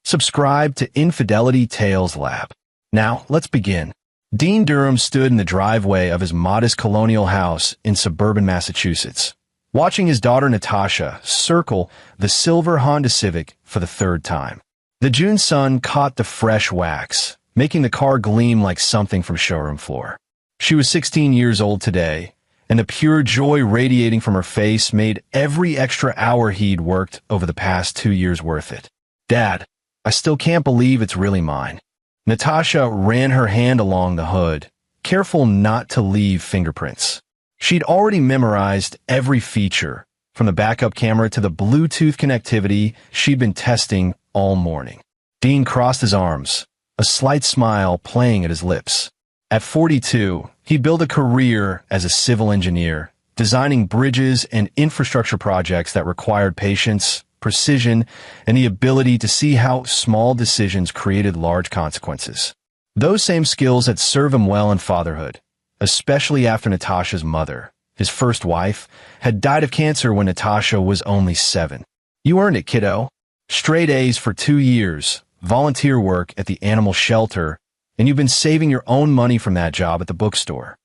Subscribe to Infidelity Tales Lab. Now, let's begin. Dean Durham stood in the driveway of his modest colonial house in suburban Massachusetts, watching his daughter Natasha circle the silver Honda Civic for the third time. The June sun caught the fresh wax, making the car gleam like something from showroom floor. She was 16 years old today, and the pure joy radiating from her face made every extra hour he'd worked over the past 2 years worth it. "Dad, I still can't believe it's really mine." Natasha ran her hand along the hood, careful not to leave fingerprints. She'd already memorized every feature, from the backup camera to the Bluetooth connectivity she'd been testing all morning. Dean crossed his arms, a slight smile playing at his lips. At 42, he built a career as a civil engineer, designing bridges and infrastructure projects that required patience, precision, and the ability to see how small decisions created large consequences. Those same skills had served him well in fatherhood, especially after Natasha's mother, his first wife, had died of cancer when Natasha was only 7. "You earned it, kiddo." Straight A's for 2 years, volunteer work at the animal shelter, and you've been saving your own money from that job at the bookstore.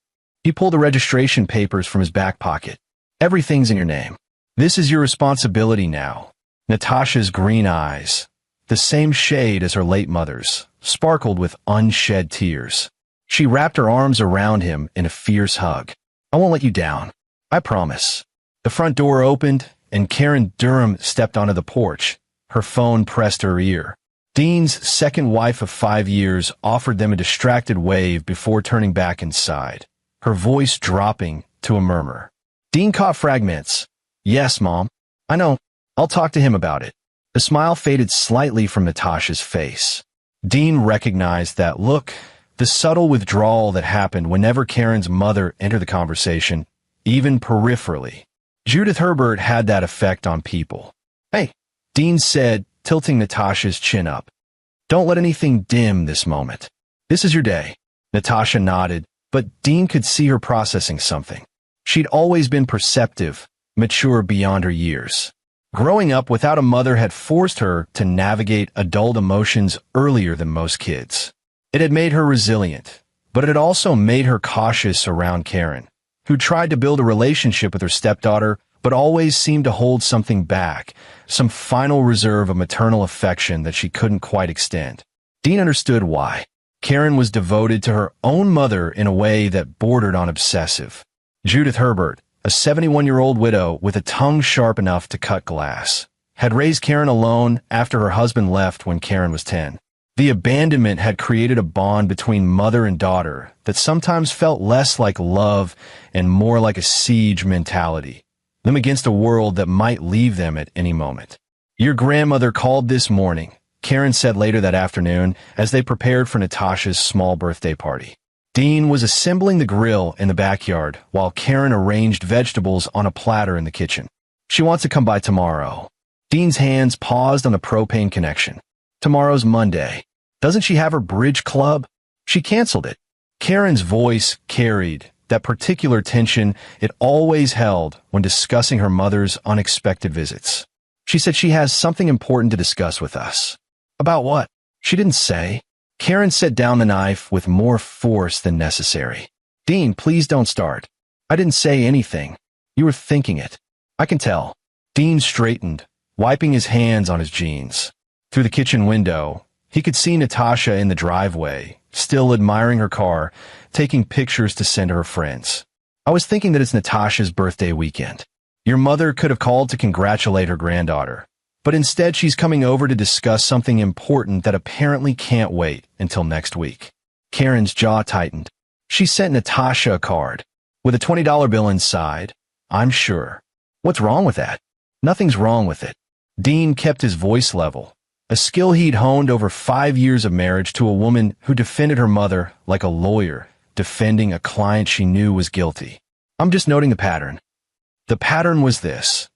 He pulled the registration papers from his back pocket. "Everything's in your name. This is your responsibility now." Natasha's green eyes, the same shade as her late mother's, sparkled with unshed tears. She wrapped her arms around him in a fierce hug. "I won't let you down. I promise." The front door opened, and Karen Durham stepped onto the porch, her phone pressed to her ear. Dean's second wife of 5 years offered them a distracted wave before turning back inside, her voice dropping to a murmur. Dean caught fragments. "Yes, Mom. I know. I'll talk to him about it." The smile faded slightly from Natasha's face. Dean recognized that look, the subtle withdrawal that happened whenever Karen's mother entered the conversation, even peripherally. Judith Herbert had that effect on people. "Hey," Dean said, tilting Natasha's chin up. "Don't let anything dim this moment. This is your day." Natasha nodded, but Dean could see her processing something. She'd always been perceptive, mature beyond her years. Growing up without a mother had forced her to navigate adult emotions earlier than most kids. It had made her resilient, but it had also made her cautious around Karen, who tried to build a relationship with her stepdaughter but always seemed to hold something back, some final reserve of maternal affection that she couldn't quite extend. Dean understood why. Karen was devoted to her own mother in a way that bordered on obsessive. Judith Herbert, a 71-year-old widow with a tongue sharp enough to cut glass, had raised Karen alone after her husband left when Karen was 10. The abandonment had created a bond between mother and daughter that sometimes felt less like love and more like a siege mentality, them against a world that might leave them at any moment. "Your grandmother called this morning," Karen said later that afternoon as they prepared for Natasha's small birthday party. Dean was assembling the grill in the backyard while Karen arranged vegetables on a platter in the kitchen. "She wants to come by tomorrow." Dean's hands paused on the propane connection. "Tomorrow's Monday. Doesn't she have her bridge club? She canceled it." Karen's voice carried that particular tension it always held when discussing her mother's unexpected visits. "She said she has something important to discuss with us." "About what?" "She didn't say." Karen set down the knife with more force than necessary. "Dean, please don't start. I didn't say anything. You were thinking it. I can tell." Dean straightened, wiping his hands on his jeans. Through the kitchen window, he could see Natasha in the driveway, still admiring her car, taking pictures to send to her friends. "I was thinking that it's Natasha's birthday weekend. Your mother could have called to congratulate her granddaughter, but instead she's coming over to discuss something important that apparently can't wait until next week." Karen's jaw tightened. She sent Natasha a card with a $20 bill inside. "I'm sure." "What's wrong with that?" "Nothing's wrong with it." Dean kept his voice level, a skill he'd honed over 5 years of marriage to a woman who defended her mother like a lawyer defending a client she knew was guilty. "I'm just noting the pattern." The pattern was this.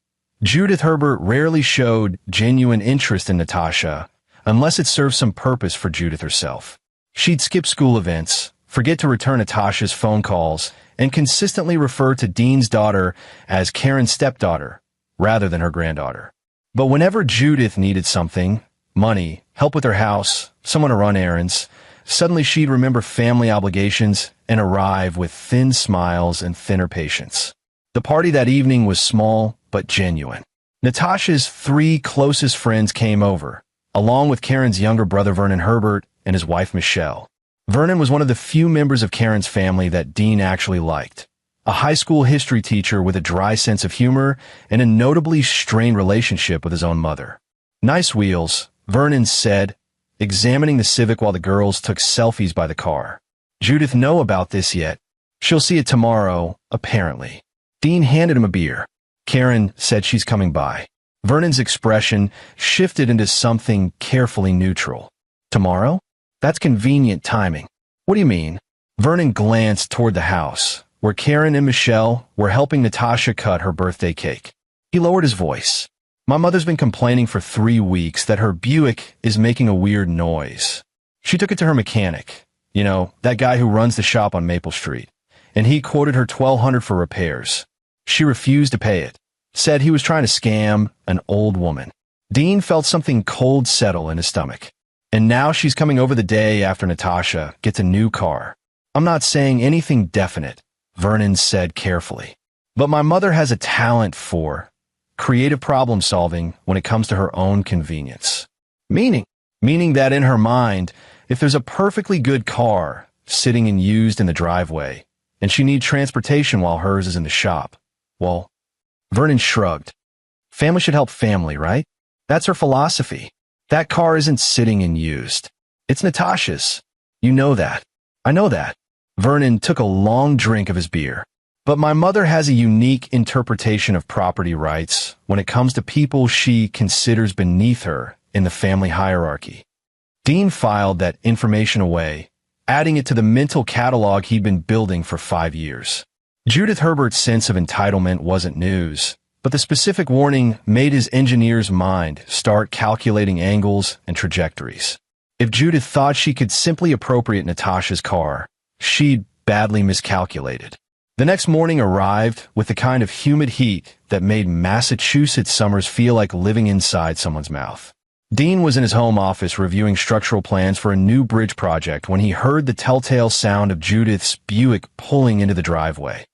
Judith Herbert rarely showed genuine interest in Natasha unless it served some purpose for Judith herself. She'd skip school events, forget to return Natasha's phone calls, and consistently refer to Dean's daughter as Karen's stepdaughter rather than her granddaughter. But whenever Judith needed something, money, help with her house, someone to run errands. Suddenly she'd remember family obligations and arrive with thin smiles and thinner patience. The party that evening was small but genuine. Natasha's 3 closest friends came over, along with Karen's younger brother Vernon Herbert and his wife Michelle. Vernon was one of the few members of Karen's family that Dean actually liked. A high school history teacher with a dry sense of humor and a notably strained relationship with his own mother. "Nice wheels," Vernon said, examining the Civic while the girls took selfies by the car. "Judith know about this yet? She'll see it tomorrow, apparently." Dean handed him a beer. "Karen said she's coming by." Vernon's expression shifted into something carefully neutral. "Tomorrow? That's convenient timing." "What do you mean?" Vernon glanced toward the house, where Karen and Michelle were helping Natasha cut her birthday cake. He lowered his voice. "My mother's been complaining for 3 weeks that her Buick is making a weird noise. She took it to her mechanic, that guy who runs the shop on Maple Street, and he quoted her $1,200 for repairs. She refused to pay it, said he was trying to scam an old woman." Dean felt something cold settle in his stomach. "And now she's coming over the day after Natasha gets a new car. I'm not saying anything definite," Vernon said carefully. "But my mother has a talent for creative problem solving when it comes to her own convenience." Meaning that in her mind, if there's a perfectly good car sitting and used in the driveway, and she needs transportation while hers is in the shop, well, Vernon shrugged. "Family should help family, right? That's her philosophy. That car isn't sitting and used. It's Natasha's. You know that." "I know that." Vernon took a long drink of his beer. "But my mother has a unique interpretation of property rights when it comes to people she considers beneath her in the family hierarchy." Dean filed that information away, adding it to the mental catalog he'd been building for 5 years. Judith Herbert's sense of entitlement wasn't news, but the specific warning made his engineer's mind start calculating angles and trajectories. If Judith thought she could simply appropriate Natasha's car, she'd badly miscalculated. The next morning arrived with the kind of humid heat that made Massachusetts summers feel like living inside someone's mouth. Dean was in his home office reviewing structural plans for a new bridge project when he heard the telltale sound of Judith's Buick pulling into the driveway.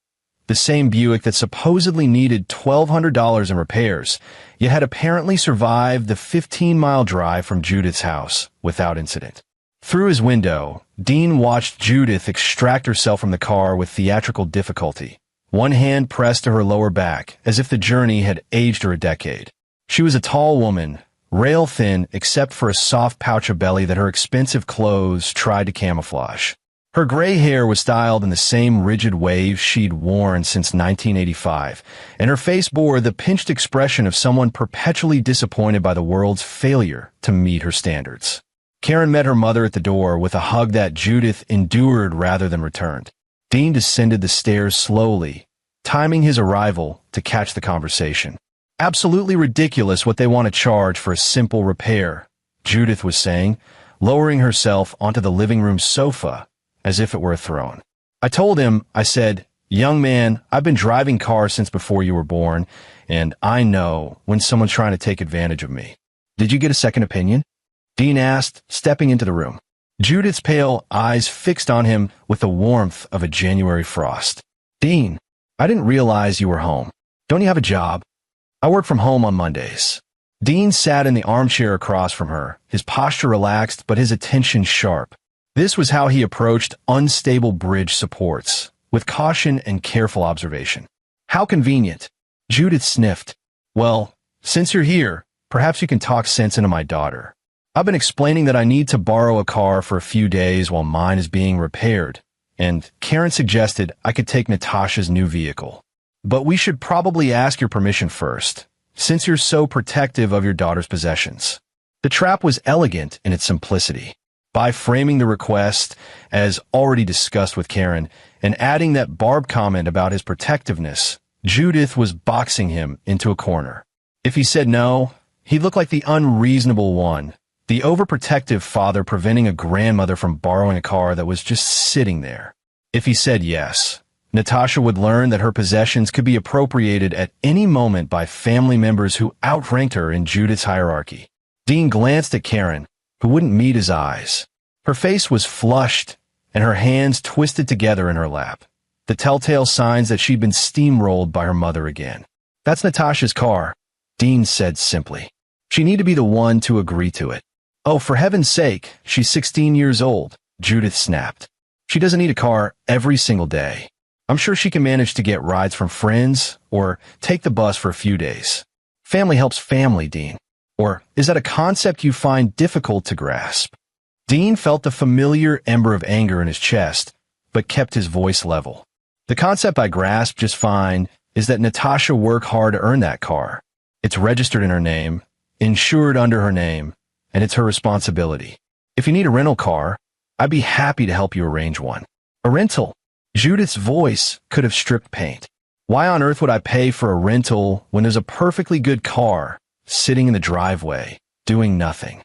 The same Buick that supposedly needed $1,200 in repairs, yet had apparently survived the 15-mile drive from Judith's house without incident. Through his window, Dean watched Judith extract herself from the car with theatrical difficulty, one hand pressed to her lower back as if the journey had aged her a decade. She was a tall woman, rail-thin except for a soft pouch of belly that her expensive clothes tried to camouflage. Her gray hair was styled in the same rigid waves she'd worn since 1985, and her face bore the pinched expression of someone perpetually disappointed by the world's failure to meet her standards. Karen met her mother at the door with a hug that Judith endured rather than returned. Dean descended the stairs slowly, timing his arrival to catch the conversation. "Absolutely ridiculous what they want to charge for a simple repair," Judith was saying, lowering herself onto the living room sofa as if it were a throne. I said, "Young man, I've been driving cars since before you were born, and I know when someone's trying to take advantage of me." "Did you get a second opinion?" Dean asked, stepping into the room. Judith's pale eyes fixed on him with the warmth of a January frost. "Dean, I didn't realize you were home. Don't you have a job?" "I work from home on Mondays." Dean sat in the armchair across from her, his posture relaxed but his attention sharp. This was how he approached unstable bridge supports, with caution and careful observation. "How convenient." Judith sniffed. "Well, since you're here, perhaps you can talk sense into my daughter. I've been explaining that I need to borrow a car for a few days while mine is being repaired, and Karen suggested I could take Natasha's new vehicle. But we should probably ask your permission first, since you're so protective of your daughter's possessions." The trap was elegant in its simplicity. By framing the request as already discussed with Karen and adding that Barb comment about his protectiveness, Judith was boxing him into a corner. If he said no, he looked like the unreasonable one, the overprotective father preventing a grandmother from borrowing a car that was just sitting there. If he said yes, Natasha would learn that her possessions could be appropriated at any moment by family members who outranked her in Judith's hierarchy. Dean glanced at Karen, who wouldn't meet his eyes. Her face was flushed, and her hands twisted together in her lap, the telltale signs that she'd been steamrolled by her mother again. "That's Natasha's car," Dean said simply. "She need to be the one to agree to it." "Oh, for heaven's sake, she's 16 years old," Judith snapped. "She doesn't need a car every single day. I'm sure she can manage to get rides from friends or take the bus for a few days. Family helps family, Dean. Or is that a concept you find difficult to grasp?" Dean felt the familiar ember of anger in his chest, but kept his voice level. "The concept I grasp just fine is that Natasha worked hard to earn that car. It's registered in her name, insured under her name, and it's her responsibility. If you need a rental car, I'd be happy to help you arrange one." "A rental?" Judith's voice could have stripped paint. "Why on earth would I pay for a rental when there's a perfectly good car sitting in the driveway, doing nothing?"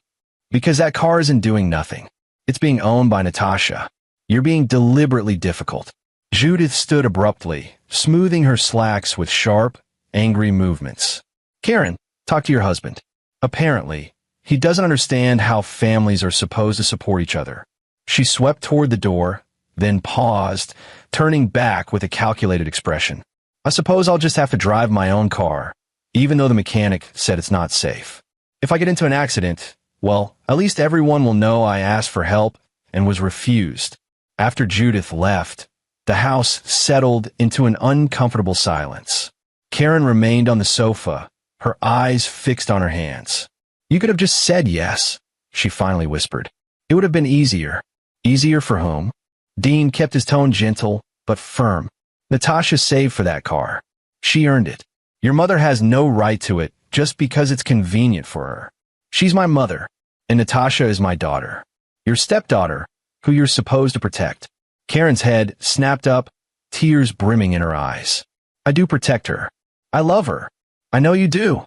"Because that car isn't doing nothing. It's being owned by Natasha. You're being deliberately difficult." Judith stood abruptly, smoothing her slacks with sharp, angry movements. "Karen, talk to your husband. Apparently, he doesn't understand how families are supposed to support each other." She swept toward the door, then paused, turning back with a calculated expression. "I suppose I'll just have to drive my own car, even though the mechanic said it's not safe. If I get into an accident, well, at least everyone will know I asked for help and was refused." After Judith left, the house settled into an uncomfortable silence. Karen remained on the sofa, her eyes fixed on her hands. "You could have just said yes," she finally whispered. "It would have been easier." "Easier for whom?" Dean kept his tone gentle, but firm. "Natasha saved for that car. She earned it. Your mother has no right to it just because it's convenient for her. She's my mother, and Natasha is my daughter. Your stepdaughter, who you're supposed to protect." Karen's head snapped up, tears brimming in her eyes. "I do protect her. I love her. I know you do,"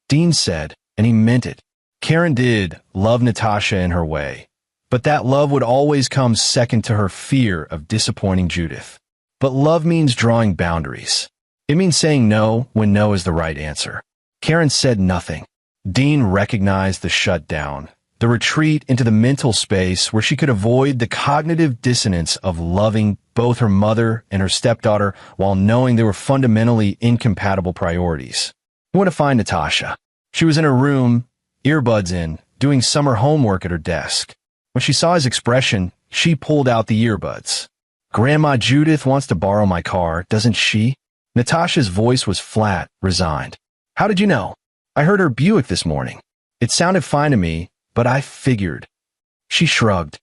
Dean said, and he meant it. Karen did love Natasha in her way, but that love would always come second to her fear of disappointing Judith. But love means drawing boundaries. It means saying no when no is the right answer. Karen said nothing. Dean recognized the shutdown, the retreat into the mental space where she could avoid the cognitive dissonance of loving both her mother and her stepdaughter while knowing they were fundamentally incompatible priorities. He went to find Natasha. She was in her room, earbuds in, doing summer homework at her desk. When she saw his expression, she pulled out the earbuds. "Grandma Judith wants to borrow my car, doesn't she?" Natasha's voice was flat, resigned. "How did you know?" "I heard her Buick this morning. It sounded fine to me, but I figured." She shrugged.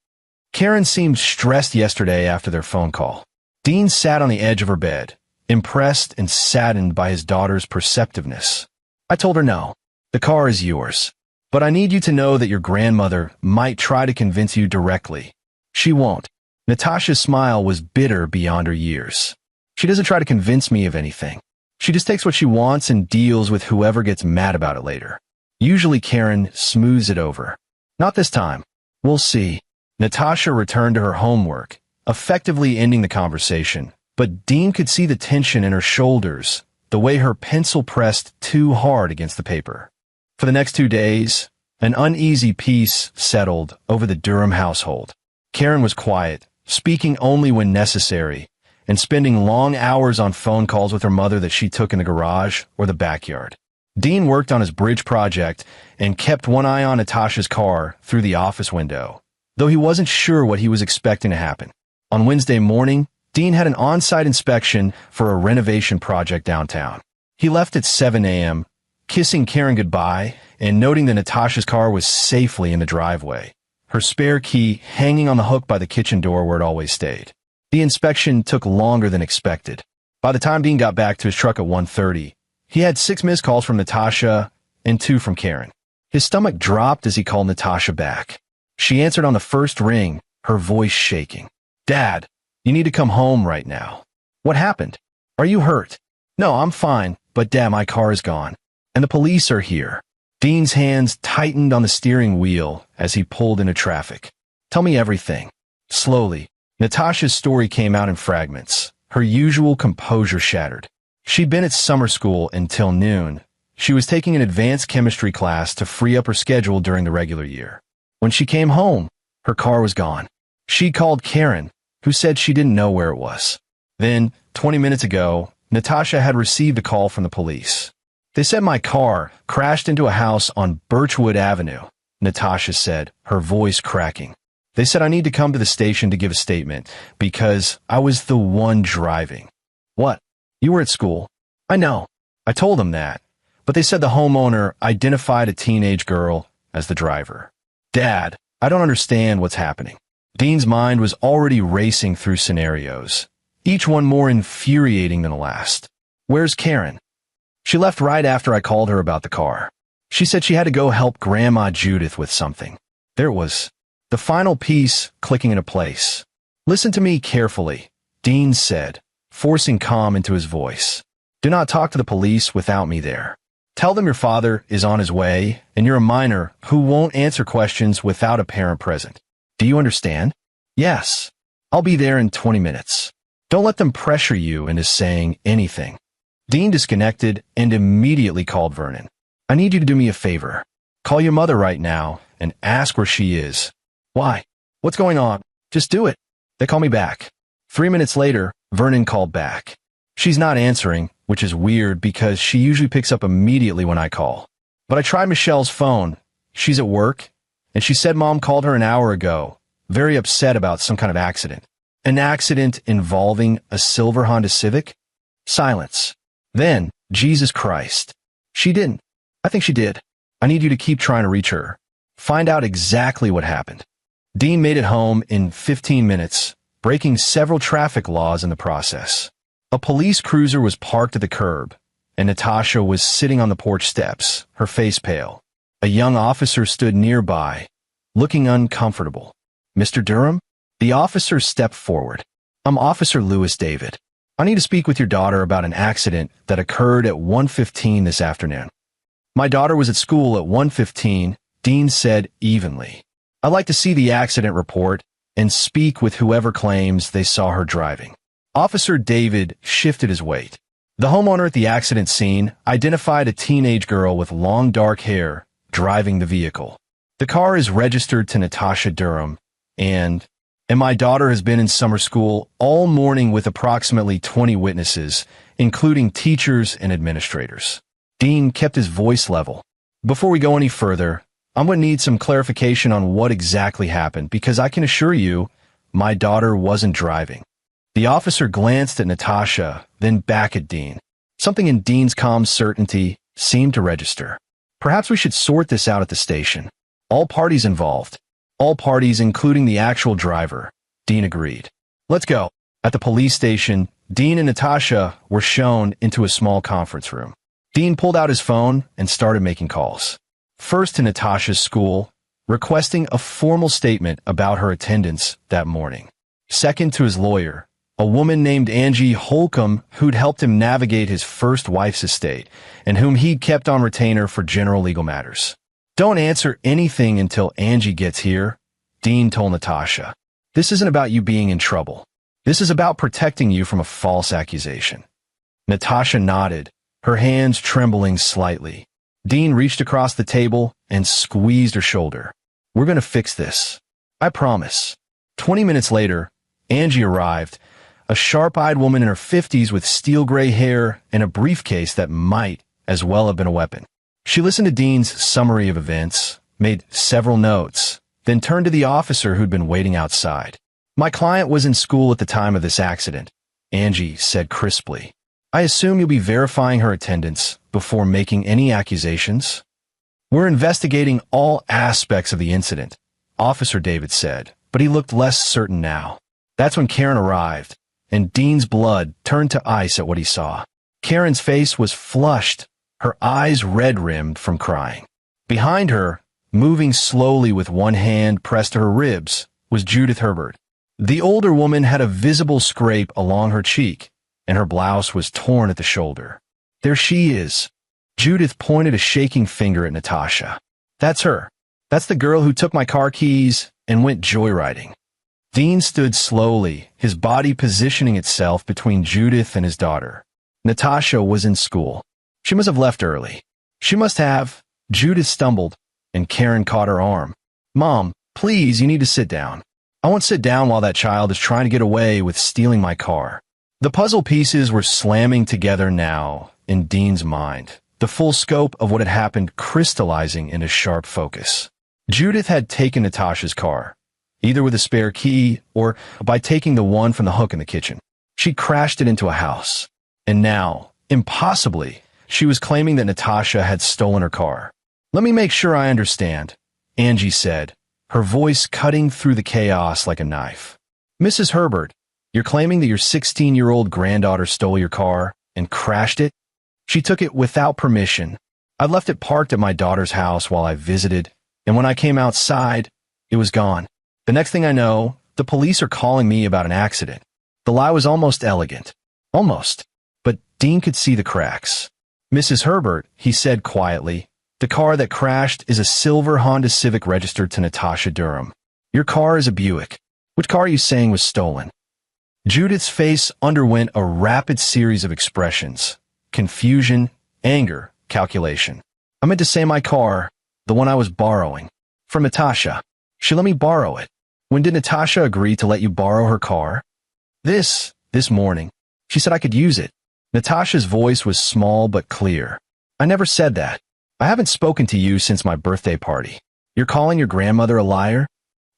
Karen seemed stressed yesterday after their phone call. Dean sat on the edge of her bed, impressed and saddened by his daughter's perceptiveness. "I told her no. The car is yours. But I need you to know that your grandmother might try to convince you directly. She won't." Natasha's smile was bitter beyond her years. "She doesn't try to convince me of anything. She just takes what she wants and deals with whoever gets mad about it later. Usually Karen smooths it over. Not this time. We'll see." Natasha returned to her homework, effectively ending the conversation, but Dean could see the tension in her shoulders, the way her pencil pressed too hard against the paper. For the next 2 days, an uneasy peace settled over the Durham household. Karen was quiet, speaking only when necessary, and spending long hours on phone calls with her mother that she took in the garage or the backyard. Dean worked on his bridge project and kept one eye on Natasha's car through the office window, though he wasn't sure what he was expecting to happen. On Wednesday morning, Dean had an on-site inspection for a renovation project downtown. He left at 7 a.m., kissing Karen goodbye and noting that Natasha's car was safely in the driveway, her spare key hanging on the hook by the kitchen door where it always stayed. The inspection took longer than expected. By the time Dean got back to his truck at 1:30, he had 6 missed calls from Natasha and 2 from Karen. His stomach dropped as he called Natasha back. She answered on the first ring, her voice shaking. "Dad, you need to come home right now." "What happened? Are you hurt?" "No, I'm fine, but Dad, my car is gone. And the police are here." Dean's hands tightened on the steering wheel as he pulled into traffic. "Tell me everything." Slowly, Natasha's story came out in fragments, her usual composure shattered. She'd been at summer school until noon. She was taking an advanced chemistry class to free up her schedule during the regular year. When she came home, her car was gone. She called Karen, who said she didn't know where it was. Then, 20 minutes ago, Natasha had received a call from the police. They said my car crashed into a house on Birchwood Avenue, Natasha said, her voice cracking. They said I need to come to the station to give a statement because I was the one driving. What? You were at school? I know. I told them that. But they said the homeowner identified a teenage girl as the driver. Dad, I don't understand what's happening. Dean's mind was already racing through scenarios, each one more infuriating than the last. Where's Karen? She left right after I called her about the car. She said she had to go help Grandma Judith with something. There it was, the final piece clicking into place. Listen to me carefully, Dean said, forcing calm into his voice. Do not talk to the police without me there. Tell them your father is on his way and you're a minor who won't answer questions without a parent present. Do you understand? Yes. I'll be there in 20 minutes. Don't let them pressure you into saying anything. Dean disconnected and immediately called Vernon. I need you to do me a favor. Call your mother right now and ask where she is. Why? What's going on? Just do it. They call me back. 3 minutes later, Vernon called back. She's not answering, which is weird because she usually picks up immediately when I call. But I tried Michelle's phone. She's at work, and she said Mom called her an hour ago, very upset about some kind of accident. An accident involving a silver Honda Civic? Silence. Then, Jesus Christ. She didn't. I think she did. I need you to keep trying to reach her. Find out exactly what happened. Dean made it home in 15 minutes, breaking several traffic laws in the process. A police cruiser was parked at the curb, and Natasha was sitting on the porch steps, her face pale. A young officer stood nearby, looking uncomfortable. Mr. Durham? The officer stepped forward. I'm Officer Lewis David. I need to speak with your daughter about an accident that occurred at 1:15 this afternoon. My daughter was at school at 1:15, Dean said evenly. I'd like to see the accident report and speak with whoever claims they saw her driving. Officer David shifted his weight. The homeowner at the accident scene identified a teenage girl with long dark hair driving the vehicle. The car is registered to Natasha Durham, and my daughter has been in summer school all morning with approximately 20 witnesses, including teachers and administrators. Dean kept his voice level. Before we go any further, I'm going to need some clarification on what exactly happened, because I can assure you, my daughter wasn't driving. The officer glanced at Natasha, then back at Dean. Something in Dean's calm certainty seemed to register. Perhaps we should sort this out at the station. All parties involved. All parties, including the actual driver. Dean agreed. Let's go. At the police station, Dean and Natasha were shown into a small conference room. Dean pulled out his phone and started making calls. First to Natasha's school, requesting a formal statement about her attendance that morning. Second to his lawyer, a woman named Angie Holcomb who'd helped him navigate his first wife's estate and whom he'd kept on retainer for general legal matters. Don't answer anything until Angie gets here, Dean told Natasha. This isn't about you being in trouble. This is about protecting you from a false accusation. Natasha nodded, her hands trembling slightly. Dean reached across the table and squeezed her shoulder. We're going to fix this. I promise. 20 minutes later, Angie arrived, a sharp-eyed woman in her 50s with steel gray hair and a briefcase that might as well have been a weapon. She listened to Dean's summary of events, made several notes, then turned to the officer who'd been waiting outside. My client was in school at the time of this accident, Angie said crisply. I assume you'll be verifying her attendance before making any accusations? We're investigating all aspects of the incident, Officer David said, but he looked less certain now. That's when Karen arrived, and Dean's blood turned to ice at what he saw. Karen's face was flushed, her eyes red-rimmed from crying. Behind her, moving slowly with one hand pressed to her ribs, was Judith Herbert. The older woman had a visible scrape along her cheek, and her blouse was torn at the shoulder. There she is. Judith pointed a shaking finger at Natasha. That's her. That's the girl who took my car keys and went joyriding. Dean stood slowly, his body positioning itself between Judith and his daughter. Natasha was in school. She must have left early. She must have. Judith stumbled, and Karen caught her arm. Mom, please, you need to sit down. I won't sit down while that child is trying to get away with stealing my car. The puzzle pieces were slamming together now in Dean's mind, the full scope of what had happened crystallizing into sharp focus. Judith had taken Natasha's car, either with a spare key or by taking the one from the hook in the kitchen. She crashed it into a house. And now, impossibly, she was claiming that Natasha had stolen her car. Let me make sure I understand, Angie said, her voice cutting through the chaos like a knife. Mrs. Herbert, you're claiming that your 16-year-old granddaughter stole your car and crashed it? She took it without permission. I left it parked at my daughter's house while I visited, and when I came outside, it was gone. The next thing I know, the police are calling me about an accident. The lie was almost elegant. Almost. But Dean could see the cracks. Mrs. Herbert, he said quietly, the car that crashed is a silver Honda Civic registered to Natasha Durham. Your car is a Buick. Which car are you saying was stolen? Judith's face underwent a rapid series of expressions. Confusion, anger, calculation. I meant to say my car, the one I was borrowing. From Natasha. She let me borrow it. When did Natasha agree to let you borrow her car? This morning. She said I could use it. Natasha's voice was small but clear. I never said that. I haven't spoken to you since my birthday party. You're calling your grandmother a liar?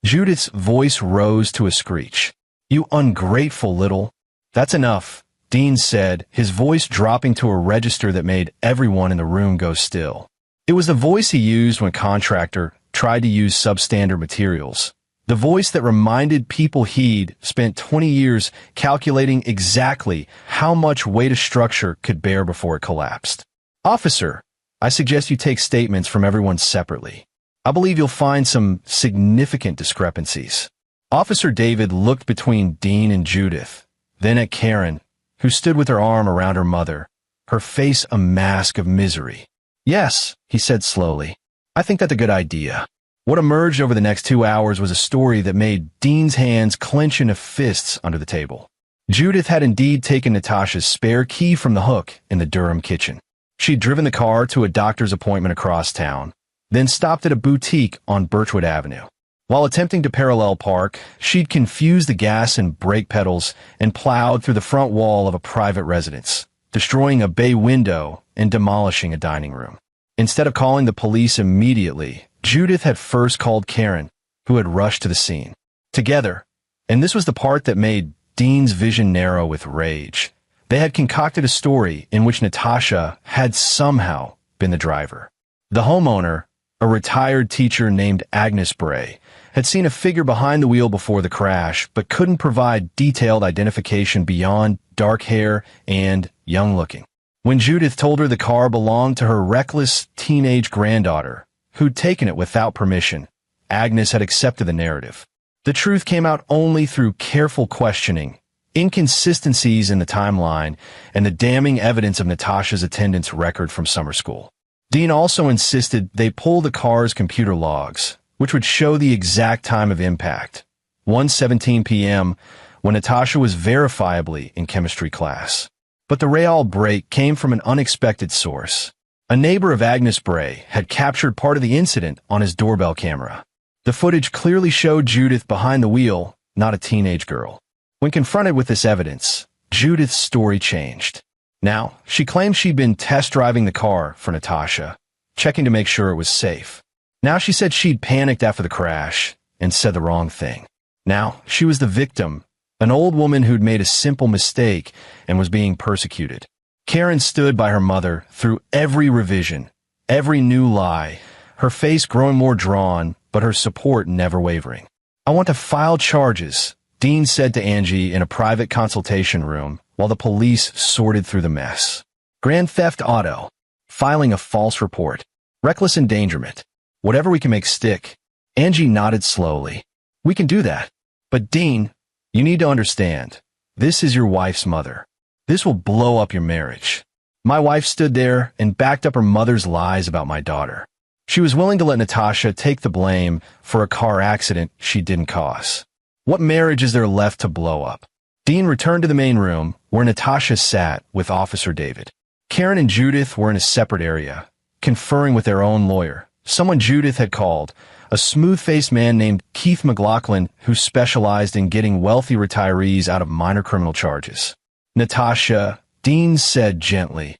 Judith's voice rose to a screech. You ungrateful little... That's enough, Dean said, his voice dropping to a register that made everyone in the room go still. It was the voice he used when contractor tried to use substandard materials. The voice that reminded people he'd spent 20 years calculating exactly how much weight a structure could bear before it collapsed. Officer, I suggest you take statements from everyone separately. I believe you'll find some significant discrepancies. Officer David looked between Dean and Judith, then at Karen, who stood with her arm around her mother, her face a mask of misery. Yes, he said slowly. I think that's a good idea. What emerged over the next 2 hours was a story that made Dean's hands clench into fists under the table. Judith had indeed taken Natasha's spare key from the hook in the Durham kitchen. She'd driven the car to a doctor's appointment across town, then stopped at a boutique on Birchwood Avenue. While attempting to parallel park, she'd confused the gas and brake pedals and plowed through the front wall of a private residence, destroying a bay window and demolishing a dining room. Instead of calling the police immediately, Judith had first called Karen, who had rushed to the scene. Together, and this was the part that made Dean's vision narrow with rage, they had concocted a story in which Natasha had somehow been the driver. The homeowner, a retired teacher named Agnes Bray, had seen a figure behind the wheel before the crash, but couldn't provide detailed identification beyond dark hair and young-looking. When Judith told her the car belonged to her reckless teenage granddaughter, who'd taken it without permission, Agnes had accepted the narrative. The truth came out only through careful questioning, inconsistencies in the timeline, and the damning evidence of Natasha's attendance record from summer school. Dean also insisted they pull the car's computer logs, which would show the exact time of impact, 1:17 p.m., when Natasha was verifiably in chemistry class. But the real break came from an unexpected source. A neighbor of Agnes Bray had captured part of the incident on his doorbell camera. The footage clearly showed Judith behind the wheel, not a teenage girl. When confronted with this evidence, Judith's story changed. Now, she claimed she'd been test driving the car for Natasha, checking to make sure it was safe. Now she said she'd panicked after the crash and said the wrong thing. Now she was the victim, an old woman who'd made a simple mistake and was being persecuted. Karen stood by her mother through every revision, every new lie, her face growing more drawn, but her support never wavering. I want to file charges, Dean said to Angie in a private consultation room while the police sorted through the mess. Grand theft auto, filing a false report, reckless endangerment, whatever we can make stick. Angie nodded slowly. We can do that. But Dean, you need to understand, this is your wife's mother. This will blow up your marriage. My wife stood there and backed up her mother's lies about my daughter. She was willing to let Natasha take the blame for a car accident she didn't cause. What marriage is there left to blow up? Dean returned to the main room, where Natasha sat with Officer David. Karen and Judith were in a separate area, conferring with their own lawyer, someone Judith had called, a smooth-faced man named Keith McLaughlin who specialized in getting wealthy retirees out of minor criminal charges. "Natasha," Dean said gently,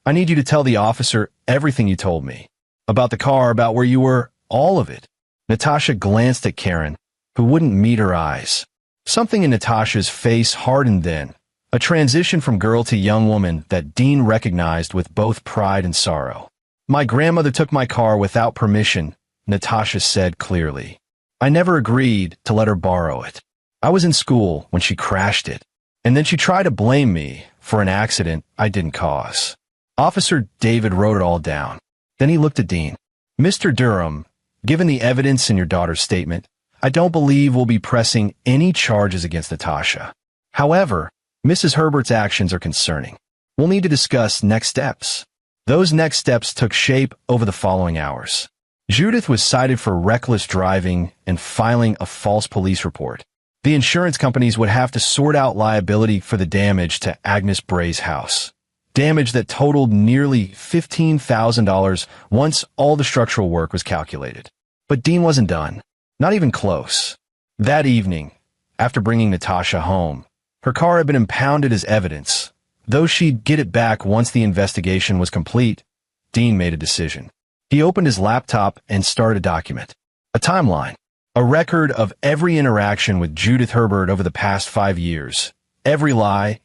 "I need you to tell the officer everything you told me. About the car, about where you were, all of it." Natasha glanced at Karen, who wouldn't meet her eyes. Something in Natasha's face hardened then, a transition from girl to young woman that Dean recognized with both pride and sorrow. "My grandmother took my car without permission," Natasha said clearly. "I never agreed to let her borrow it. I was in school when she crashed it, and then she tried to blame me for an accident I didn't cause." Officer David wrote it all down. Then he looked at Dean. "Mr. Durham, given the evidence in your daughter's statement, I don't believe we'll be pressing any charges against Natasha. However, Mrs. Herbert's actions are concerning. We'll need to discuss next steps." Those next steps took shape over the following hours. Judith was cited for reckless driving and filing a false police report. The insurance companies would have to sort out liability for the damage to Agnes Bray's house. Damage that totaled nearly $15,000 once all the structural work was calculated. But Dean wasn't done. Not even close. That evening, after bringing Natasha home, her car had been impounded as evidence. Though she'd get it back once the investigation was complete, Dean made a decision. He opened his laptop and started a document. A timeline. A record of every interaction with Judith Herbert over the past 5 years. Every lie,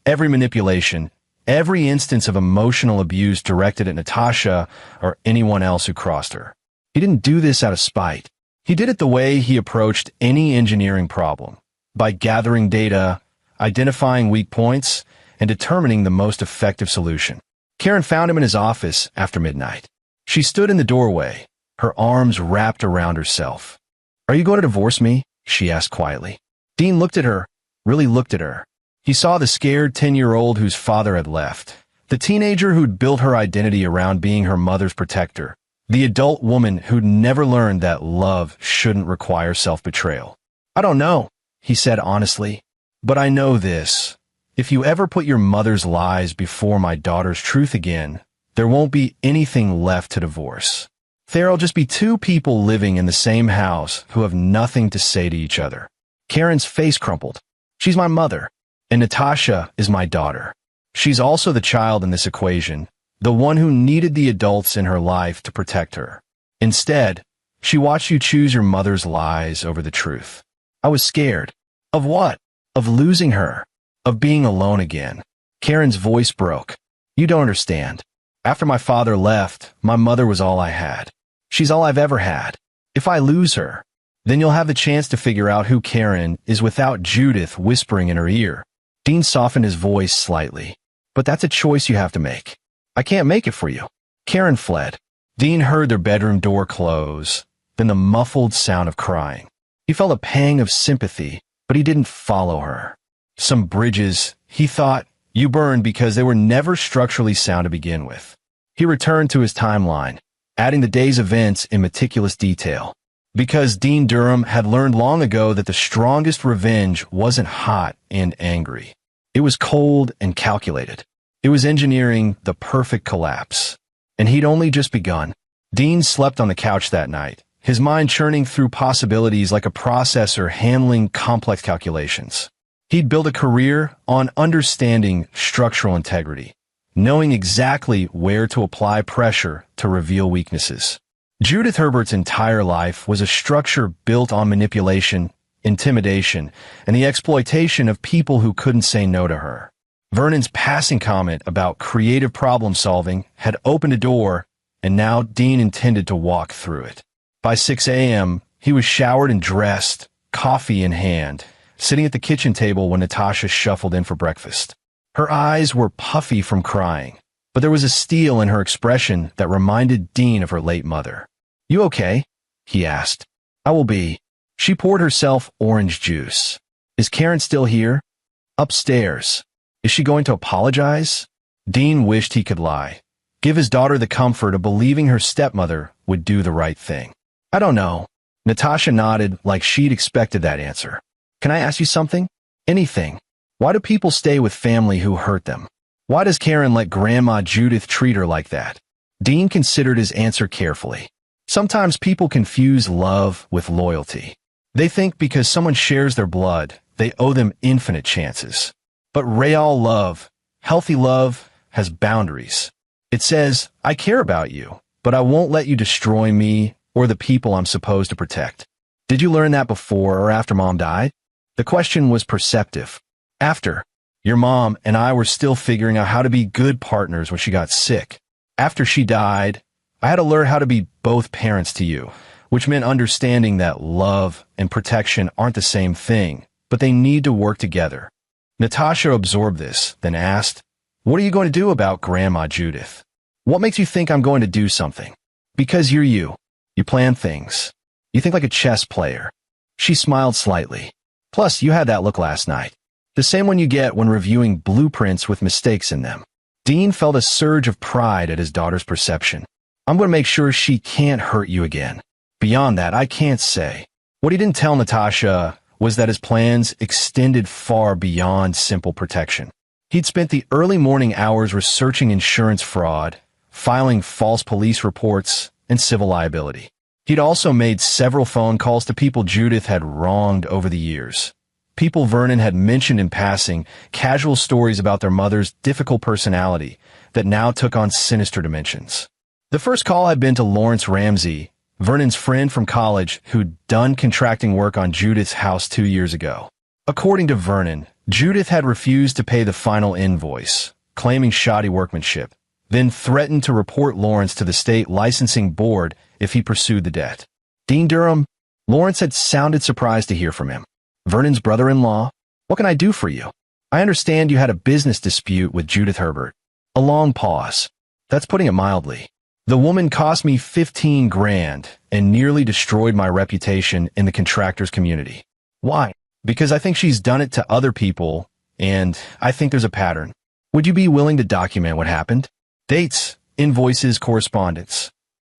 every manipulation, every instance of emotional abuse directed at Natasha or anyone else who crossed her. He didn't do this out of spite. He did it the way he approached any engineering problem, by gathering data, identifying weak points, and determining the most effective solution. Karen found him in his office after midnight. She stood in the doorway, her arms wrapped around herself. "Are you going to divorce me?" she asked quietly. Dean looked at her, really looked at her. He saw the scared 10-year-old whose father had left, the teenager who'd built her identity around being her mother's protector, the adult woman who'd never learned that love shouldn't require self-betrayal. "I don't know," he said honestly, "but I know this. If you ever put your mother's lies before my daughter's truth again, there won't be anything left to divorce. There'll just be two people living in the same house who have nothing to say to each other." Karen's face crumpled. "She's my mother, and Natasha is my daughter. She's also the child in this equation, the one who needed the adults in her life to protect her. Instead, she watched you choose your mother's lies over the truth. I was scared." "Of what?" "Of losing her. Of being alone again." Karen's voice broke. "You don't understand. After my father left, my mother was all I had. She's all I've ever had. If I lose her, then you'll have the chance to figure out who Karen is without Judith whispering in her ear." Dean softened his voice slightly. "But that's a choice you have to make. I can't make it for you." Karen fled. Dean heard their bedroom door close, then the muffled sound of crying. He felt a pang of sympathy, but he didn't follow her. Some bridges, he thought, you burned because they were never structurally sound to begin with. He returned to his timeline, adding the day's events in meticulous detail. Because Dean Durham had learned long ago that the strongest revenge wasn't hot and angry. It was cold and calculated. It was engineering the perfect collapse. And he'd only just begun. Dean slept on the couch that night, his mind churning through possibilities like a processor handling complex calculations. He'd built a career on understanding structural integrity, knowing exactly where to apply pressure to reveal weaknesses. Judith Herbert's entire life was a structure built on manipulation, intimidation, and the exploitation of people who couldn't say no to her. Vernon's passing comment about creative problem-solving had opened a door, and now Dean intended to walk through it. By 6 a.m., he was showered and dressed, coffee in hand, sitting at the kitchen table when Natasha shuffled in for breakfast. Her eyes were puffy from crying, but there was a steel in her expression that reminded Dean of her late mother. "You okay?" he asked. "I will be." She poured herself orange juice. "Is Karen still here?" "Upstairs." "Is she going to apologize?" Dean wished he could lie, give his daughter the comfort of believing her stepmother would do the right thing. "I don't know." Natasha nodded like she'd expected that answer. "Can I ask you something?" "Anything." "Why do people stay with family who hurt them? Why does Karen let Grandma Judith treat her like that?" Dean considered his answer carefully. Sometimes people confuse love with loyalty. They think because someone shares their blood, they owe them infinite chances. But real love, healthy love, has boundaries. It says, I care about you, but I won't let you destroy me or the people I'm supposed to protect. Did you learn that before or after Mom died? The question was perceptive. After. Your mom and I were still figuring out how to be good partners when she got sick. After she died, I had to learn how to be both parents to you, which meant understanding that love and protection aren't the same thing, but they need to work together. Natasha absorbed this, then asked, What are you going to do about Grandma Judith? What makes you think I'm going to do something? Because you're you. You plan things. You think like a chess player. She smiled slightly. Plus, you had that look last night. The same one you get when reviewing blueprints with mistakes in them. Dean felt a surge of pride at his daughter's perception. I'm going to make sure she can't hurt you again. Beyond that, I can't say. What he didn't tell Natasha was that his plans extended far beyond simple protection. He'd spent the early morning hours researching insurance fraud, filing false police reports, and civil liability. He'd also made several phone calls to people Judith had wronged over the years. People Vernon had mentioned in passing, casual stories about their mother's difficult personality that now took on sinister dimensions. The first call had been to Lawrence Ramsey, Vernon's friend from college who'd done contracting work on Judith's house 2 years ago. According to Vernon, Judith had refused to pay the final invoice, claiming shoddy workmanship, then threatened to report Lawrence to the state licensing board if he pursued the debt. Dean Durham, Lawrence had sounded surprised to hear from him. Vernon's brother-in-law, what can I do for you? I understand you had a business dispute with Judith Herbert. A long pause. That's putting it mildly. The woman cost me 15 grand and nearly destroyed my reputation in the contractors community. Why? Because I think she's done it to other people, and I think there's a pattern. Would you be willing to document what happened? Dates, invoices, correspondence.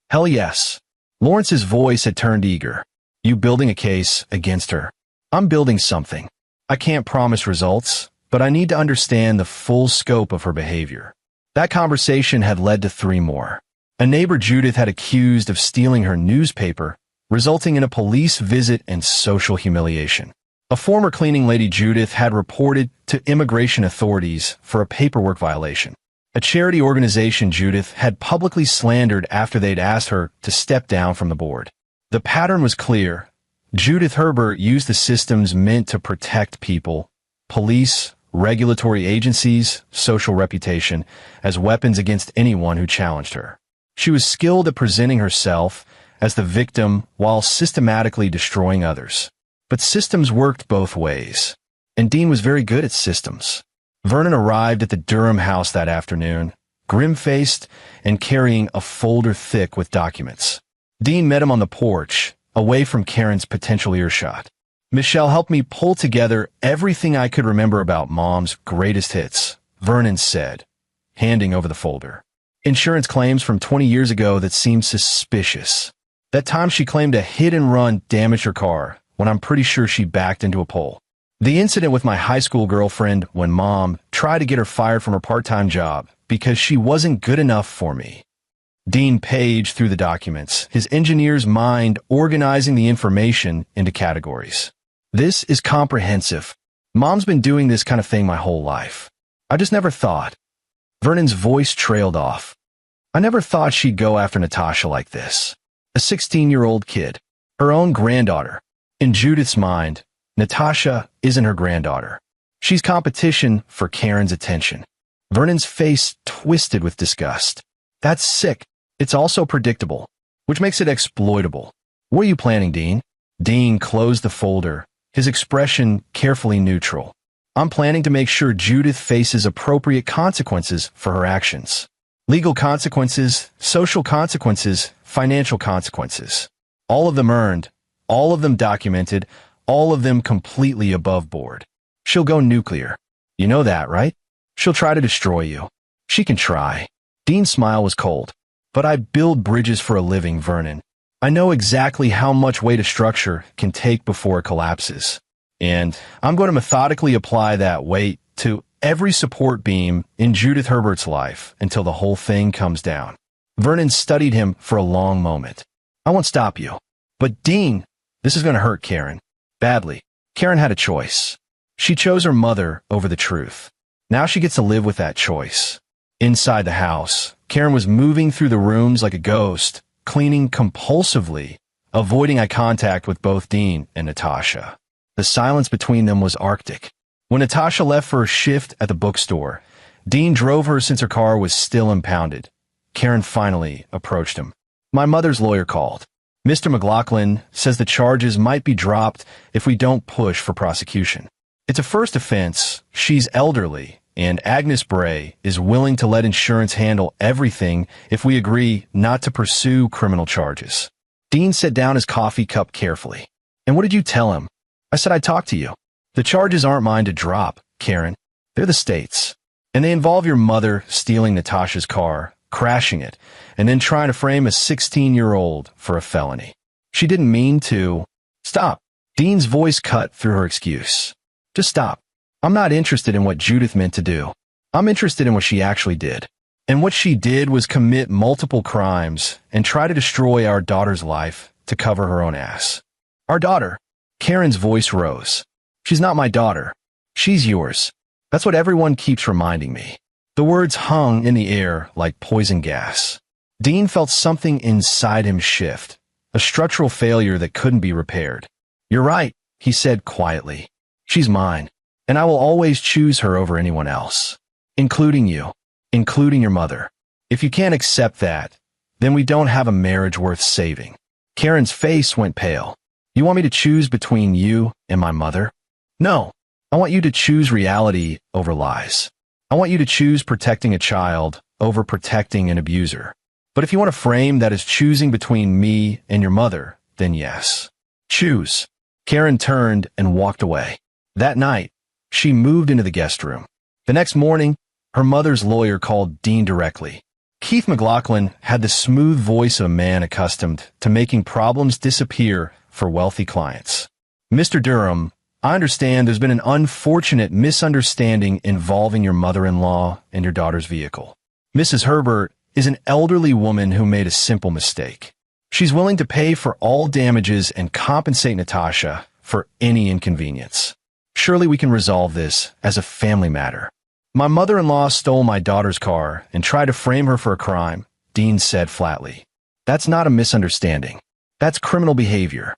Hell yes. Lawrence's voice had turned eager. You building a case against her? I'm building something. I can't promise results, but I need to understand the full scope of her behavior. That conversation had led to 3 more. A neighbor Judith had accused of stealing her newspaper, resulting in a police visit and social humiliation. A former cleaning lady Judith had reported to immigration authorities for a paperwork violation. A charity organization Judith had publicly slandered after they'd asked her to step down from the board. The pattern was clear. Judith Herbert used the systems meant to protect people, police, regulatory agencies, social reputation, as weapons against anyone who challenged her. She was skilled at presenting herself as the victim while systematically destroying others. But systems worked both ways, and Dean was very good at systems. Vernon arrived at the Durham house that afternoon, grim-faced and carrying a folder thick with documents. Dean met him on the porch, away from Karen's potential earshot. Michelle helped me pull together everything I could remember about Mom's greatest hits, Vernon said, handing over the folder. Insurance claims from 20 years ago that seemed suspicious. That time she claimed a hit-and-run damaged her car, when I'm pretty sure she backed into a pole. The incident with my high school girlfriend when Mom tried to get her fired from her part-time job because she wasn't good enough for me. Dean paged through the documents, his engineer's mind organizing the information into categories. This is comprehensive. Mom's been doing this kind of thing my whole life. I just never thought. Vernon's voice trailed off. I never thought she'd go after Natasha like this. A 16-year-old kid. Her own granddaughter. In Judith's mind, Natasha isn't her granddaughter. She's competition for Karen's attention. Vernon's face twisted with disgust. That's sick. It's also predictable, which makes it exploitable. What are you planning, Dean? Dean closed the folder, his expression carefully neutral. I'm planning to make sure Judith faces appropriate consequences for her actions. Legal consequences, social consequences, financial consequences. All of them earned, all of them documented, all of them completely above board. She'll go nuclear. You know that, right? She'll try to destroy you. She can try. Dean's smile was cold. But I build bridges for a living, Vernon. I know exactly how much weight a structure can take before it collapses. And I'm going to methodically apply that weight to every support beam in Judith Herbert's life until the whole thing comes down. Vernon studied him for a long moment. I won't stop you. But Dean, this is going to hurt Karen. Badly. Karen had a choice. She chose her mother over the truth. Now she gets to live with that choice. Inside the house, Karen was moving through the rooms like a ghost, cleaning compulsively, avoiding eye contact with both Dean and Natasha. The silence between them was arctic. When Natasha left for a shift at the bookstore, Dean drove her since her car was still impounded. Karen finally approached him. My mother's lawyer called. Mr. McLaughlin says the charges might be dropped if we don't push for prosecution. It's a first offense, she's elderly, and Agnes Bray is willing to let insurance handle everything if we agree not to pursue criminal charges. Dean set down his coffee cup carefully. And what did you tell him? I said I'd talk to you. The charges aren't mine to drop, Karen. They're the state's. And they involve your mother stealing Natasha's car, crashing it, and then trying to frame a 16-year-old for a felony. She didn't mean to. Stop. Dean's voice cut through her excuse. Just stop. I'm not interested in what Judith meant to do. I'm interested in what she actually did. And what she did was commit multiple crimes and try to destroy our daughter's life to cover her own ass. Our daughter. Karen's voice rose. She's not my daughter. She's yours. That's what everyone keeps reminding me. The words hung in the air like poison gas. Dean felt something inside him shift, a structural failure that couldn't be repaired. You're right, he said quietly. She's mine, and I will always choose her over anyone else, including you, including your mother. If you can't accept that, then we don't have a marriage worth saving. Karen's face went pale. You want me to choose between you and my mother? No. I want you to choose reality over lies. I want you to choose protecting a child over protecting an abuser. But if you want to frame that as choosing between me and your mother, then yes. Choose. Karen turned and walked away. That night, she moved into the guest room. The next morning, her mother's lawyer called Dean directly. Keith McLaughlin had the smooth voice of a man accustomed to making problems disappear for wealthy clients. Mr. Durham, I understand there's been an unfortunate misunderstanding involving your mother-in-law and your daughter's vehicle. Mrs. Herbert is an elderly woman who made a simple mistake. She's willing to pay for all damages and compensate Natasha for any inconvenience. Surely we can resolve this as a family matter. My mother-in-law stole my daughter's car and tried to frame her for a crime, Dean said flatly. That's not a misunderstanding. That's criminal behavior.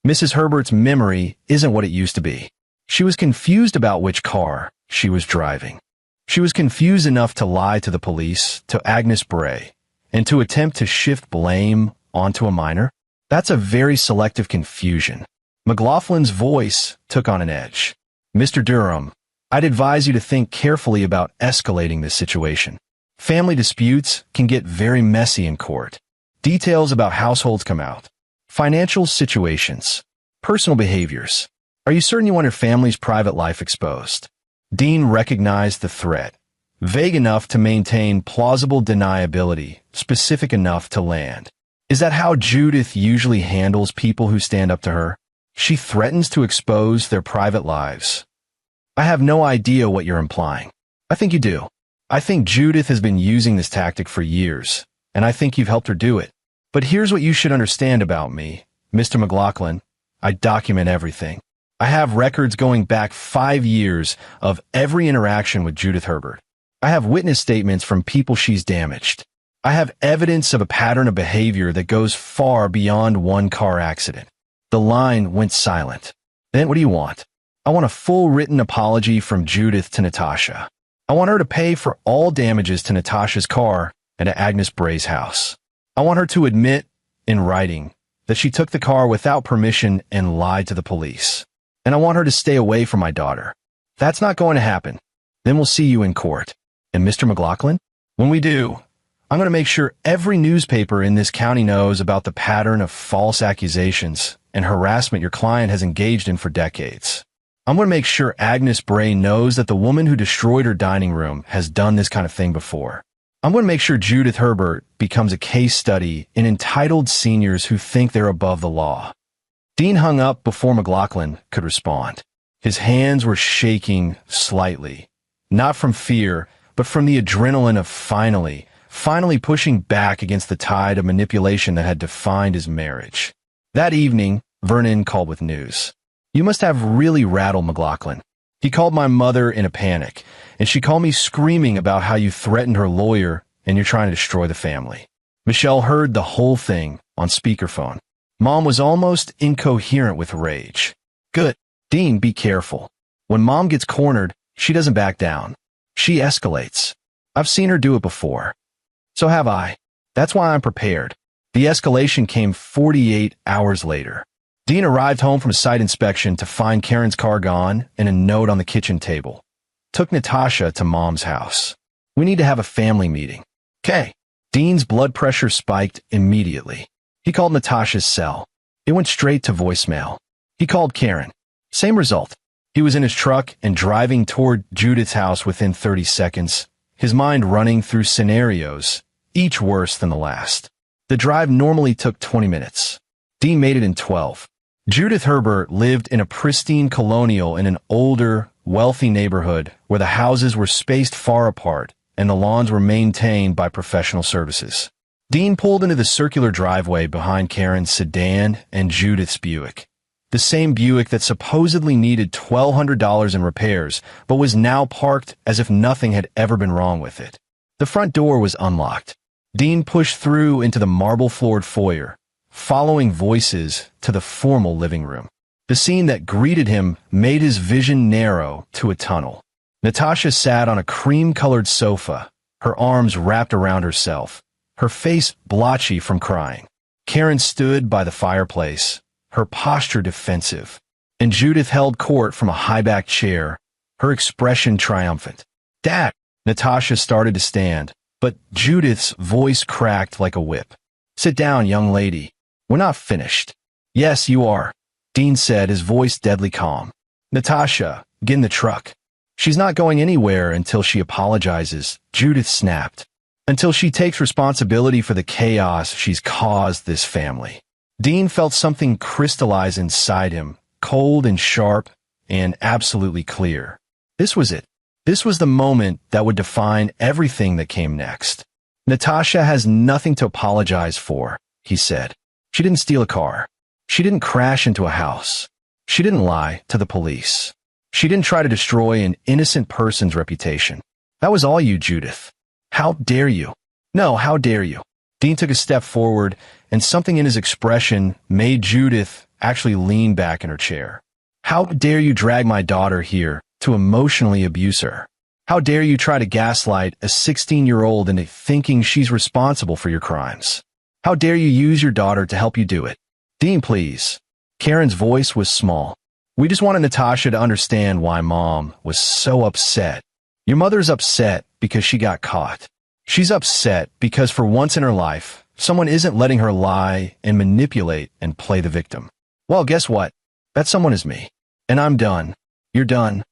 Mrs. Herbert's memory isn't what it used to be. She was confused about which car she was driving. She was confused enough to lie to the police, to Agnes Bray, and to attempt to shift blame onto a minor. That's a very selective confusion. McLaughlin's voice took on an edge. Mr. Durham, I'd advise you to think carefully about escalating this situation. Family disputes can get very messy in court. Details about households come out. Financial situations. Personal behaviors. Are you certain you want your family's private life exposed? Dean recognized the threat. Vague enough to maintain plausible deniability, specific enough to land. Is that how Judith usually handles people who stand up to her? She threatens to expose their private lives. I have no idea what you're implying. I think you do. I think Judith has been using this tactic for years, and I think you've helped her do it. But here's what you should understand about me, Mr. McLaughlin. I document everything. I have records going back 5 years of every interaction with Judith Herbert. I have witness statements from people she's damaged. I have evidence of a pattern of behavior that goes far beyond one car accident. The line went silent. Then what do you want? I want a full written apology from Judith to Natasha. I want her to pay for all damages to Natasha's car and to Agnes Bray's house. I want her to admit, in writing, that she took the car without permission and lied to the police. And I want her to stay away from my daughter. That's not going to happen. Then we'll see you in court. And Mr. McLaughlin? When we do, I'm going to make sure every newspaper in this county knows about the pattern of false accusations and harassment your client has engaged in for decades. I'm going to make sure Agnes Bray knows that the woman who destroyed her dining room has done this kind of thing before. I'm going to make sure Judith Herbert becomes a case study in entitled seniors who think they're above the law. Dean hung up before McLaughlin could respond. His hands were shaking slightly, not from fear, but from the adrenaline of finally finally pushing back against the tide of manipulation that had defined his marriage. That evening, Vernon called with news. "You must have really rattled McLaughlin. He called my mother in a panic, and she called me screaming about how you threatened her lawyer and you're trying to destroy the family." Michelle heard the whole thing on speakerphone. Mom was almost incoherent with rage. "Good. Dean, be careful. When Mom gets cornered, she doesn't back down. She escalates. I've seen her do it before. So have I. That's why I'm prepared." The escalation came 48 hours later. Dean arrived home from a site inspection to find Karen's car gone and a note on the kitchen table. Took Natasha to Mom's house. "We need to have a family meeting." "Okay." Dean's blood pressure spiked immediately. He called Natasha's cell. It went straight to voicemail. He called Karen. Same result. He was in his truck and driving toward Judith's house within 30 seconds, his mind running through scenarios, each worse than the last. The drive normally took 20 minutes. Dean made it in 12. Judith Herbert lived in a pristine colonial in an older, wealthy neighborhood where the houses were spaced far apart and the lawns were maintained by professional services. Dean pulled into the circular driveway behind Karen's sedan and Judith's Buick. The same Buick that supposedly needed $1,200 in repairs, but was now parked as if nothing had ever been wrong with it. The front door was unlocked. Dean pushed through into the marble-floored foyer, following voices to the formal living room. The scene that greeted him made his vision narrow to a tunnel. Natasha sat on a cream-colored sofa, her arms wrapped around herself, her face blotchy from crying. Karen stood by the fireplace, her posture defensive, and Judith held court from a high-backed chair, her expression triumphant. "Dad!" Natasha started to stand, but Judith's voice cracked like a whip. "Sit down, young lady. We're not finished." "Yes, you are," Dean said, his voice deadly calm. "Natasha, get in the truck." "She's not going anywhere until she apologizes," Judith snapped. "Until she takes responsibility for the chaos she's caused this family." Dean felt something crystallize inside him, cold and sharp and absolutely clear. This was it. This was the moment that would define everything that came next. "Natasha has nothing to apologize for," he said. "She didn't steal a car. She didn't crash into a house. She didn't lie to the police. She didn't try to destroy an innocent person's reputation. That was all you, Judith. How dare you? No, how dare you?" Dean took a step forward, and something in his expression made Judith actually lean back in her chair. "How dare you drag my daughter here to emotionally abuse her? How dare you try to gaslight a 16-year-old into thinking she's responsible for your crimes? How dare you use your daughter to help you do it?" "Dean, please." Karen's voice was small. "We just wanted Natasha to understand why Mom was so upset. Your mother's upset because she got caught. She's upset because for once in her life, someone isn't letting her lie and manipulate and play the victim. Well, guess what? That someone is me. And I'm done. You're done."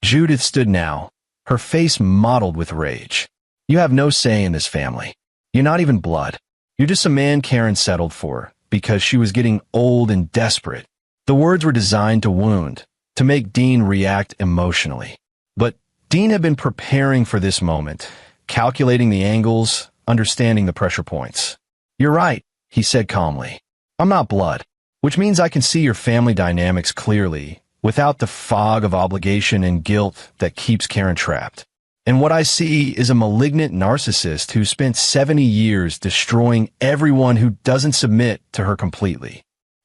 Judith stood now, her face mottled with rage. "You have no say in this family. You're not even blood. You're just a man Karen settled for because she was getting old and desperate." The words were designed to wound, to make Dean react emotionally. But Dean had been preparing for this moment, calculating the angles, understanding the pressure points. "You're right," he said calmly. "I'm not blood, which means I can see your family dynamics clearly, without the fog of obligation and guilt that keeps Karen trapped. And what I see is a malignant narcissist who spent 70 years destroying everyone who doesn't submit to her completely."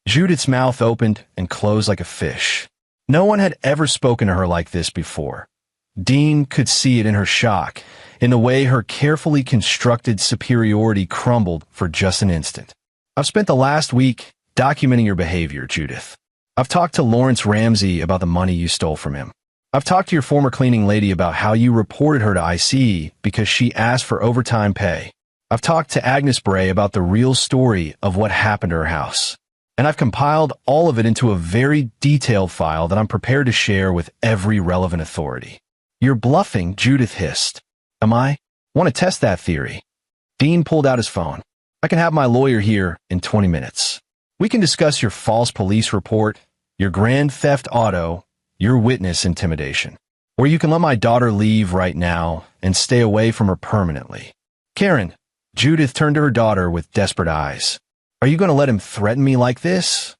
Judith's mouth opened and closed like a fish. No one had ever spoken to her like this before. Dean could see it in her shock, in the way her carefully constructed superiority crumbled for just an instant. "I've spent the last week documenting your behavior, Judith. I've talked to Lawrence Ramsey about the money you stole from him. I've talked to your former cleaning lady about how you reported her to IC because she asked for overtime pay. I've talked to Agnes Bray about the real story of what happened to her house. And I've compiled all of it into a very detailed file that I'm prepared to share with every relevant authority." "You're bluffing," Judith hissed. "Am I? Want to test that theory?" Dean pulled out his phone. "I can have my lawyer here in 20 minutes. We can discuss your false police report, your grand theft auto, your witness intimidation. Or you can let my daughter leave right now and stay away from her permanently." "Karen," Judith turned to her daughter with desperate eyes. Are you going to let him threaten me like this?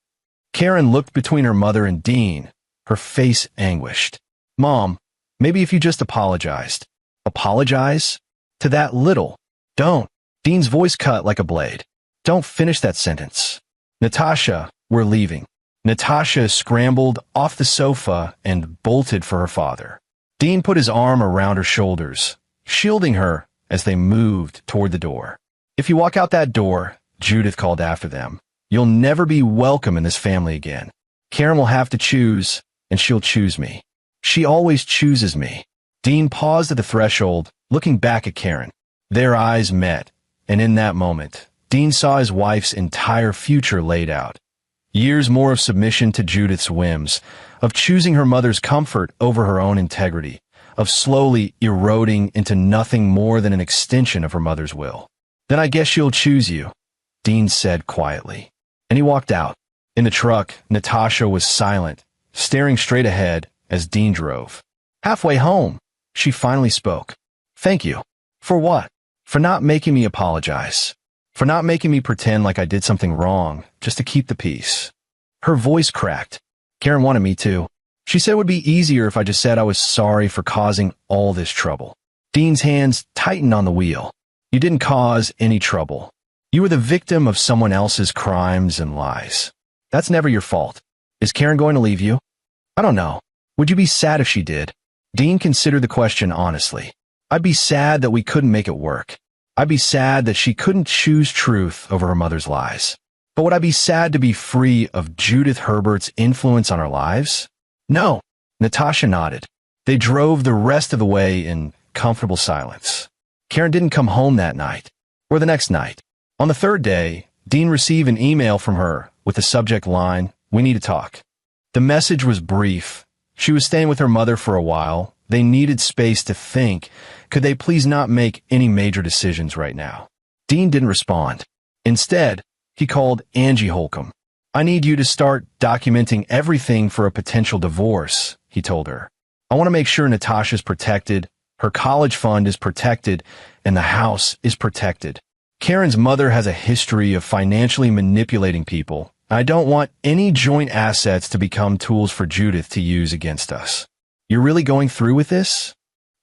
Karen looked between her mother and Dean, her face anguished. Mom, maybe if you just apologized. Apologize? To that little. Don't. Dean's voice cut like a blade. Don't finish that sentence. Natasha, we're leaving. Natasha scrambled off the sofa and bolted for her father. Dean put his arm around her shoulders, shielding her as they moved toward the door. If you walk out that door, Judith called after them, you'll never be welcome in this family again. Karen will have to choose, and she'll choose me. She always chooses me. Dean paused at the threshold, looking back at Karen. Their eyes met, and in that moment, Dean saw his wife's entire future laid out. Years more of submission to Judith's whims, of choosing her mother's comfort over her own integrity, of slowly eroding into nothing more than an extension of her mother's will. Then I guess she'll choose you, Dean said quietly. And he walked out. In the truck, Natasha was silent, staring straight ahead as Dean drove. Halfway home, she finally spoke. Thank you. For what? For not making me apologize. For not making me pretend like I did something wrong, just to keep the peace. Her voice cracked. Karen wanted me to. She said it would be easier if I just said I was sorry for causing all this trouble. Dean's hands tightened on the wheel. You didn't cause any trouble. You were the victim of someone else's crimes and lies. That's never your fault. Is Karen going to leave you? I don't know. Would you be sad if she did? Dean considered the question honestly. I'd be sad that we couldn't make it work. I'd be sad that she couldn't choose truth over her mother's lies. But would I be sad to be free of Judith Herbert's influence on our lives? No. Natasha nodded. They drove the rest of the way in comfortable silence. Karen didn't come home that night, or the next night. On the third day, Dean received an email from her with the subject line, "We need to talk." The message was brief. She was staying with her mother for a while. They needed space to think. Could they please not make any major decisions right now? Dean didn't respond. Instead, he called Angie Holcomb. I need you to start documenting everything for a potential divorce, he told her. I want to make sure Natasha's protected, her college fund is protected, and the house is protected. Karen's mother has a history of financially manipulating people. I don't want any joint assets to become tools for Judith to use against us. You're really going through with this?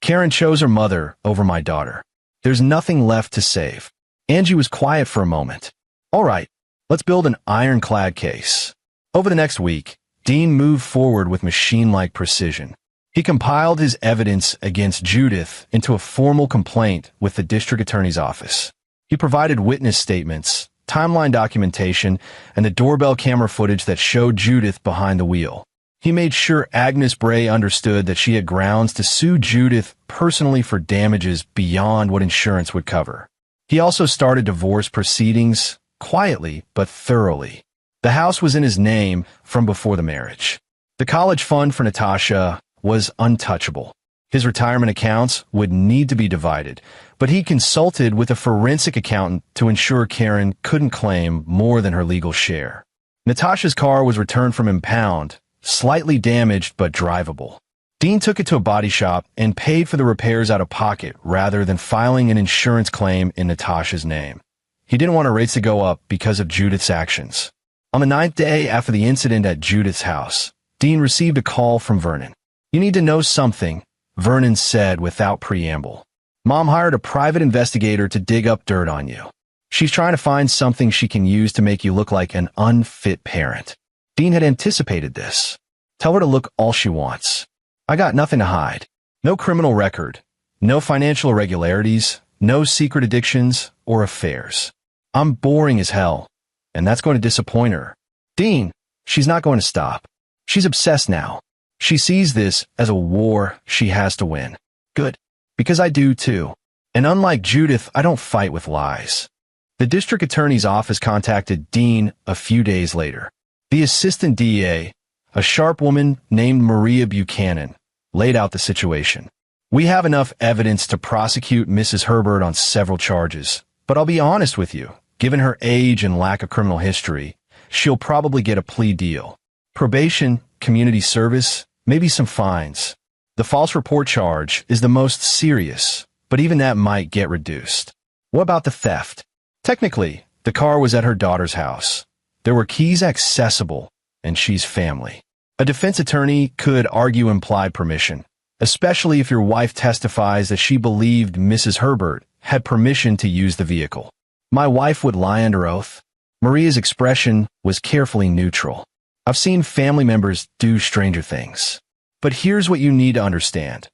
Karen chose her mother over my daughter. There's nothing left to save. Angie was quiet for a moment. All right, let's build an ironclad case. Over the next week, Dean moved forward with machine-like precision. He compiled his evidence against Judith into a formal complaint with the district attorney's office. He provided witness statements, timeline documentation, and the doorbell camera footage that showed Judith behind the wheel. He made sure Agnes Bray understood that she had grounds to sue Judith personally for damages beyond what insurance would cover. He also started divorce proceedings, quietly but thoroughly. The house was in his name from before the marriage. The college fund for Natasha was untouchable. His retirement accounts would need to be divided, but he consulted with a forensic accountant to ensure Karen couldn't claim more than her legal share. Natasha's car was returned from impound, slightly damaged but drivable. Dean took it to a body shop and paid for the repairs out of pocket rather than filing an insurance claim in Natasha's name. He didn't want her rates to go up because of Judith's actions. On the 9th day after the incident at Judith's house, Dean received a call from Vernon. You need to know something, Vernon said without preamble. Mom hired a private investigator to dig up dirt on you. She's trying to find something she can use to make you look like an unfit parent. Dean had anticipated this. Tell her to look all she wants. I got nothing to hide. No criminal record, no financial irregularities, no secret addictions or affairs. I'm boring as hell, and that's going to disappoint her. Dean, she's not going to stop. She's obsessed now. She sees this as a war she has to win. Good, because I do too. And unlike Judith, I don't fight with lies. The district attorney's office contacted Dean a few days later. The assistant DA, a sharp woman named Maria Buchanan, laid out the situation. We have enough evidence to prosecute Mrs. Herbert on several charges, but I'll be honest with you, given her age and lack of criminal history, she'll probably get a plea deal. Probation, community service, maybe some fines. The false report charge is the most serious, but even that might get reduced. What about the theft? Technically, the car was at her daughter's house. There were keys accessible, and she's family. A defense attorney could argue implied permission, especially if your wife testifies that she believed Mrs. Herbert had permission to use the vehicle. My wife would lie under oath. Maria's expression was carefully neutral. I've seen family members do stranger things. But here's what you need to understand.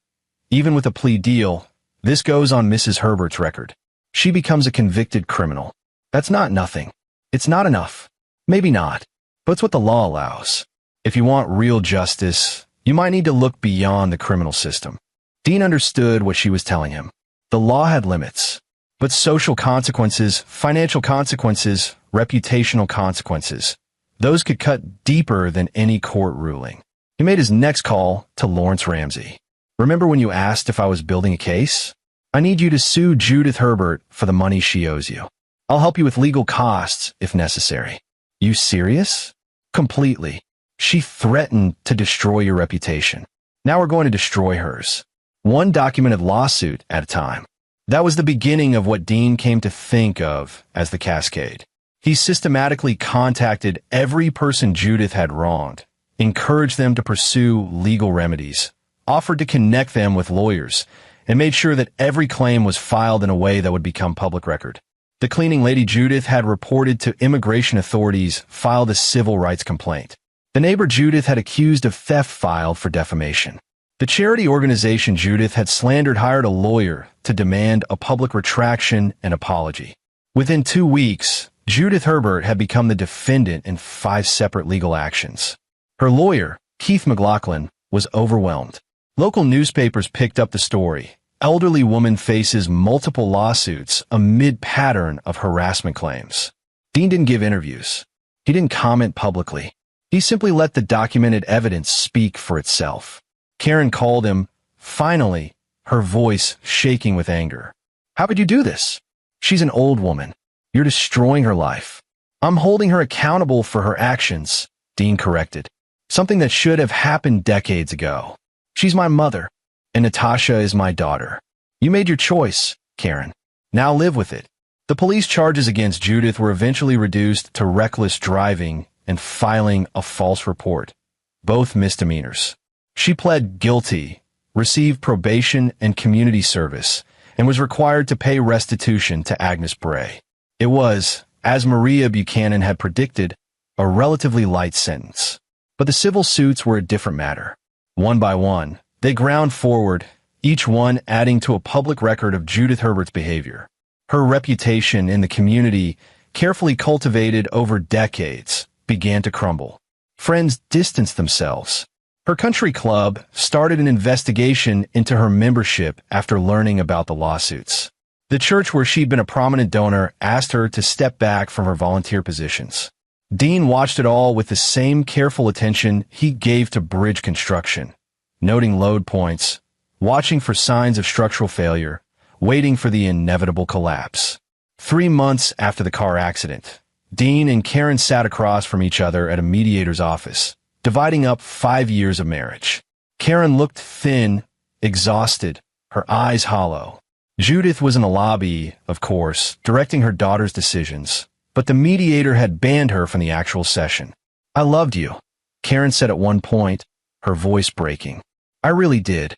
Even with a plea deal, this goes on Mrs. Herbert's record. She becomes a convicted criminal. That's not nothing. It's not enough. Maybe not, but it's what the law allows. If you want real justice, you might need to look beyond the criminal system. Dean understood what she was telling him. The law had limits, but social consequences, financial consequences, reputational consequences, those could cut deeper than any court ruling. He made his next call to Lawrence Ramsey. Remember when you asked if I was building a case? I need you to sue Judith Herbert for the money she owes you. I'll help you with legal costs if necessary. You serious? Completely. She threatened to destroy your reputation. Now we're going to destroy hers. One documented lawsuit at a time. That was the beginning of what Dean came to think of as the cascade. He systematically contacted every person Judith had wronged, encouraged them to pursue legal remedies, offered to connect them with lawyers, and made sure that every claim was filed in a way that would become public record. The cleaning lady Judith had reported to immigration authorities, filed a civil rights complaint. The neighbor Judith had accused of theft filed for defamation. The charity organization Judith had slandered hired a lawyer to demand a public retraction and apology. Within 2 weeks, Judith Herbert had become the defendant in 5 separate legal actions. Her lawyer, Keith McLaughlin, was overwhelmed. Local newspapers picked up the story. Elderly woman faces multiple lawsuits amid pattern of harassment claims. Dean didn't give interviews. He didn't comment publicly. He simply let the documented evidence speak for itself. Karen called him, finally, her voice shaking with anger. How could you do this? She's an old woman. You're destroying her life. I'm holding her accountable for her actions, Dean corrected. Something that should have happened decades ago. She's my mother, and Natasha is my daughter. You made your choice, Karen. Now live with it. The police charges against Judith were eventually reduced to reckless driving and filing a false report, both misdemeanors. She pled guilty, received probation and community service, and was required to pay restitution to Agnes Bray. It was, as Maria Buchanan had predicted, a relatively light sentence. But the civil suits were a different matter. One by one, they ground forward, each one adding to a public record of Judith Herbert's behavior. Her reputation in the community, carefully cultivated over decades, began to crumble. Friends distanced themselves. Her country club started an investigation into her membership after learning about the lawsuits. The church where she'd been a prominent donor asked her to step back from her volunteer positions. Dean watched it all with the same careful attention he gave to bridge construction, noting load points, watching for signs of structural failure, waiting for the inevitable collapse. 3 months after the car accident, Dean and Karen sat across from each other at a mediator's office, dividing up 5 years of marriage. Karen looked thin, exhausted, her eyes hollow. Judith was in the lobby, of course, directing her daughter's decisions, but the mediator had banned her from the actual session. I loved you, Karen said at one point, her voice breaking. I really did.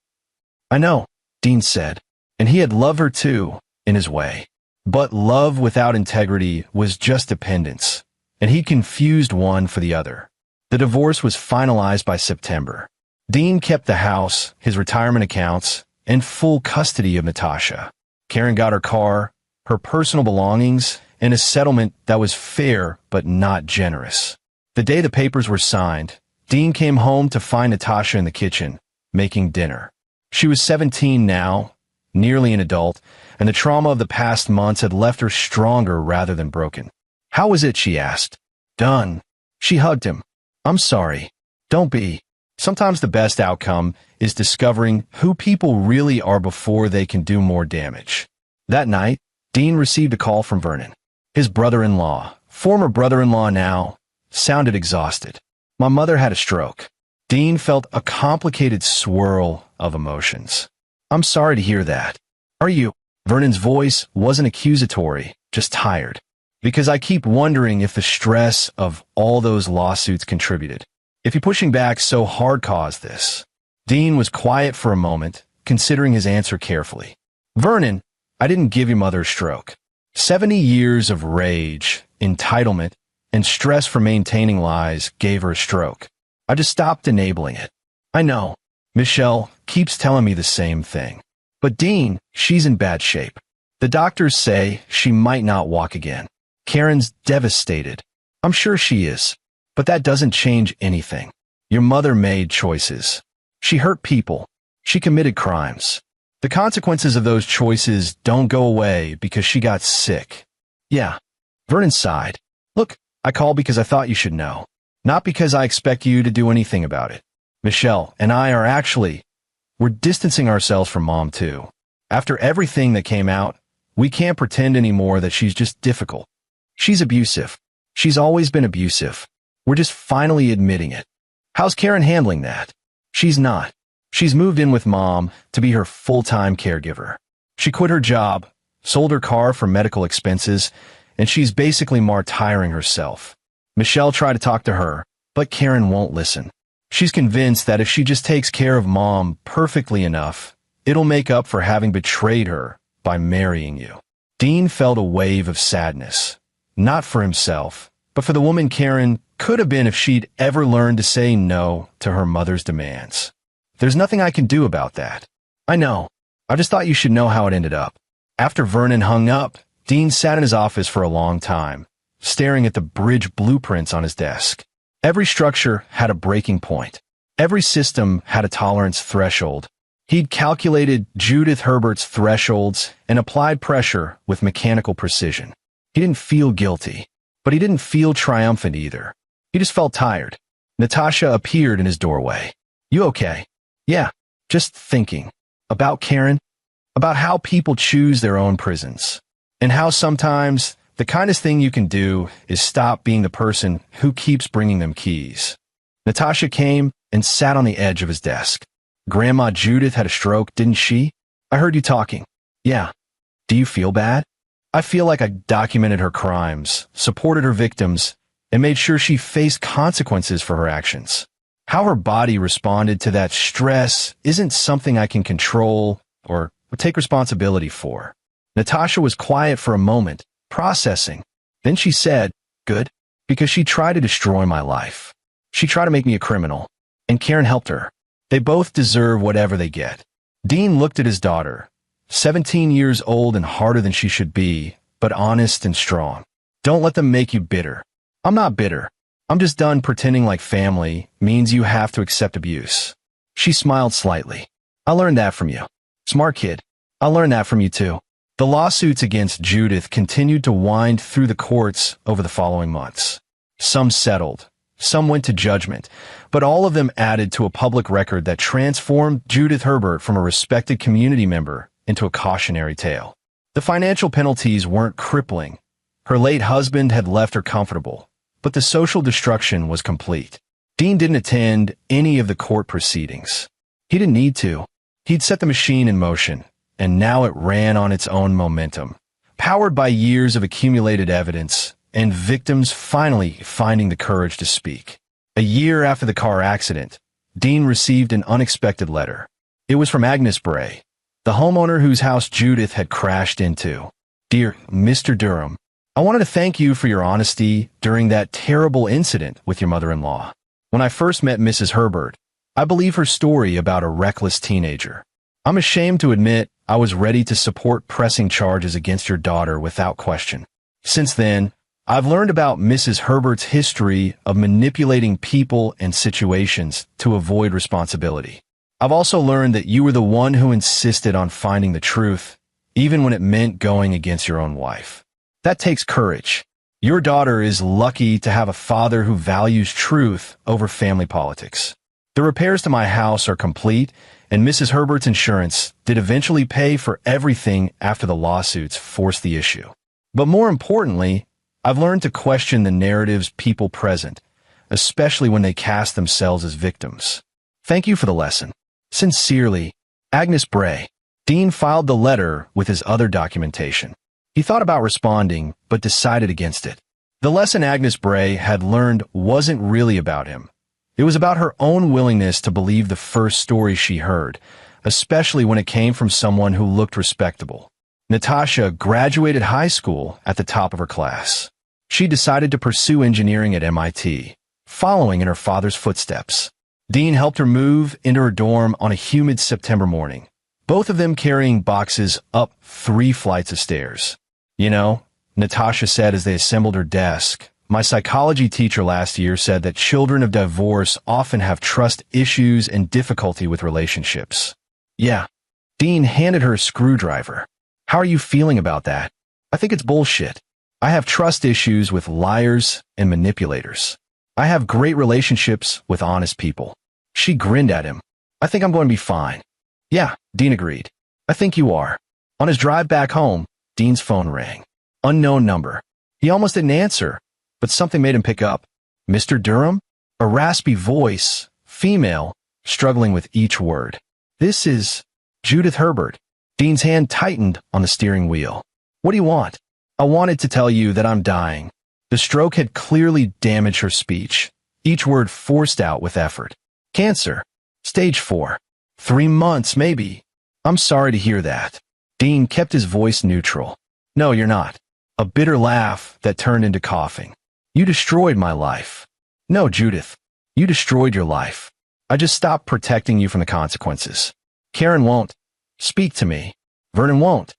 I know, Dean said, and he had loved her too, in his way. But love without integrity was just dependence, and he confused one for the other. The divorce was finalized by September. Dean kept the house, his retirement accounts, and full custody of Natasha. Karen got her car, her personal belongings, and a settlement that was fair but not generous. The day the papers were signed, Dean came home to find Natasha in the kitchen, making dinner. She was 17 now, nearly an adult, and the trauma of the past months had left her stronger rather than broken. How was it, she asked. Done. She hugged him. I'm sorry. Don't be. Sometimes the best outcome is discovering who people really are before they can do more damage. That night, Dean received a call from Vernon. His brother-in-law, former brother-in-law now, sounded exhausted. My mother had a stroke. Dean felt a complicated swirl of emotions. I'm sorry to hear that. Are you? Vernon's voice wasn't accusatory, just tired. Because I keep wondering if the stress of all those lawsuits contributed. If you pushing back so hard caused this. Dean was quiet for a moment, considering his answer carefully. Vernon, I didn't give your mother a stroke. 70 years of rage, entitlement, and stress for maintaining lies gave her a stroke. I just stopped enabling it. I know. Michelle keeps telling me the same thing. But Dean, she's in bad shape. The doctors say she might not walk again. Karen's devastated. I'm sure she is. But that doesn't change anything. Your mother made choices. She hurt people. She committed crimes. The consequences of those choices don't go away because she got sick. Yeah. Vernon sighed. Look, I called because I thought you should know. Not because I expect you to do anything about it. Michelle and I we're distancing ourselves from Mom too. After everything that came out, we can't pretend anymore that she's just difficult. She's abusive. She's always been abusive. We're just finally admitting it. How's Karen handling that? She's not. She's moved in with Mom to be her full-time caregiver. She quit her job, sold her car for medical expenses, and she's basically martyring herself. Michelle tried to talk to her, but Karen won't listen. She's convinced that if she just takes care of Mom perfectly enough, it'll make up for having betrayed her by marrying you. Dean felt a wave of sadness, not for himself, but for the woman Karen could have been if she'd ever learned to say no to her mother's demands. There's nothing I can do about that. I know. I just thought you should know how it ended up. After Vernon hung up, Dean sat in his office for a long time, staring at the bridge blueprints on his desk. Every structure had a breaking point. Every system had a tolerance threshold. He'd calculated Judith Herbert's thresholds and applied pressure with mechanical precision. He didn't feel guilty, but he didn't feel triumphant either. He just felt tired. Natasha appeared in his doorway. You okay? Yeah, just thinking. About Karen? About how people choose their own prisons. And how sometimes the kindest thing you can do is stop being the person who keeps bringing them keys. Natasha came and sat on the edge of his desk. Grandma Judith had a stroke, didn't she? I heard you talking. Yeah. Do you feel bad? I feel like I documented her crimes, supported her victims, and made sure she faced consequences for her actions. How her body responded to that stress isn't something I can control or take responsibility for. Natasha was quiet for a moment, processing. Then she said, good, because she tried to destroy my life. She tried to make me a criminal, and Karen helped her. They both deserve whatever they get. Dean looked at his daughter, 17 years old and harder than she should be, but honest and strong. Don't let them make you bitter. I'm not bitter. I'm just done pretending like family means you have to accept abuse. She smiled slightly. I learned that from you. Smart kid. I learned that from you too. The lawsuits against Judith continued to wind through the courts over the following months. Some settled. Some went to judgment, but all of them added to a public record that transformed Judith Herbert from a respected community member into a cautionary tale. The financial penalties weren't crippling. Her late husband had left her comfortable, but the social destruction was complete. Dean didn't attend any of the court proceedings. He didn't need to. He'd set the machine in motion, and now it ran on its own momentum, powered by years of accumulated evidence and victims finally finding the courage to speak. A year after the car accident, Dean received an unexpected letter. It was from Agnes Bray, the homeowner whose house Judith had crashed into. Dear Mr. Durham, I wanted to thank you for your honesty during that terrible incident with your mother-in-law. When I first met Mrs. Herbert, I believe her story about a reckless teenager. I'm ashamed to admit I was ready to support pressing charges against your daughter without question. Since then, I've learned about Mrs. Herbert's history of manipulating people and situations to avoid responsibility. I've also learned that you were the one who insisted on finding the truth, even when it meant going against your own wife. That takes courage. Your daughter is lucky to have a father who values truth over family politics. The repairs to my house are complete, and Mrs. Herbert's insurance did eventually pay for everything after the lawsuits forced the issue. But more importantly, I've learned to question the narratives people present, especially when they cast themselves as victims. Thank you for the lesson. Sincerely, Agnes Bray. Dean filed the letter with his other documentation. He thought about responding, but decided against it. The lesson Agnes Bray had learned wasn't really about him. It was about her own willingness to believe the first story she heard, especially when it came from someone who looked respectable. Natasha graduated high school at the top of her class. She decided to pursue engineering at MIT, following in her father's footsteps. Dean helped her move into her dorm on a humid September morning, both of them carrying boxes up 3 flights of stairs. You know, Natasha said as they assembled her desk, my psychology teacher last year said that children of divorce often have trust issues and difficulty with relationships. Yeah. Dean handed her a screwdriver. How are you feeling about that? I think it's bullshit. I have trust issues with liars and manipulators. I have great relationships with honest people. She grinned at him. I think I'm going to be fine. Yeah, Dean agreed. I think you are. On his drive back home, Dean's phone rang. Unknown number. He almost didn't answer, but something made him pick up. Mr. Durham? A raspy voice, female, struggling with each word. This is Judith Herbert. Dean's hand tightened on the steering wheel. What do you want? I wanted to tell you that I'm dying. The stroke had clearly damaged her speech, each word forced out with effort. Cancer. Stage 4. 3 months, maybe. I'm sorry to hear that. Dean kept his voice neutral. No, you're not. A bitter laugh that turned into coughing. You destroyed my life. No, Judith. You destroyed your life. I just stopped protecting you from the consequences. Karen won't. Speak to me. Vernon won't.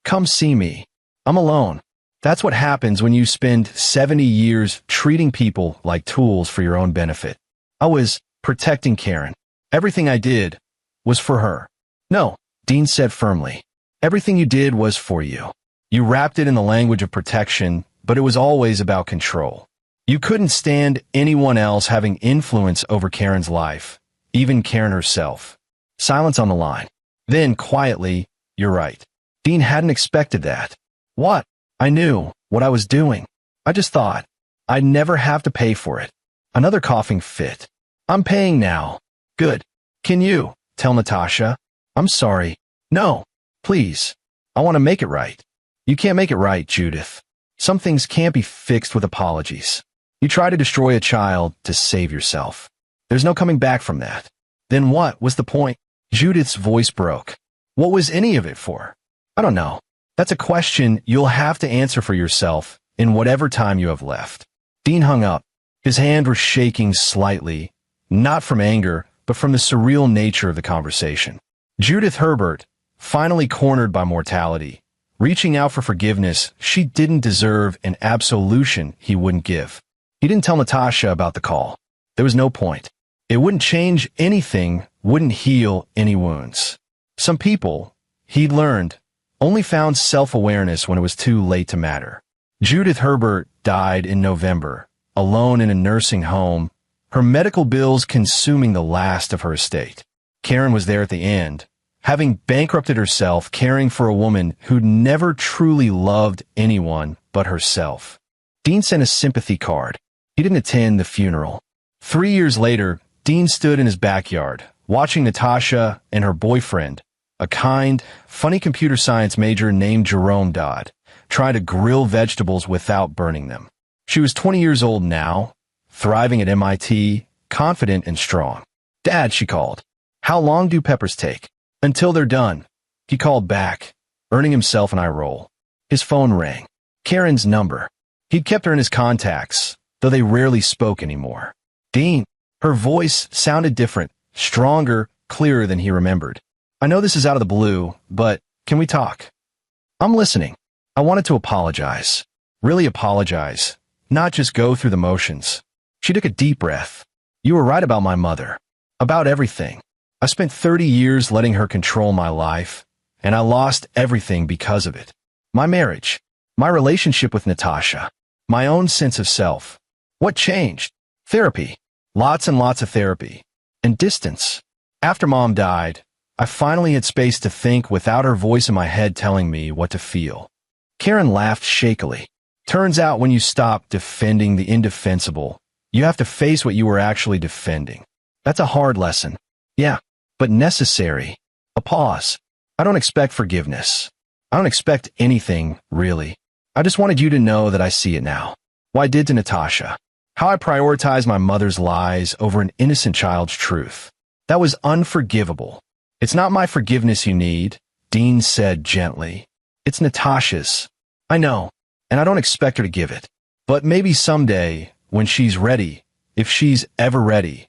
Come see me. I'm alone. That's what happens when you spend 70 years treating people like tools for your own benefit. I was protecting Karen. Everything I did was for her. No, Dean said firmly. Everything you did was for you. You wrapped it in the language of protection, but it was always about control. You couldn't stand anyone else having influence over Karen's life, even Karen herself. Silence on the line. Then, quietly, you're right. Dean hadn't expected that. What? I knew what I was doing. I just thought I'd never have to pay for it. Another coughing fit. I'm paying now. Good. Can you tell Natasha? I'm sorry. No. Please. I want to make it right. You can't make it right, Judith. Some things can't be fixed with apologies. You try to destroy a child to save yourself. There's no coming back from that. Then what was the point? Judith's voice broke. What was any of it for? I don't know. That's a question you'll have to answer for yourself in whatever time you have left. Dean hung up. His hand was shaking slightly, not from anger, but from the surreal nature of the conversation. Judith Herbert, finally cornered by mortality, reaching out for forgiveness she didn't deserve, an absolution he wouldn't give. He didn't tell Natasha about the call. There was no point. It wouldn't change anything, wouldn't heal any wounds. Some people, he'd learned, only found self-awareness when it was too late to matter. Judith Herbert died in November, alone in a nursing home, her medical bills consuming the last of her estate. Karen was there at the end, having bankrupted herself, caring for a woman who'd never truly loved anyone but herself. Dean sent a sympathy card. He didn't attend the funeral. 3 years later, Dean stood in his backyard, watching Natasha and her boyfriend, a kind, funny computer science major named Jerome Dodd, try to grill vegetables without burning them. She was 20 years old now, thriving at MIT, confident and strong. Dad, she called. How long do peppers take? Until they're done. He called back, earning himself an eye roll. His phone rang. Karen's number. He'd kept her in his contacts, though they rarely spoke anymore. Dean. Her voice sounded different, stronger, clearer than he remembered. I know this is out of the blue, but can we talk? I'm listening. I wanted to apologize. Really apologize. Not just go through the motions. She took a deep breath. You were right about my mother. About everything. I spent 30 years letting her control my life, and I lost everything because of it. My marriage. My relationship with Natasha. My own sense of self. What changed? Therapy. Lots and lots of therapy. And distance. After Mom died, I finally had space to think without her voice in my head telling me what to feel. Karen laughed shakily. Turns out when you stop defending the indefensible, you have to face what you were actually defending. That's a hard lesson. Yeah, but necessary. A pause. I don't expect forgiveness. I don't expect anything, really. I just wanted you to know that I see it now. What I did to Natasha. How I prioritized my mother's lies over an innocent child's truth. That was unforgivable. It's not my forgiveness you need, Dean said gently. It's Natasha's. I know, and I don't expect her to give it. But maybe someday, when she's ready, if she's ever ready,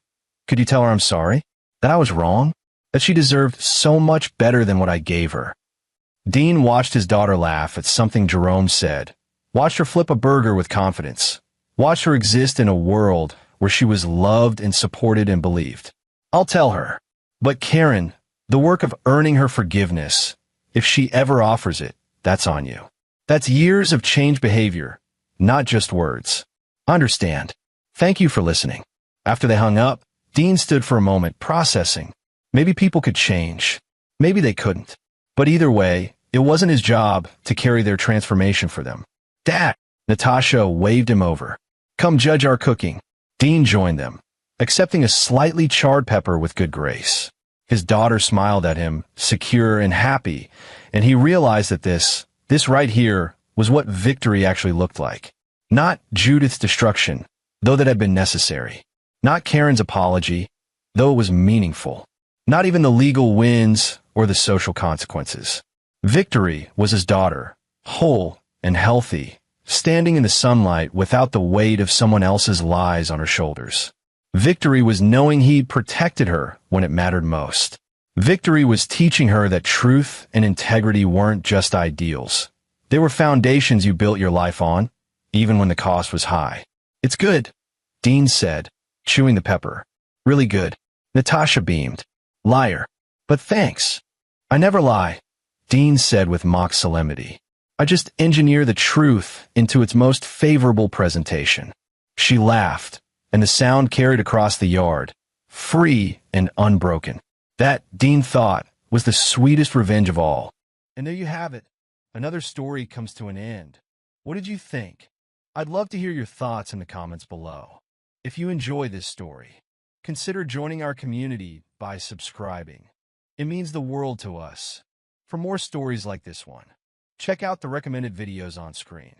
could you tell her I'm sorry? That I was wrong? That she deserved so much better than what I gave her. Dean watched his daughter laugh at something Jerome said, watched her flip a burger with confidence, watched her exist in a world where she was loved and supported and believed. I'll tell her. But Karen, the work of earning her forgiveness, if she ever offers it, that's on you. That's years of changed behavior, not just words. Understand. Thank you for listening. After they hung up, Dean stood for a moment, processing. Maybe people could change. Maybe they couldn't. But either way, it wasn't his job to carry their transformation for them. Dad! Natasha waved him over. Come judge our cooking. Dean joined them, accepting a slightly charred pepper with good grace. His daughter smiled at him, secure and happy, and he realized that this right here was what victory actually looked like. Not Judith's destruction, though that had been necessary. Not Karen's apology, though it was meaningful. Not even the legal wins or the social consequences. Victory was his daughter, whole and healthy, standing in the sunlight without the weight of someone else's lies on her shoulders. Victory was knowing he'd protected her when it mattered most. Victory was teaching her that truth and integrity weren't just ideals. They were foundations you built your life on, even when the cost was high. It's good, Dean said, chewing the pepper. Really good. Natasha beamed. Liar. But thanks. I never lie, Dean said with mock solemnity. I just engineer the truth into its most favorable presentation. She laughed, and the sound carried across the yard, free and unbroken. That, Dean thought, was the sweetest revenge of all. And there you have it. Another story comes to an end. What did you think? I'd love to hear your thoughts in the comments below. If you enjoy this story, consider joining our community by subscribing. It means the world to us. For more stories like this one, check out the recommended videos on screen.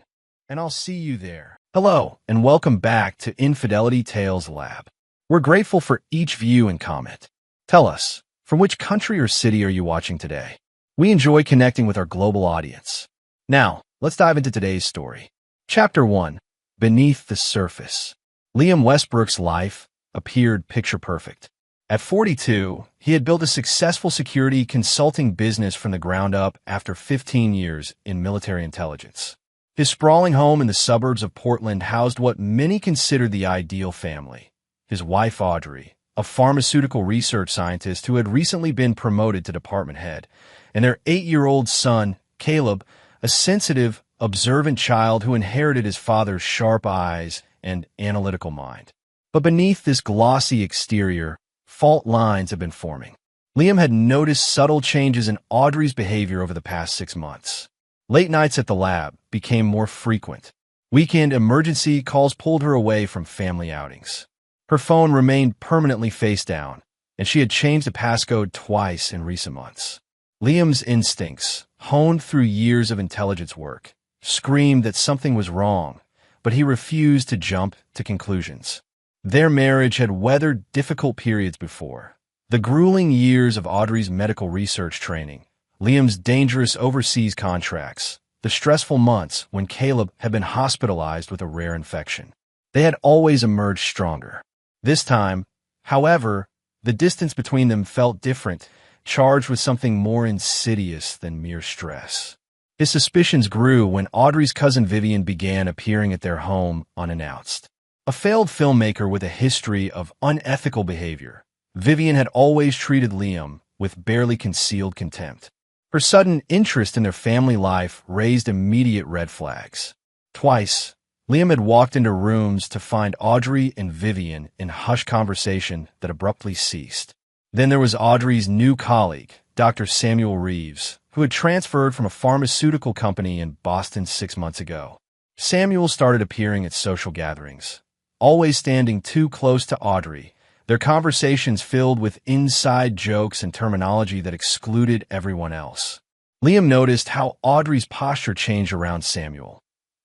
And I'll see you there. Hello, and welcome back to Infidelity Tales Lab. We're grateful for each view and comment. Tell us, from which country or city are you watching today? We enjoy connecting with our global audience. Now, let's dive into today's story. Chapter 1. Beneath the Surface. Liam Westbrook's life appeared picture-perfect. At 42, he had built a successful security consulting business from the ground up after 15 years in military intelligence. His sprawling home in the suburbs of Portland housed what many considered the ideal family. His wife, Audrey, a pharmaceutical research scientist who had recently been promoted to department head, and their 8-year-old son, Caleb, a sensitive, observant child who inherited his father's sharp eyes and analytical mind. But beneath this glossy exterior, fault lines have been forming. Liam had noticed subtle changes in Audrey's behavior over the past 6 months. Late nights at the lab became more frequent. Weekend emergency calls pulled her away from family outings. Her phone remained permanently face down, and she had changed the passcode twice in recent months. Liam's instincts, honed through years of intelligence work, screamed that something was wrong, but he refused to jump to conclusions. Their marriage had weathered difficult periods before. The grueling years of Audrey's medical research training, Liam's dangerous overseas contracts, the stressful months when Caleb had been hospitalized with a rare infection. They had always emerged stronger. This time, however, the distance between them felt different, charged with something more insidious than mere stress. His suspicions grew when Audrey's cousin Vivian began appearing at their home unannounced. A failed filmmaker with a history of unethical behavior, Vivian had always treated Liam with barely concealed contempt. Her sudden interest in their family life raised immediate red flags. Twice, Liam had walked into rooms to find Audrey and Vivian in hushed conversation that abruptly ceased. Then there was Audrey's new colleague, Dr. Samuel Reeves, who had transferred from a pharmaceutical company in Boston 6 months ago. Samuel started appearing at social gatherings, always standing too close to Audrey, their conversations filled with inside jokes and terminology that excluded everyone else. Liam noticed how Audrey's posture changed around Samuel.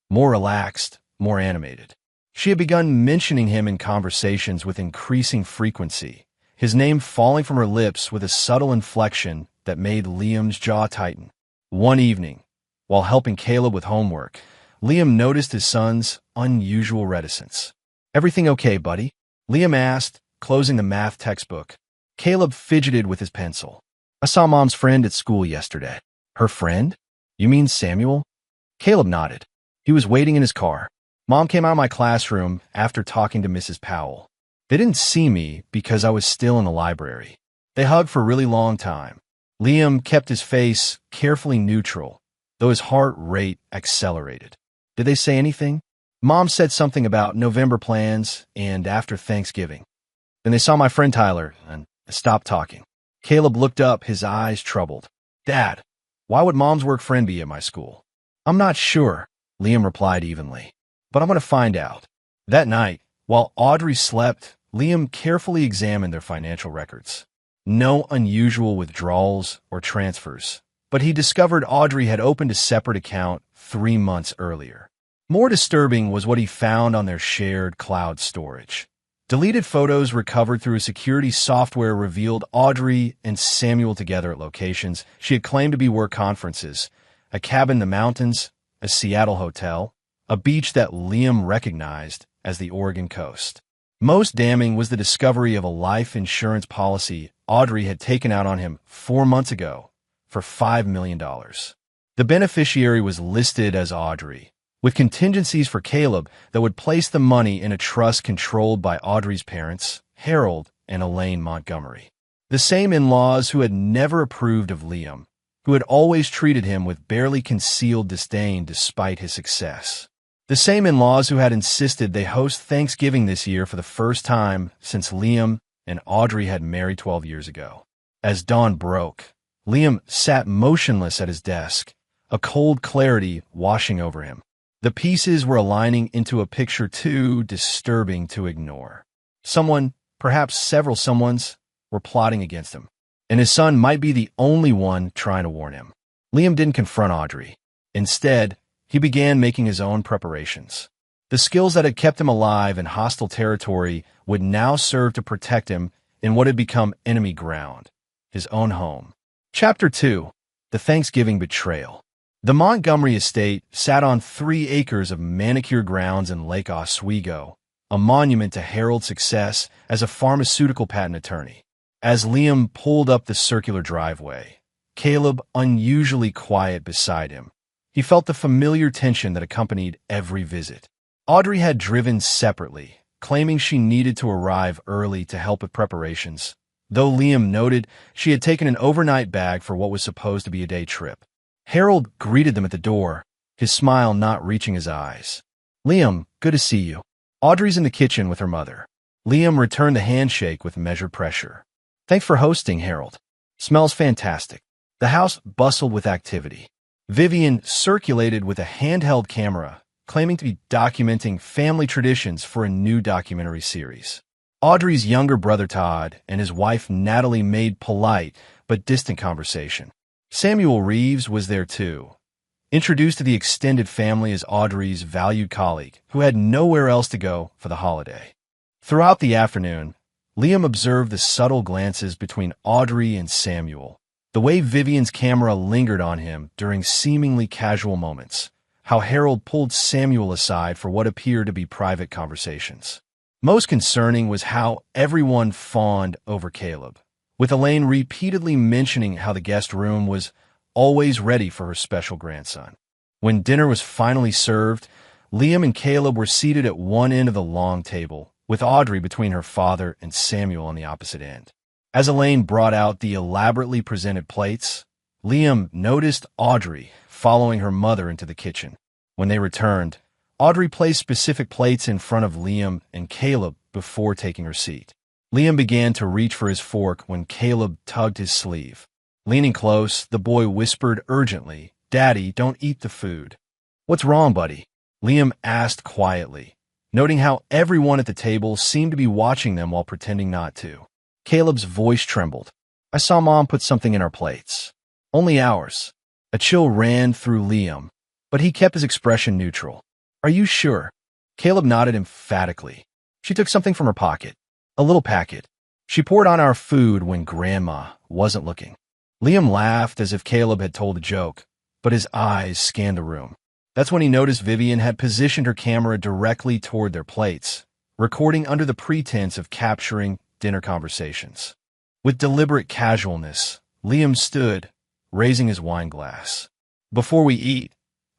More relaxed, more animated. She had begun mentioning him in conversations with increasing frequency, his name falling from her lips with a subtle inflection that made Liam's jaw tighten. One evening, while helping Caleb with homework, Liam noticed his son's unusual reticence. "Everything okay, buddy?" Liam asked, closing the math textbook. Caleb fidgeted with his pencil. "I saw Mom's friend at school yesterday." "Her friend? You mean Samuel?" Caleb nodded. "He was waiting in his car. Mom came out of my classroom after talking to Mrs. Powell. They didn't see me because I was still in the library. They hugged for a really long time." Liam kept his face carefully neutral, though his heart rate accelerated. "Did they say anything?" "Mom said something about November plans and after Thanksgiving. Then they saw my friend Tyler and stopped talking." Caleb looked up, his eyes troubled. "Dad, why would Mom's work friend be at my school?" "I'm not sure," Liam replied evenly, "but I'm going to find out." That night, while Audrey slept, Liam carefully examined their financial records. No unusual withdrawals or transfers, but he discovered Audrey had opened a separate account 3 months earlier. More disturbing was what he found on their shared cloud storage. Deleted photos recovered through security software revealed Audrey and Samuel together at locations she had claimed to be work conferences, a cabin in the mountains, a Seattle hotel, a beach that Liam recognized as the Oregon coast. Most damning was the discovery of a life insurance policy Audrey had taken out on him 4 months ago for $5 million. The beneficiary was listed as Audrey, with contingencies for Caleb that would place the money in a trust controlled by Audrey's parents, Harold and Elaine Montgomery. The same in-laws who had never approved of Liam, who had always treated him with barely concealed disdain despite his success. The same in-laws who had insisted they host Thanksgiving this year for the first time since Liam and Audrey had married 12 years ago. As dawn broke, Liam sat motionless at his desk, a cold clarity washing over him. The pieces were aligning into a picture too disturbing to ignore. Someone, perhaps several someones, were plotting against him, and his son might be the only one trying to warn him. Liam didn't confront Audrey. Instead, he began making his own preparations. The skills that had kept him alive in hostile territory would now serve to protect him in what had become enemy ground, his own home. Chapter 2. The Thanksgiving Betrayal. The Montgomery estate sat on 3 acres of manicured grounds in Lake Oswego, a monument to Harold's success as a pharmaceutical patent attorney. As Liam pulled up the circular driveway, Caleb unusually quiet beside him, he felt the familiar tension that accompanied every visit. Audrey had driven separately, claiming she needed to arrive early to help with preparations, though Liam noted she had taken an overnight bag for what was supposed to be a day trip. Harold greeted them at the door, his smile not reaching his eyes. "Liam, good to see you." Audrey's in the kitchen with her mother. Liam returned the handshake with measured pressure. "Thanks for hosting, Harold. Smells fantastic." The house bustled with activity. Vivian circulated with a handheld camera, claiming to be documenting family traditions for a new documentary series. Audrey's younger brother Todd and his wife Natalie made polite but distant conversation. Samuel Reeves was there too, introduced to the extended family as Audrey's valued colleague, who had nowhere else to go for the holiday. Throughout the afternoon, Liam observed the subtle glances between Audrey and Samuel, the way Vivian's camera lingered on him during seemingly casual moments, how Harold pulled Samuel aside for what appeared to be private conversations. Most concerning was how everyone fawned over Caleb, with Elaine repeatedly mentioning how the guest room was always ready for her special grandson. When dinner was finally served, Liam and Caleb were seated at one end of the long table, with Audrey between her father and Samuel on the opposite end. As Elaine brought out the elaborately presented plates, Liam noticed Audrey following her mother into the kitchen. When they returned, Audrey placed specific plates in front of Liam and Caleb before taking her seat. Liam began to reach for his fork when Caleb tugged his sleeve. Leaning close, the boy whispered urgently, "Daddy, don't eat the food." "What's wrong, buddy?" Liam asked quietly, noting how everyone at the table seemed to be watching them while pretending not to. Caleb's voice trembled. I saw Mom put something in our plates. Only ours. A chill ran through Liam, but he kept his expression neutral. Are you sure? Caleb nodded emphatically. She took something from her pocket. A little packet. She poured on our food when Grandma wasn't looking. Liam laughed as if Caleb had told a joke, but his eyes scanned the room. That's when he noticed Vivian had positioned her camera directly toward their plates, recording under the pretense of capturing dinner conversations. With deliberate casualness, Liam stood, raising his wine glass. Before we eat,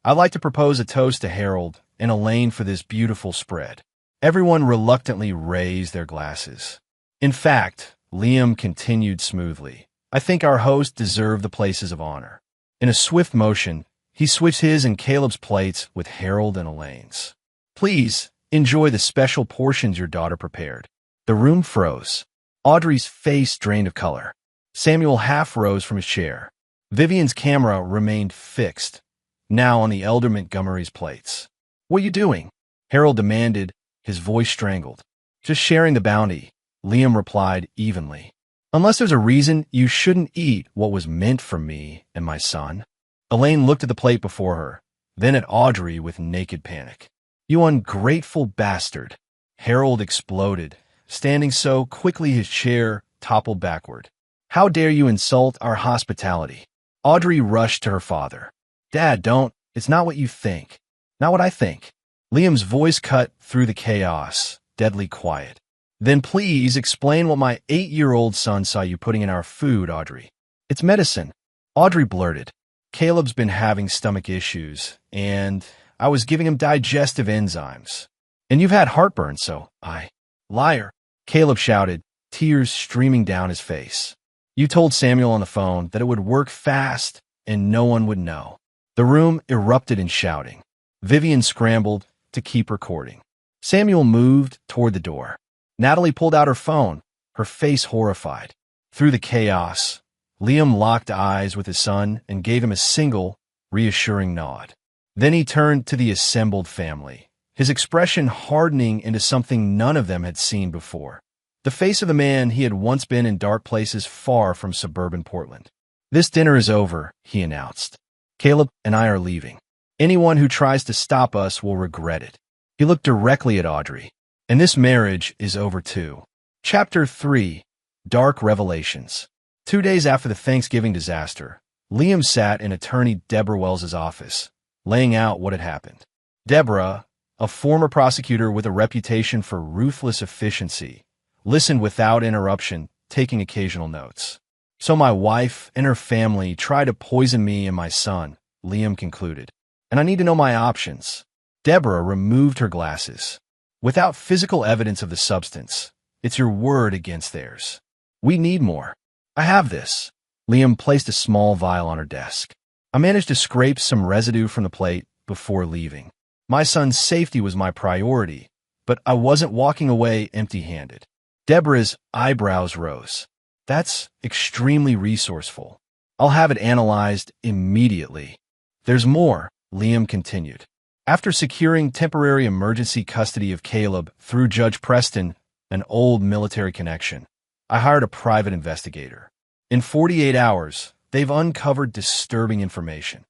I'd like to propose a toast to Harold and Elaine for this beautiful spread. Everyone reluctantly raised their glasses. In fact, Liam continued smoothly. I think our host deserved the places of honor. In a swift motion, he switched his and Caleb's plates with Harold and Elaine's. Please, enjoy the special portions your daughter prepared. The room froze. Audrey's face drained of color. Samuel half rose from his chair. Vivian's camera remained fixed, now on the elder Montgomery's plates. What are you doing? Harold demanded, his voice strangled. Just sharing the bounty, Liam replied evenly. Unless there's a reason you shouldn't eat what was meant for me and my son. Elaine looked at the plate before her, then at Audrey with naked panic. You ungrateful bastard. Harold exploded, standing so quickly his chair toppled backward. How dare you insult our hospitality? Audrey rushed to her father. Dad, don't. It's not what you think. Not what I think. Liam's voice cut through the chaos, deadly quiet. Then please explain what my 8-year-old son saw you putting in our food, Audrey. It's medicine. Audrey blurted. Caleb's been having stomach issues, and I was giving him digestive enzymes. And you've had heartburn, so I... Liar. Caleb shouted, tears streaming down his face. You told Samuel on the phone that it would work fast and no one would know. The room erupted in shouting. Vivian scrambled to keep recording. Samuel moved toward the door. Natalie pulled out her phone, her face horrified. Through the chaos, Liam locked eyes with his son and gave him a single, reassuring nod. Then he turned to the assembled family, his expression hardening into something none of them had seen before. The face of the man he had once been in dark places far from suburban Portland. This dinner is over, he announced. Caleb and I are leaving. Anyone who tries to stop us will regret it. He looked directly at Audrey. And this marriage is over too. Chapter 3, Dark Revelations. 2 days after the Thanksgiving disaster, Liam sat in attorney Deborah Wells's office, laying out what had happened. Deborah, a former prosecutor with a reputation for ruthless efficiency, listened without interruption, taking occasional notes. So my wife and her family tried to poison me and my son, Liam concluded. And I need to know my options. Deborah removed her glasses. Without physical evidence of the substance, it's your word against theirs. We need more. I have this. Liam placed a small vial on her desk. I managed to scrape some residue from the plate before leaving. My son's safety was my priority, but I wasn't walking away empty-handed. Deborah's eyebrows rose. That's extremely resourceful. I'll have it analyzed immediately. There's more, Liam continued. After securing temporary emergency custody of Caleb through Judge Preston, an old military connection, I hired a private investigator. In 48 hours, they've uncovered disturbing information.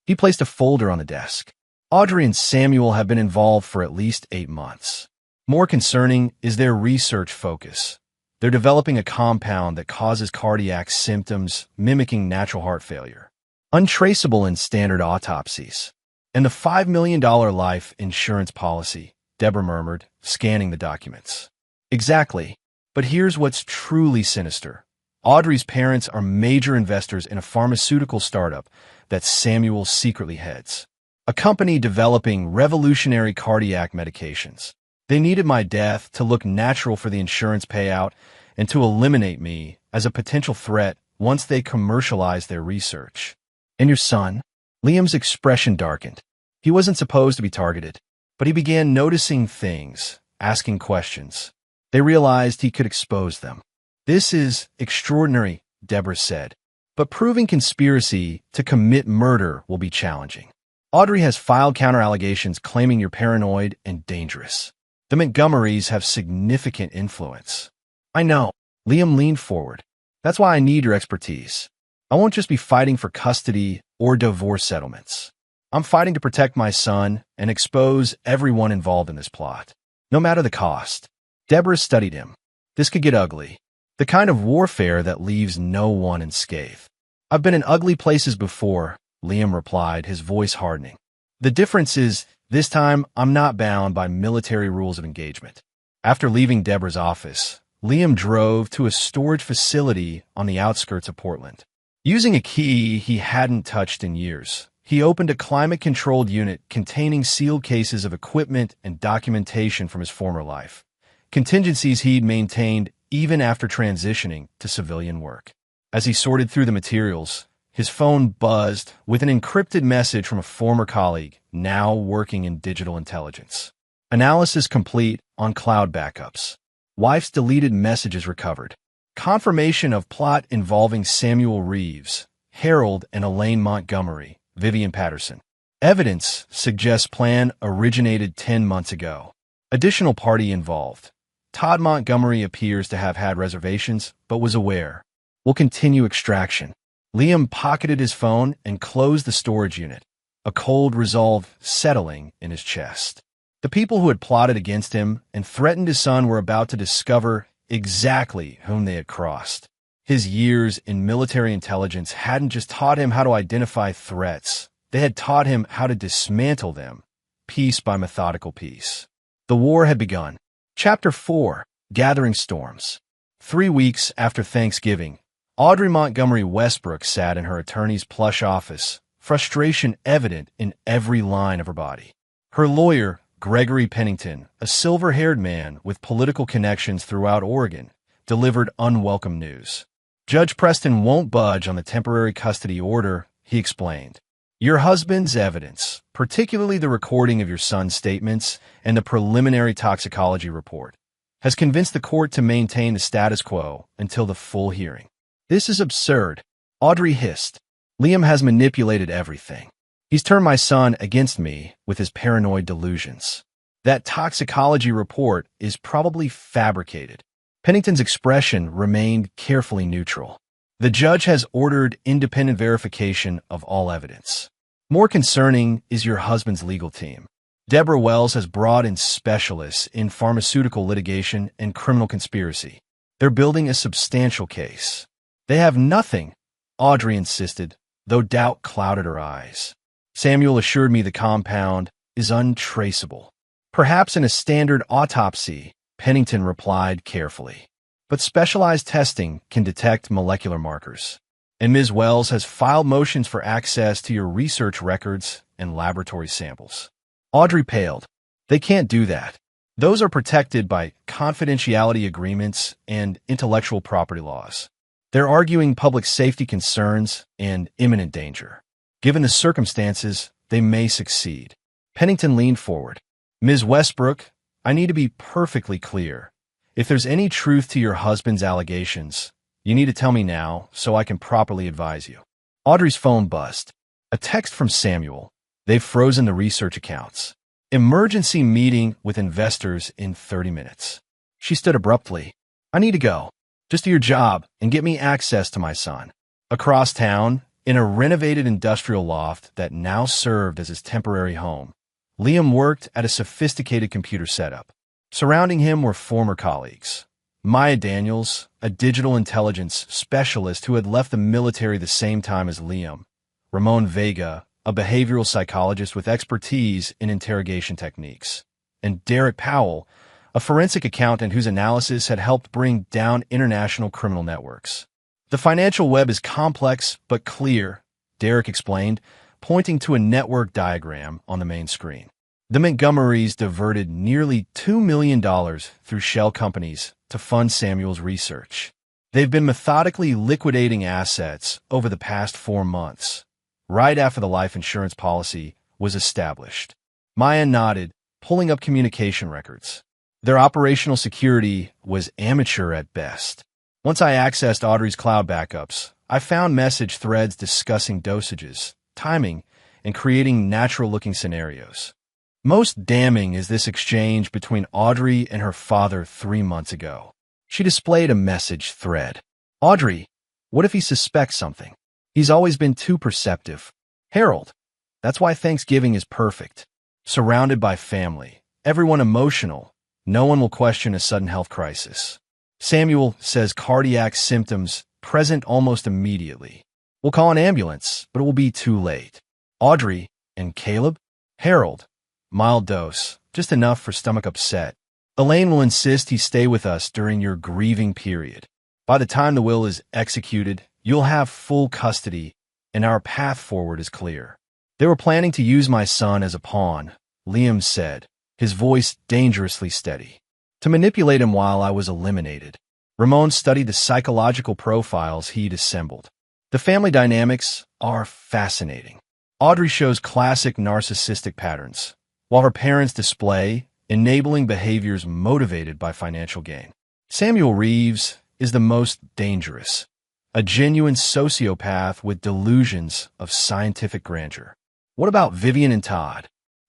He placed a folder on the desk. Audrey and Samuel have been involved for at least 8 months. More concerning is their research focus. They're developing a compound that causes cardiac symptoms mimicking natural heart failure, untraceable in standard autopsies. And the $5 million life insurance policy, Deborah murmured, scanning the documents. Exactly. But here's what's truly sinister. Audrey's parents are major investors in a pharmaceutical startup that Samuel secretly heads. A company developing revolutionary cardiac medications. They needed my death to look natural for the insurance payout and to eliminate me as a potential threat once they commercialized their research. And your son? Liam's expression darkened. He wasn't supposed to be targeted, but he began noticing things, asking questions. They realized he could expose them. This is extraordinary, Deborah said, but proving conspiracy to commit murder will be challenging. Audrey has filed counter-allegations claiming you're paranoid and dangerous. The Montgomerys have significant influence. I know. Liam leaned forward. That's why I need your expertise. I won't just be fighting for custody or divorce settlements. I'm fighting to protect my son and expose everyone involved in this plot, no matter the cost. Deborah studied him. This could get ugly. The kind of warfare that leaves no one unscathed. I've been in ugly places before, Liam replied, his voice hardening. The difference is, this time, I'm not bound by military rules of engagement. After leaving Deborah's office, Liam drove to a storage facility on the outskirts of Portland. Using a key he hadn't touched in years, he opened a climate-controlled unit containing sealed cases of equipment and documentation from his former life, contingencies he'd maintained even after transitioning to civilian work. As he sorted through the materials, his phone buzzed with an encrypted message from a former colleague now working in digital intelligence. Analysis complete on cloud backups. Wife's deleted messages recovered. Confirmation of plot involving Samuel Reeves, Harold and Elaine Montgomery, Vivian Patterson. Evidence suggests plan originated 10 months ago. Additional party involved. Todd Montgomery appears to have had reservations, but was aware. We'll continue extraction. Liam pocketed his phone and closed the storage unit, a cold resolve settling in his chest. The people who had plotted against him and threatened his son were about to discover exactly whom they had crossed. His years in military intelligence hadn't just taught him how to identify threats. They had taught him how to dismantle them, piece by methodical piece. The war had begun. Chapter 4, Gathering Storms. 3 weeks after Thanksgiving, Audrey Montgomery Westbrook sat in her attorney's plush office, frustration evident in every line of her body. Her lawyer, Gregory Pennington, a silver-haired man with political connections throughout Oregon, delivered unwelcome news. Judge Preston won't budge on the temporary custody order, he explained. Your husband's evidence, particularly the recording of your son's statements and the preliminary toxicology report, has convinced the court to maintain the status quo until the full hearing. This is absurd, Audrey hissed. Liam has manipulated everything. He's turned my son against me with his paranoid delusions. That toxicology report is probably fabricated. Pennington's expression remained carefully neutral. The judge has ordered independent verification of all evidence. More concerning is your husband's legal team. Deborah Wells has brought in specialists in pharmaceutical litigation and criminal conspiracy. They're building a substantial case. They have nothing, Audrey insisted, though doubt clouded her eyes. Samuel assured me the compound is untraceable. Perhaps in a standard autopsy, Pennington replied carefully. But specialized testing can detect molecular markers. And Ms. Wells has filed motions for access to your research records and laboratory samples. Audrey paled. They can't do that. Those are protected by confidentiality agreements and intellectual property laws. They're arguing public safety concerns and imminent danger. Given the circumstances, they may succeed. Pennington leaned forward. Ms. Westbrook, I need to be perfectly clear. If there's any truth to your husband's allegations, you need to tell me now so I can properly advise you. Audrey's phone buzzed. A text from Samuel. They've frozen the research accounts. Emergency meeting with investors in 30 minutes. She stood abruptly. I need to go. Just do your job and get me access to my son. Across town, in a renovated industrial loft that now served as his temporary home, Liam worked at a sophisticated computer setup. Surrounding him were former colleagues. Maya Daniels, a digital intelligence specialist who had left the military the same time as Liam. Ramon Vega, a behavioral psychologist with expertise in interrogation techniques. And Derek Powell, a forensic accountant whose analysis had helped bring down international criminal networks. The financial web is complex but clear, Derek explained, pointing to a network diagram on the main screen. The Montgomerys diverted nearly $2 million through shell companies to fund Samuel's research. They've been methodically liquidating assets over the past 4 months, right after the life insurance policy was established. Maya nodded, pulling up communication records. Their operational security was amateur at best. Once I accessed Audrey's cloud backups, I found message threads discussing dosages, timing, and creating natural-looking scenarios. Most damning is this exchange between Audrey and her father 3 months ago. She displayed a message thread. Audrey, what if he suspects something? He's always been too perceptive. Harold, that's why Thanksgiving is perfect. Surrounded by family, everyone emotional, no one will question a sudden health crisis. Samuel says cardiac symptoms present almost immediately. We'll call an ambulance, but it will be too late. Audrey and Caleb? Harold, mild dose, just enough for stomach upset. Elaine will insist he stay with us during your grieving period. By the time the will is executed, you'll have full custody, and our path forward is clear. They were planning to use my son as a pawn, Liam said, his voice dangerously steady. To manipulate him while I was eliminated. Ramon studied the psychological profiles he'd assembled. The family dynamics are fascinating. Audrey shows classic narcissistic patterns, while her parents display enabling behaviors motivated by financial gain. Samuel Reeves is the most dangerous, a genuine sociopath with delusions of scientific grandeur. What about Vivian and Todd?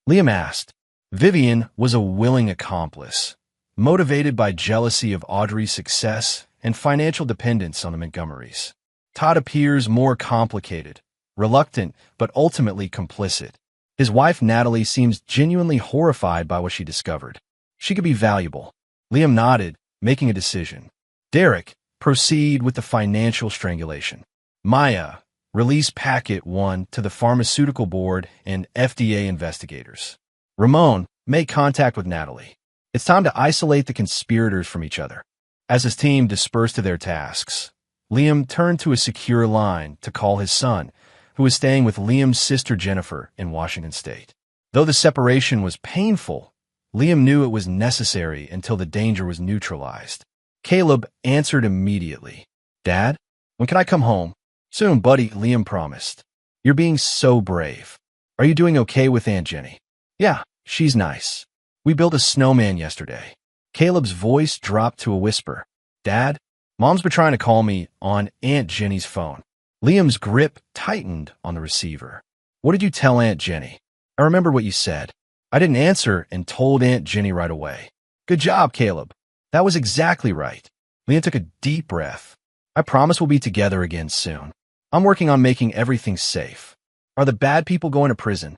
Liam asked. Vivian was a willing accomplice, motivated by jealousy of Audrey's success and financial dependence on the Montgomerys. Todd appears more complicated, reluctant, but ultimately complicit. His wife Natalie seems genuinely horrified by what she discovered. She could be valuable. Liam nodded, making a decision. Derek, proceed with the financial strangulation. Maya, release Packet 1 to the pharmaceutical board and FDA investigators. Ramon, make contact with Natalie. It's time to isolate the conspirators from each other. As his team dispersed to their tasks, Liam turned to a secure line to call his son, who was staying with Liam's sister Jennifer in Washington State. Though the separation was painful, Liam knew it was necessary until the danger was neutralized. Caleb answered immediately. Dad, when can I come home? Soon, buddy, Liam promised. You're being so brave. Are you doing okay with Aunt Jenny? Yeah, she's nice. We built a snowman yesterday. Caleb's voice dropped to a whisper. Dad, Mom's been trying to call me on Aunt Jenny's phone. Liam's grip tightened on the receiver. What did you tell Aunt Jenny? I remember what you said. I didn't answer and told Aunt Jenny right away. Good job, Caleb. That was exactly right. Liam took a deep breath. I promise we'll be together again soon. I'm working on making everything safe. Are the bad people going to prison?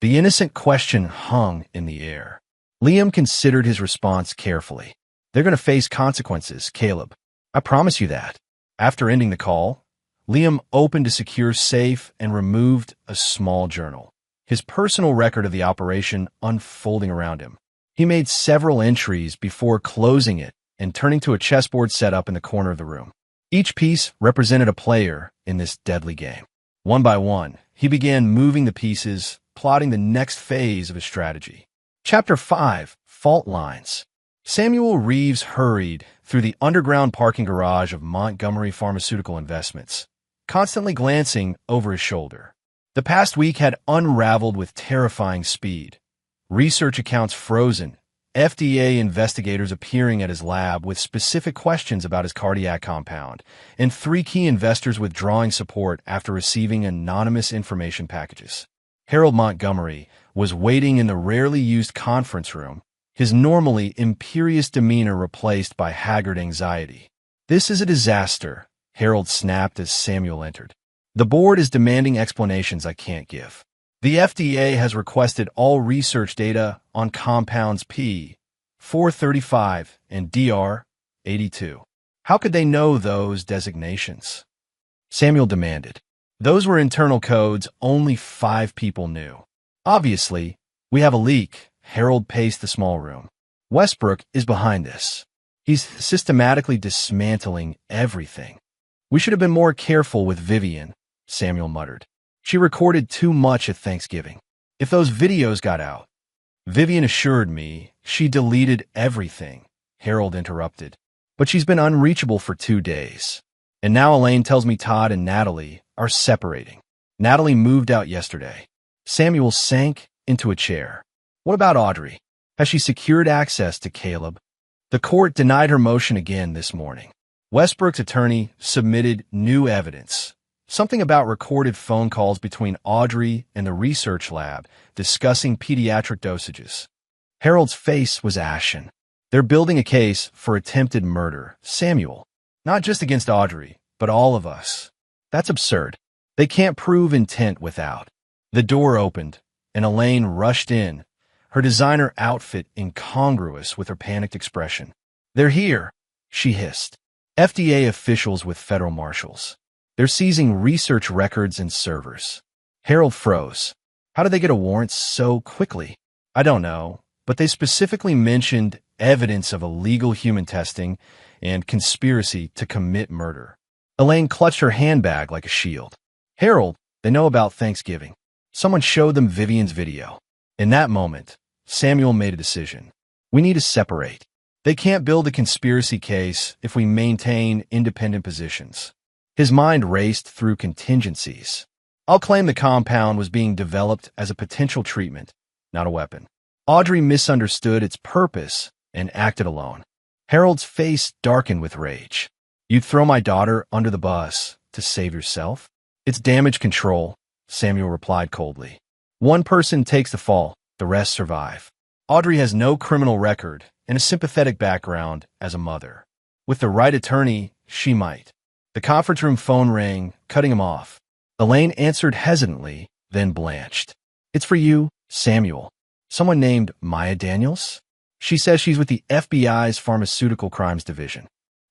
The innocent question hung in the air. Liam considered his response carefully. They're going to face consequences, Caleb. I promise you that. After ending the call, Liam opened a secure safe and removed a small journal, his personal record of the operation unfolding around him. He made several entries before closing it and turning to a chessboard set up in the corner of the room. Each piece represented a player in this deadly game. One by one, he began moving the pieces, plotting the next phase of his strategy. Chapter 5, Fault Lines. Samuel Reeves hurried through the underground parking garage of Montgomery Pharmaceutical Investments, constantly glancing over his shoulder. The past week had unraveled with terrifying speed. Research accounts frozen, FDA investigators appearing at his lab with specific questions about his cardiac compound, and 3 key investors withdrawing support after receiving anonymous information packages. Harold Montgomery was waiting in the rarely used conference room, his normally imperious demeanor replaced by haggard anxiety. This is a disaster, Harold snapped as Samuel entered. The board is demanding explanations I can't give. The FDA has requested all research data on compounds P435 and DR82. How could they know those designations? Samuel demanded. Those were internal codes only 5 people knew. Obviously, we have a leak. Harold paced the small room. Westbrook is behind this. He's systematically dismantling everything. We should have been more careful with Vivian, Samuel muttered. She recorded too much at Thanksgiving. If those videos got out, Vivian assured me she deleted everything, Harold interrupted. But she's been unreachable for 2 days. And now Elaine tells me Todd and Natalie are separating. Natalie moved out yesterday. Samuel sank into a chair. What about Audrey? Has she secured access to Caleb? The court denied her motion again this morning. Westbrook's attorney submitted new evidence, Something about recorded phone calls between Audrey and the research lab discussing pediatric dosages. Harold's face was ashen. They're building a case for attempted murder, Samuel. Not just against Audrey, but all of us. That's absurd. They can't prove intent without. The door opened, and Elaine rushed in, her designer outfit incongruous with her panicked expression. "They're here," she hissed. "FDA officials with federal marshals. They're seizing research records and servers." Harold froze. How did they get a warrant so quickly? I don't know, but they specifically mentioned evidence of illegal human testing and conspiracy to commit murder. Elaine clutched her handbag like a shield. "Harold, they know about Thanksgiving. Someone showed them Vivian's video." In that moment, Samuel made a decision. We need to separate. They can't build a conspiracy case if we maintain independent positions. His mind raced through contingencies. I'll claim the compound was being developed as a potential treatment, not a weapon. Audrey misunderstood its purpose and acted alone. Harold's face darkened with rage. "You'd throw my daughter under the bus to save yourself?" "It's damage control," Samuel replied coldly. "One person takes the fall, the rest survive." Audrey has no criminal record and a sympathetic background as a mother. With the right attorney, she might. The conference room phone rang, cutting him off. Elaine answered hesitantly, then blanched. "It's for you, Samuel. Someone named Maya Daniels? She says she's with the FBI's Pharmaceutical Crimes Division."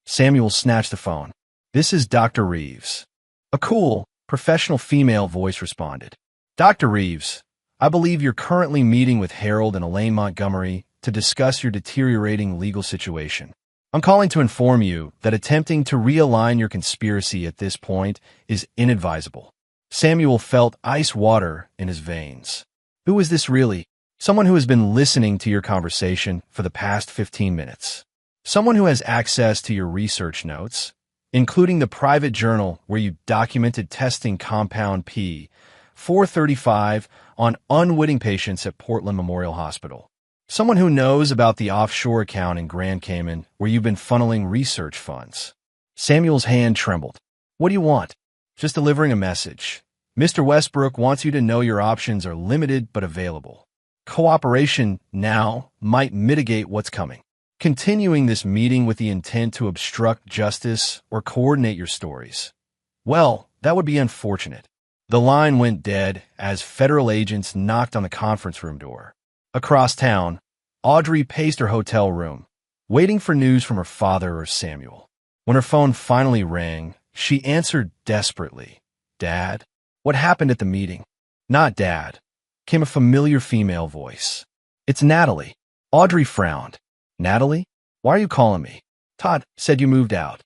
Samuel snatched the phone. "This is Dr. Reeves." A cool, professional female voice responded. "Dr. Reeves, I believe you're currently meeting with Harold and Elaine Montgomery to discuss your deteriorating legal situation. I'm calling to inform you that attempting to realign your conspiracy at this point is inadvisable." Samuel felt ice water in his veins. Who is this really? Someone who has been listening to your conversation for the past 15 minutes. Someone who has access to your research notes, including the private journal where you documented testing compound P435 on unwitting patients at Portland Memorial Hospital. Someone who knows about the offshore account in Grand Cayman where you've been funneling research funds. Samuel's hand trembled. "What do you want?" "Just delivering a message. Mr. Westbrook wants you to know your options are limited but available. Cooperation now might mitigate what's coming. Continuing this meeting with the intent to obstruct justice or coordinate your stories, well, that would be unfortunate." The line went dead as federal agents knocked on the conference room door. Across town, Audrey paced her hotel room, waiting for news from her father or Samuel. When her phone finally rang, she answered desperately. "Dad?" "What happened at the meeting?" "Not Dad," came a familiar female voice. "It's Natalie." Audrey frowned. "Natalie? Why are you calling me?" "Todd said you moved out."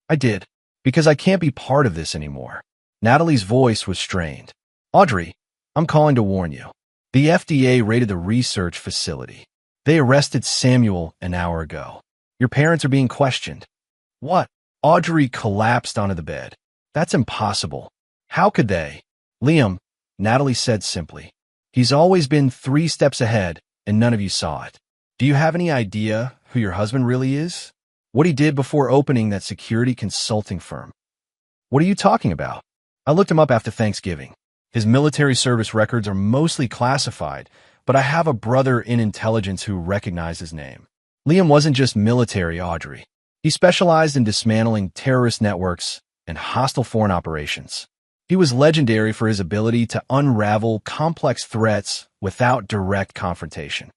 "I did, because I can't be part of this anymore." Natalie's voice was strained. "Audrey, I'm calling to warn you. The FDA raided the research facility. They arrested Samuel an hour ago. Your parents are being questioned." "What?" Audrey collapsed onto the bed. "That's impossible. How could they?" "Liam," Natalie said simply. "He's always been 3 steps ahead, and none of you saw it. Do you have any idea who your husband really is? What he did before opening that security consulting firm?" "What are you talking about?" "I looked him up after Thanksgiving. His military service records are mostly classified, but I have a brother in intelligence who recognized his name. Liam wasn't just military, Audrey. He specialized in dismantling terrorist networks and hostile foreign operations. He was legendary for his ability to unravel complex threats without direct confrontation."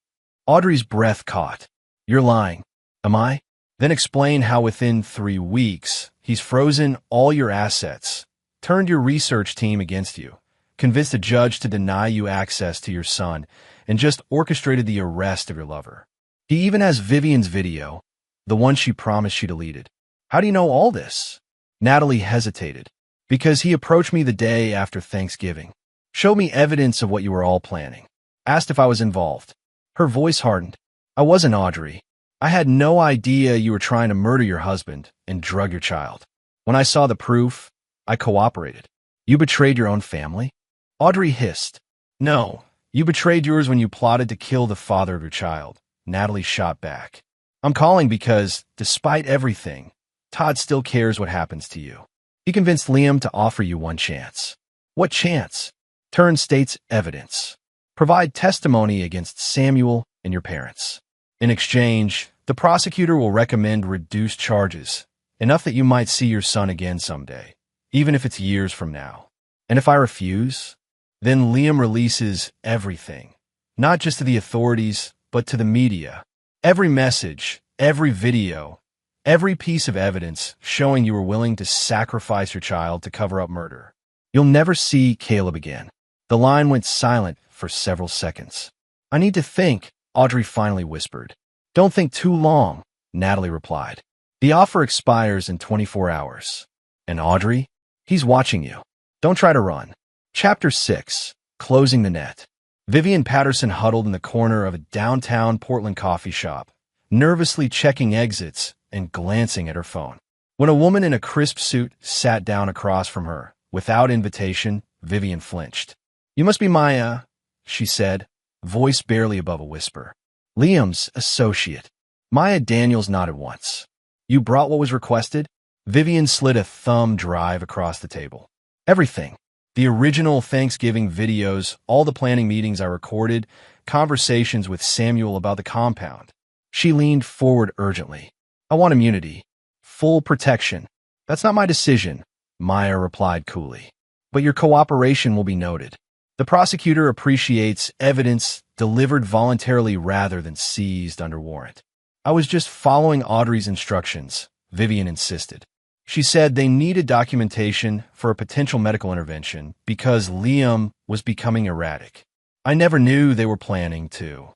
Audrey's breath caught. "You're lying." "Am I?" "Then explain how within 3 weeks, he's frozen all your assets, turned your research team against you, convinced a judge to deny you access to your son, and just orchestrated the arrest of your lover. He even has Vivian's video, the one she promised she deleted." "How do you know all this?" Natalie hesitated. "Because he approached me the day after Thanksgiving, showed me evidence of what you were all planning, asked if I was involved." Her voice hardened. "I wasn't, Audrey. I had no idea you were trying to murder your husband and drug your child. When I saw the proof, I cooperated." "You betrayed your own family?" Audrey hissed. "No, you betrayed yours when you plotted to kill the father of your child," Natalie shot back. "I'm calling because, despite everything, Todd still cares what happens to you. He convinced Liam to offer you one chance. What chance? Turn state's evidence. Provide testimony against Samuel and your parents. In exchange, the prosecutor will recommend reduced charges, enough that you might see your son again someday, even if it's years from now. And if I refuse, then Liam releases everything, not just to the authorities, but to the media. Every message, every video, every piece of evidence showing you were willing to sacrifice your child to cover up murder. You'll never see Caleb again. The line went silent for several seconds. I need to think, Audrey finally whispered. Don't think too long, Natalie replied. The offer expires in 24 hours. And Audrey? He's watching you. Don't try to run. Chapter 6. Closing the Net. Vivian Patterson huddled in the corner of a downtown Portland coffee shop, nervously checking exits and glancing at her phone. When a woman in a crisp suit sat down across from her, without invitation, Vivian flinched. You must be Maya, she said, voice barely above a whisper. Liam's associate. Maya Daniels nodded once. You brought what was requested? Vivian slid a thumb drive across the table. Everything. The original Thanksgiving videos, all the planning meetings I recorded, conversations with Samuel about the compound. She leaned forward urgently. I want immunity. Full protection. That's not my decision, Maya replied coolly. But your cooperation will be noted. The prosecutor appreciates evidence delivered voluntarily rather than seized under warrant. I was just following Audrey's instructions, Vivian insisted. She said they needed documentation for a potential medical intervention because Liam was becoming erratic. I never knew they were planning to.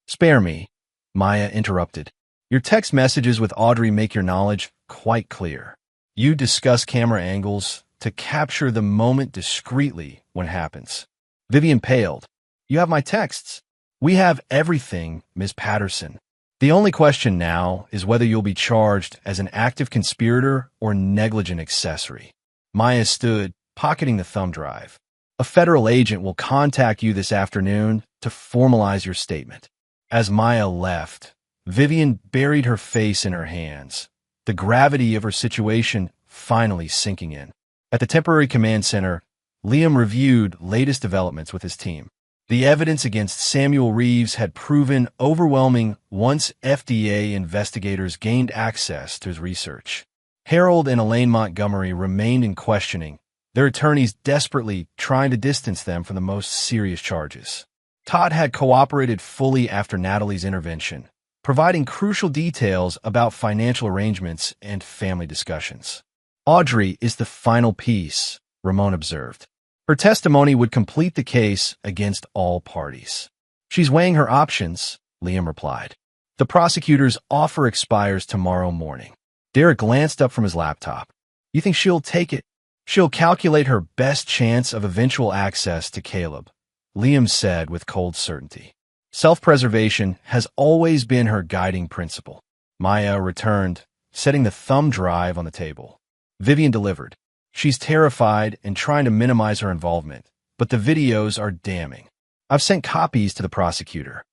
Spare me, Maya interrupted. Your text messages with Audrey make your knowledge quite clear. You discuss camera angles to capture the moment discreetly when it happens. Vivian paled. You have my texts. We have everything, Ms. Patterson. The only question now is whether you'll be charged as an active conspirator or negligent accessory. Maya stood, pocketing the thumb drive. A federal agent will contact you this afternoon to formalize your statement. As Maya left, Vivian buried her face in her hands, the gravity of her situation finally sinking in. At the temporary command center, Liam reviewed latest developments with his team. The evidence against Samuel Reeves had proven overwhelming once FDA investigators gained access to his research. Harold and Elaine Montgomery remained in questioning, their attorneys desperately trying to distance them from the most serious charges. Todd had cooperated fully after Natalie's intervention, providing crucial details about financial arrangements and family discussions. Audrey is the final piece, Ramon observed. Her testimony would complete the case against all parties. She's weighing her options, Liam replied. The prosecutor's offer expires tomorrow morning. Derek glanced up from his laptop. You think she'll take it? She'll calculate her best chance of eventual access to Caleb, Liam said with cold certainty. Self-preservation has always been her guiding principle. Maya returned, setting the thumb drive on the table. Vivian delivered. She's terrified and trying to minimize her involvement, but the videos are damning. I've sent copies to the prosecutor.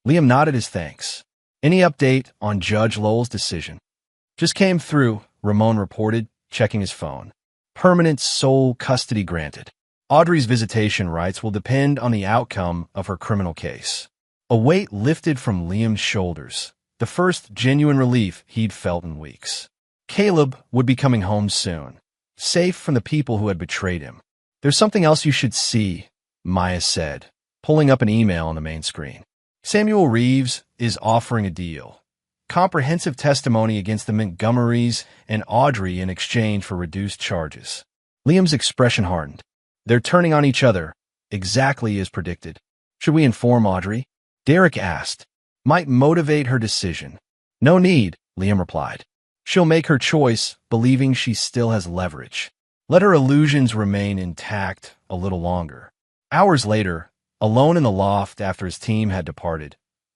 Liam nodded his thanks. Any update on Judge Lowell's decision? Just came through, Ramon reported, checking his phone. Permanent sole custody granted. Audrey's visitation rights will depend on the outcome of her criminal case. A weight lifted from Liam's shoulders, the first genuine relief he'd felt in weeks. Caleb would be coming home soon, safe from the people who had betrayed him. There's something else you should see, Maya said, pulling up an email on the main screen. Samuel Reeves is offering a deal. Comprehensive testimony against the Montgomerys and Audrey in exchange for reduced charges. Liam's expression hardened. They're turning on each other, exactly as predicted. Should we inform Audrey? Derek asked. Might motivate her decision. No need, Liam replied. She'll make her choice, believing she still has leverage. Let her illusions remain intact a little longer. Hours later, alone in the loft after his team had departed,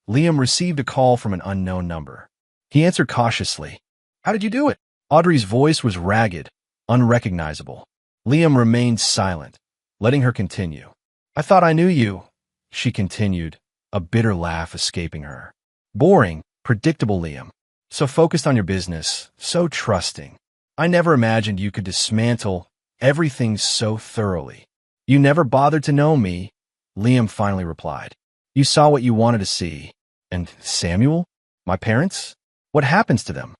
Liam received a call from an unknown number. He answered cautiously. How did you do it? Audrey's voice was ragged, unrecognizable. Liam remained silent, letting her continue. I thought I knew you, she continued, a bitter laugh escaping her. Boring, predictable Liam. So focused on your business, so trusting. I never imagined you could dismantle everything so thoroughly. You never bothered to know me, Liam finally replied. You saw what you wanted to see. And Samuel? My parents? What happens to them?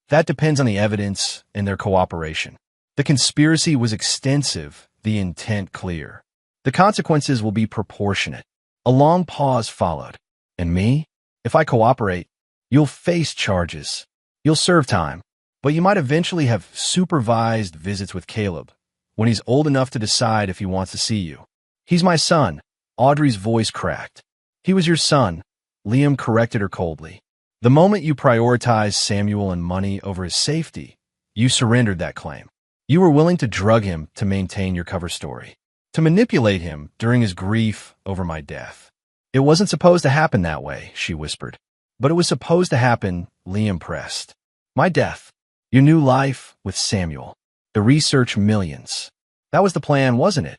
That depends on the evidence and their cooperation. The conspiracy was extensive, the intent clear. The consequences will be proportionate. A long pause followed. And me? If I cooperate, you'll face charges. You'll serve time. But you might eventually have supervised visits with Caleb when he's old enough to decide if he wants to see you. He's my son. Audrey's voice cracked. He was your son, Liam corrected her coldly. The moment you prioritized Samuel and money over his safety, you surrendered that claim. You were willing to drug him to maintain your cover story, to manipulate him during his grief over my death. It wasn't supposed to happen that way, she whispered. But it was supposed to happen, Liam pressed. My death. Your new life with Samuel. The research millions. That was the plan, wasn't it?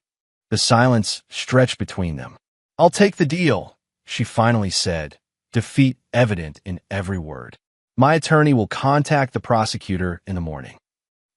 The silence stretched between them. I'll take the deal, she finally said, defeat evident in every word. My attorney will contact the prosecutor in the morning.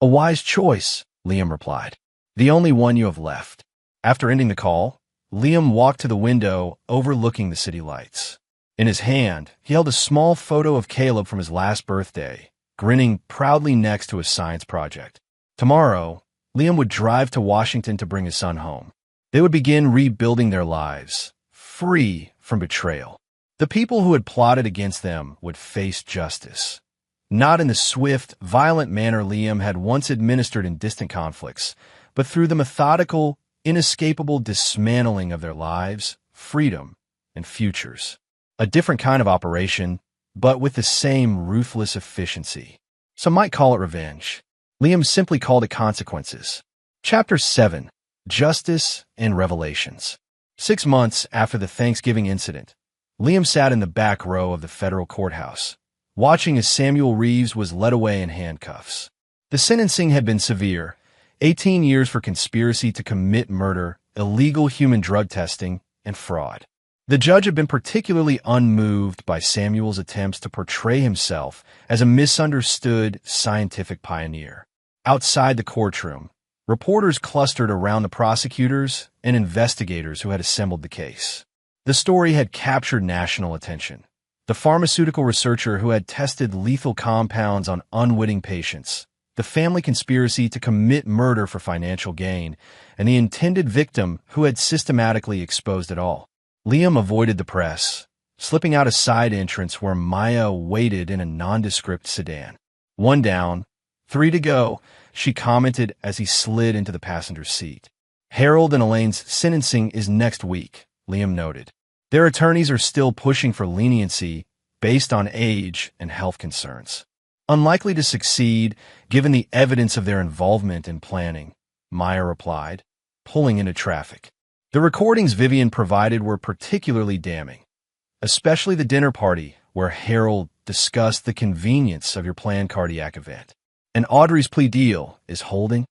A wise choice, Liam replied. The only one you have left. After ending the call, Liam walked to the window overlooking the city lights. In his hand, he held a small photo of Caleb from his last birthday, grinning proudly next to his science project. Tomorrow, Liam would drive to Washington to bring his son home. They would begin rebuilding their lives, free from betrayal. The people who had plotted against them would face justice. Not in the swift, violent manner Liam had once administered in distant conflicts, but through the methodical, inescapable dismantling of their lives, freedom, and futures. A different kind of operation, but with the same ruthless efficiency. Some might call it revenge. Liam simply called it consequences. Chapter 7. Justice and Revelations. 6 months after the Thanksgiving incident, Liam sat in the back row of the federal courthouse, watching as Samuel Reeves was led away in handcuffs. The sentencing had been severe: 18 years for conspiracy to commit murder, illegal human drug testing, and fraud. The judge had been particularly unmoved by Samuel's attempts to portray himself as a misunderstood scientific pioneer. Outside the courtroom, reporters clustered around the prosecutors and investigators who had assembled the case. The story had captured national attention. The pharmaceutical researcher who had tested lethal compounds on unwitting patients, the family conspiracy to commit murder for financial gain, and the intended victim who had systematically exposed it all. Liam avoided the press, slipping out a side entrance where Maya waited in a nondescript sedan. 1 down, 3 to go, she commented as he slid into the passenger seat. Harold and Elaine's sentencing is next week, Liam noted. Their attorneys are still pushing for leniency based on age and health concerns. Unlikely to succeed, given the evidence of their involvement in planning, Maya replied, pulling into traffic. The recordings Vivian provided were particularly damning, especially the dinner party where Harold discussed the convenience of your planned cardiac event. And Audrey's plea deal is holding?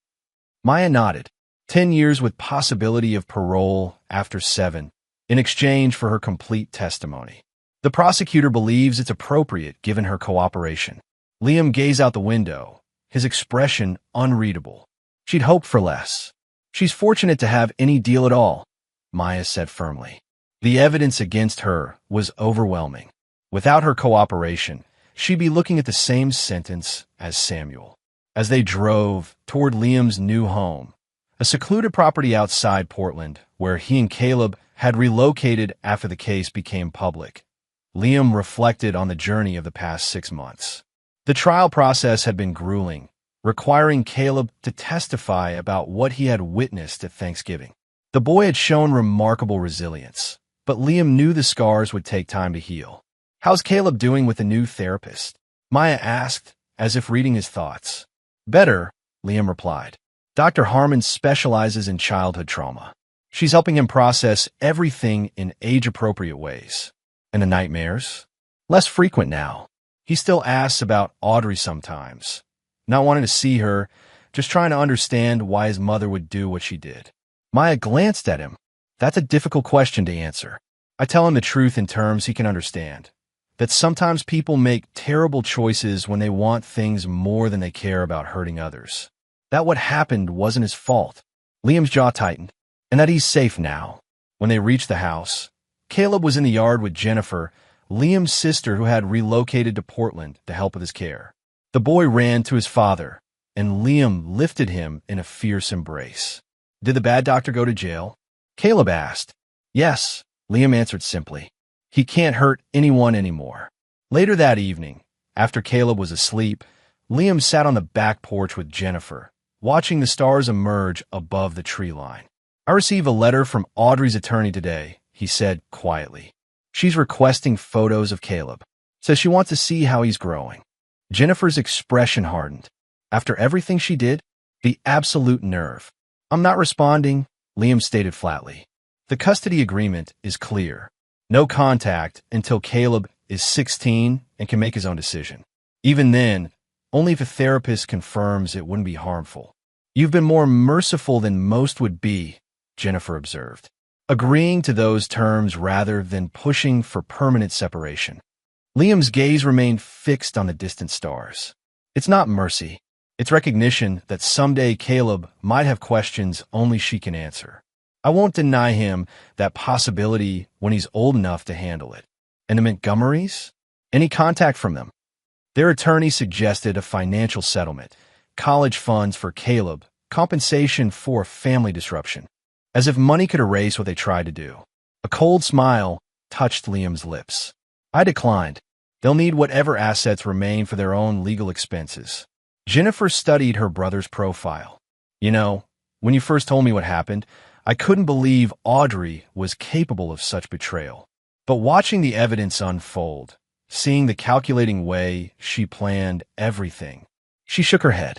Maya nodded. 10 years with possibility of parole after 7, in exchange for her complete testimony. The prosecutor believes it's appropriate given her cooperation. Liam gazed out the window, his expression unreadable. She'd hoped for less. She's fortunate to have any deal at all, Maya said firmly. The evidence against her was overwhelming. Without her cooperation, she'd be looking at the same sentence as Samuel. As they drove toward Liam's new home, a secluded property outside Portland, where he and Caleb had relocated after the case became public, Liam reflected on the journey of the past 6 months. The trial process had been grueling, requiring Caleb to testify about what he had witnessed at Thanksgiving. The boy had shown remarkable resilience, but Liam knew the scars would take time to heal. How's Caleb doing with the new therapist? Maya asked, as if reading his thoughts. Better, Liam replied. Dr. Harmon specializes in childhood trauma. She's helping him process everything in age-appropriate ways. And the nightmares? Less frequent now. He still asks about Audrey sometimes, not wanting to see her, just trying to understand why his mother would do what she did. Maya glanced at him. That's a difficult question to answer. I tell him the truth in terms he can understand. that sometimes people make terrible choices when they want things more than they care about hurting others. That what happened wasn't his fault. Liam's jaw tightened, and that he's safe now. When they reached the house, Caleb was in the yard with Jennifer, Liam's sister who had relocated to Portland to help with his care. The boy ran to his father, and Liam lifted him in a fierce embrace. Did the bad doctor go to jail? Caleb asked. Yes, Liam answered simply. He can't hurt anyone anymore. Later that evening, after Caleb was asleep, Liam sat on the back porch with Jennifer, watching the stars emerge above the tree line. I received a letter from Audrey's attorney today, he said quietly. She's requesting photos of Caleb. Says she wants to see how he's growing. Jennifer's expression hardened. After everything she did, the absolute nerve. I'm not responding, Liam stated flatly. The custody agreement is clear. No contact until Caleb is 16 and can make his own decision. Even then, only if a therapist confirms it wouldn't be harmful. You've been more merciful than most would be, Jennifer observed, agreeing to those terms rather than pushing for permanent separation. Liam's gaze remained fixed on the distant stars. It's not mercy. It's recognition that someday Caleb might have questions only she can answer. I won't deny him that possibility when he's old enough to handle it. And the Montgomerys? Any contact from them? Their attorney suggested a financial settlement, college funds for Caleb, compensation for family disruption, as if money could erase what they tried to do. A cold smile touched Liam's lips. I declined. They'll need whatever assets remain for their own legal expenses. Jennifer studied her brother's profile. You know, when you first told me what happened, I couldn't believe Audrey was capable of such betrayal. But watching the evidence unfold, seeing the calculating way she planned everything, she shook her head.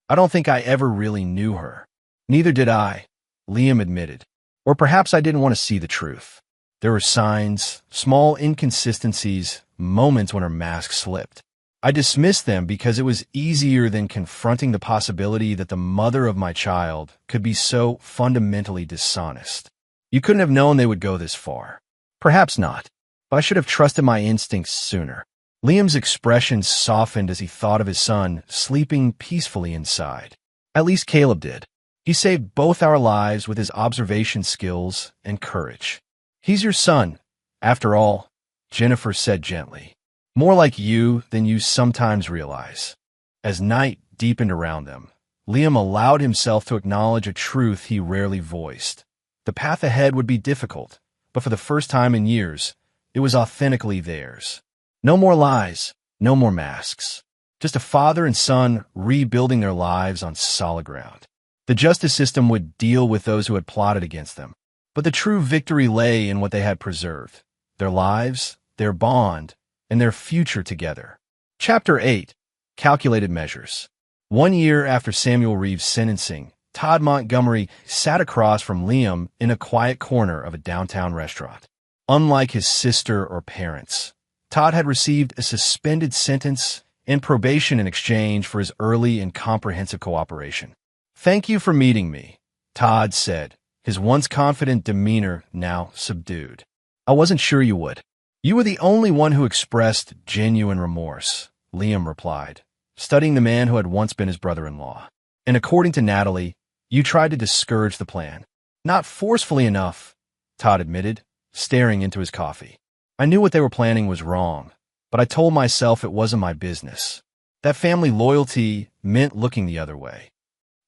I don't think I ever really knew her. Neither did I, Liam admitted. Or perhaps I didn't want to see the truth. There were signs, small inconsistencies, moments when her mask slipped. I dismissed them because it was easier than confronting the possibility that the mother of my child could be so fundamentally dishonest. You couldn't have known they would go this far. Perhaps not, but I should have trusted my instincts sooner. Liam's expression softened as he thought of his son sleeping peacefully inside. At least Caleb did. He saved both our lives with his observation skills and courage. He's your son, after all, Jennifer said gently. More like you than you sometimes realize. As night deepened around them, Liam allowed himself to acknowledge a truth he rarely voiced. The path ahead would be difficult, but for the first time in years, it was authentically theirs. No more lies, no more masks. Just a father and son rebuilding their lives on solid ground. The justice system would deal with those who had plotted against them, but the true victory lay in what they had preserved. Their lives, their bond, and their future together. Chapter 8. Calculated Measures. 1 year after Samuel Reeves' sentencing, Todd Montgomery sat across from Liam in a quiet corner of a downtown restaurant. Unlike his sister or parents, Todd had received a suspended sentence and probation in exchange for his early and comprehensive cooperation. Thank you for meeting me, Todd said, his once confident demeanor now subdued. I wasn't sure you would. You were the only one who expressed genuine remorse, Liam replied, studying the man who had once been his brother-in-law. And according to Natalie, you tried to discourage the plan. Not forcefully enough, Todd admitted, staring into his coffee. I knew what they were planning was wrong, but I told myself it wasn't my business. That family loyalty meant looking the other way.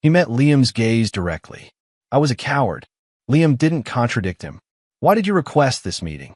He met Liam's gaze directly. I was a coward. Liam didn't contradict him. Why did you request this meeting?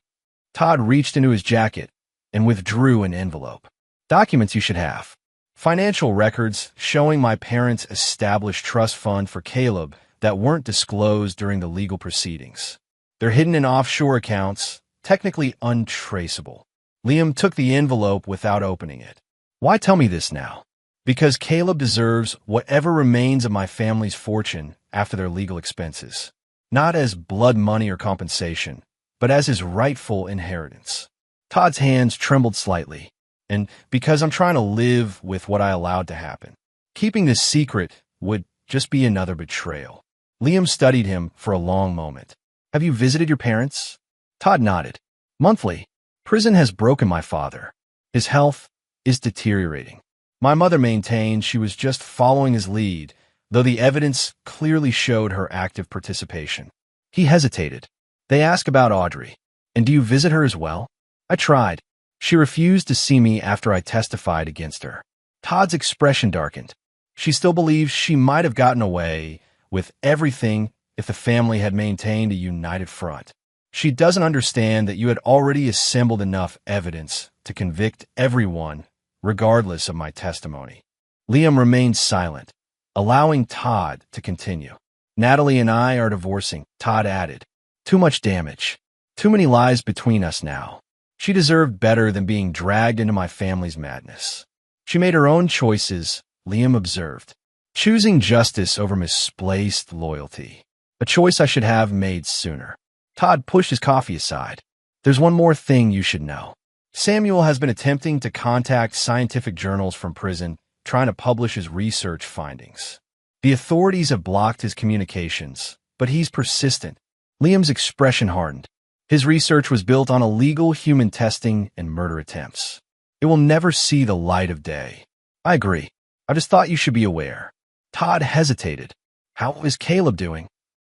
Todd reached into his jacket and withdrew an envelope. Documents you should have. Financial records showing my parents' established trust fund for Caleb that weren't disclosed during the legal proceedings. They're hidden in offshore accounts, technically untraceable. Liam took the envelope without opening it. Why tell me this now? Because Caleb deserves whatever remains of my family's fortune after their legal expenses. Not as blood money or compensation, but as his rightful inheritance. Todd's hands trembled slightly, and because I'm trying to live with what I allowed to happen. Keeping this secret would just be another betrayal. Liam studied him for a long moment. Have you visited your parents? Todd nodded. Monthly. Prison has broken my father. His health is deteriorating. My mother maintained she was just following his lead, though the evidence clearly showed her active participation. He hesitated. They asked about Audrey. And do you visit her as well? I tried. She refused to see me after I testified against her. Todd's expression darkened. She still believes she might have gotten away with everything if the family had maintained a united front. She doesn't understand that you had already assembled enough evidence to convict everyone, regardless of my testimony. Liam remained silent, allowing Todd to continue. Natalie and I are divorcing, Todd added. Too much damage. Too many lies between us now. She deserved better than being dragged into my family's madness. She made her own choices, Liam observed, choosing justice over misplaced loyalty. A choice I should have made sooner. Todd pushed his coffee aside. There's one more thing you should know. Samuel has been attempting to contact scientific journals from prison, trying to publish his research findings. The authorities have blocked his communications, but he's persistent. Liam's expression hardened. His research was built on illegal human testing and murder attempts. It will never see the light of day. I agree. I just thought you should be aware. Todd hesitated. How is Caleb doing?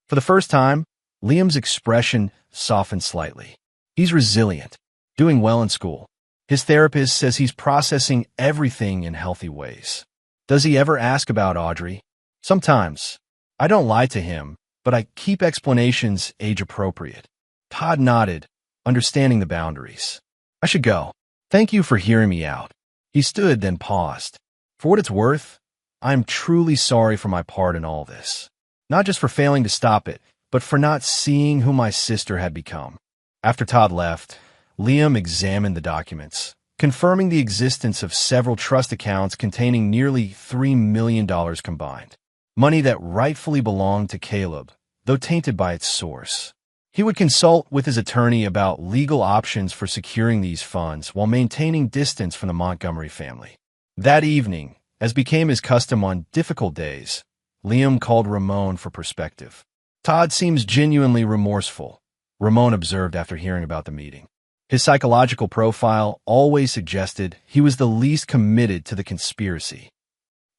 For the first time, Liam's expression softened slightly. He's resilient, doing well in school. His therapist says he's processing everything in healthy ways. Does he ever ask about Audrey? Sometimes. I don't lie to him, but I keep explanations age-appropriate. Todd nodded, understanding the boundaries. I should go. Thank you for hearing me out. He stood, then paused. For what it's worth, I'm truly sorry for my part in all this. Not just for failing to stop it, but for not seeing who my sister had become. After Todd left, Liam examined the documents, confirming the existence of several trust accounts containing nearly $3 million combined. Money that rightfully belonged to Caleb, though tainted by its source. He would consult with his attorney about legal options for securing these funds while maintaining distance from the Montgomery family. That evening, as became his custom on difficult days, Liam called Ramon for perspective. Todd seems genuinely remorseful, Ramon observed after hearing about the meeting. His psychological profile always suggested he was the least committed to the conspiracy.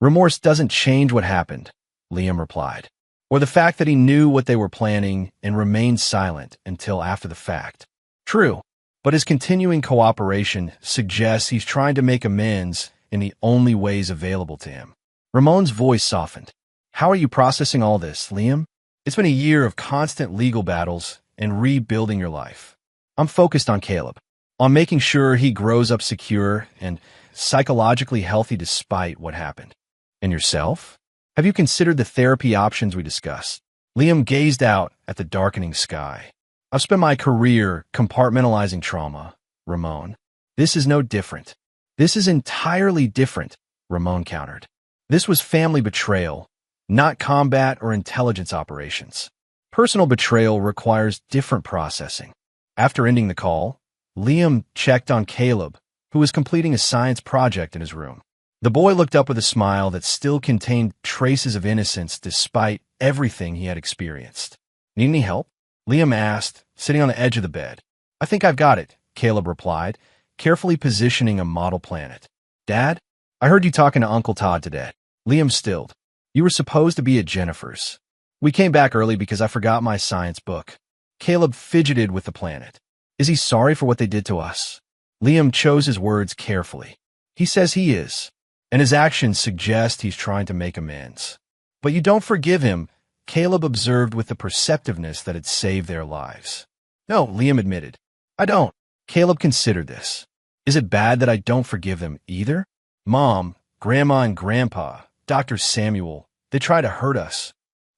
Remorse doesn't change what happened, Liam replied, or the fact that he knew what they were planning and remained silent until after the fact. True, but his continuing cooperation suggests he's trying to make amends in the only ways available to him. Ramon's voice softened. How are you processing all this, Liam? It's been a year of constant legal battles and rebuilding your life. I'm focused on Caleb, on making sure he grows up secure and psychologically healthy despite what happened. And yourself? Have you considered the therapy options we discussed? Liam gazed out at the darkening sky. I've spent my career compartmentalizing trauma, Ramon. This is no different. This is entirely different, Ramon countered. This was family betrayal, not combat or intelligence operations. Personal betrayal requires different processing. After ending the call, Liam checked on Caleb, who was completing a science project in his room. The boy looked up with a smile that still contained traces of innocence despite everything he had experienced. Need any help? Liam asked, sitting on the edge of the bed. I think I've got it, Caleb replied, carefully positioning a model planet. Dad, I heard you talking to Uncle Todd today. Liam stilled. You were supposed to be at Jennifer's. We came back early because I forgot my science book. Caleb fidgeted with the planet. Is he sorry for what they did to us? Liam chose his words carefully. He says he is, and his actions suggest he's trying to make amends. But you don't forgive him, Caleb observed with the perceptiveness that had saved their lives. No, Liam admitted. I don't. Caleb considered this. Is it bad that I don't forgive them either? Mom, Grandma and Grandpa, Dr. Samuel, they try to hurt us.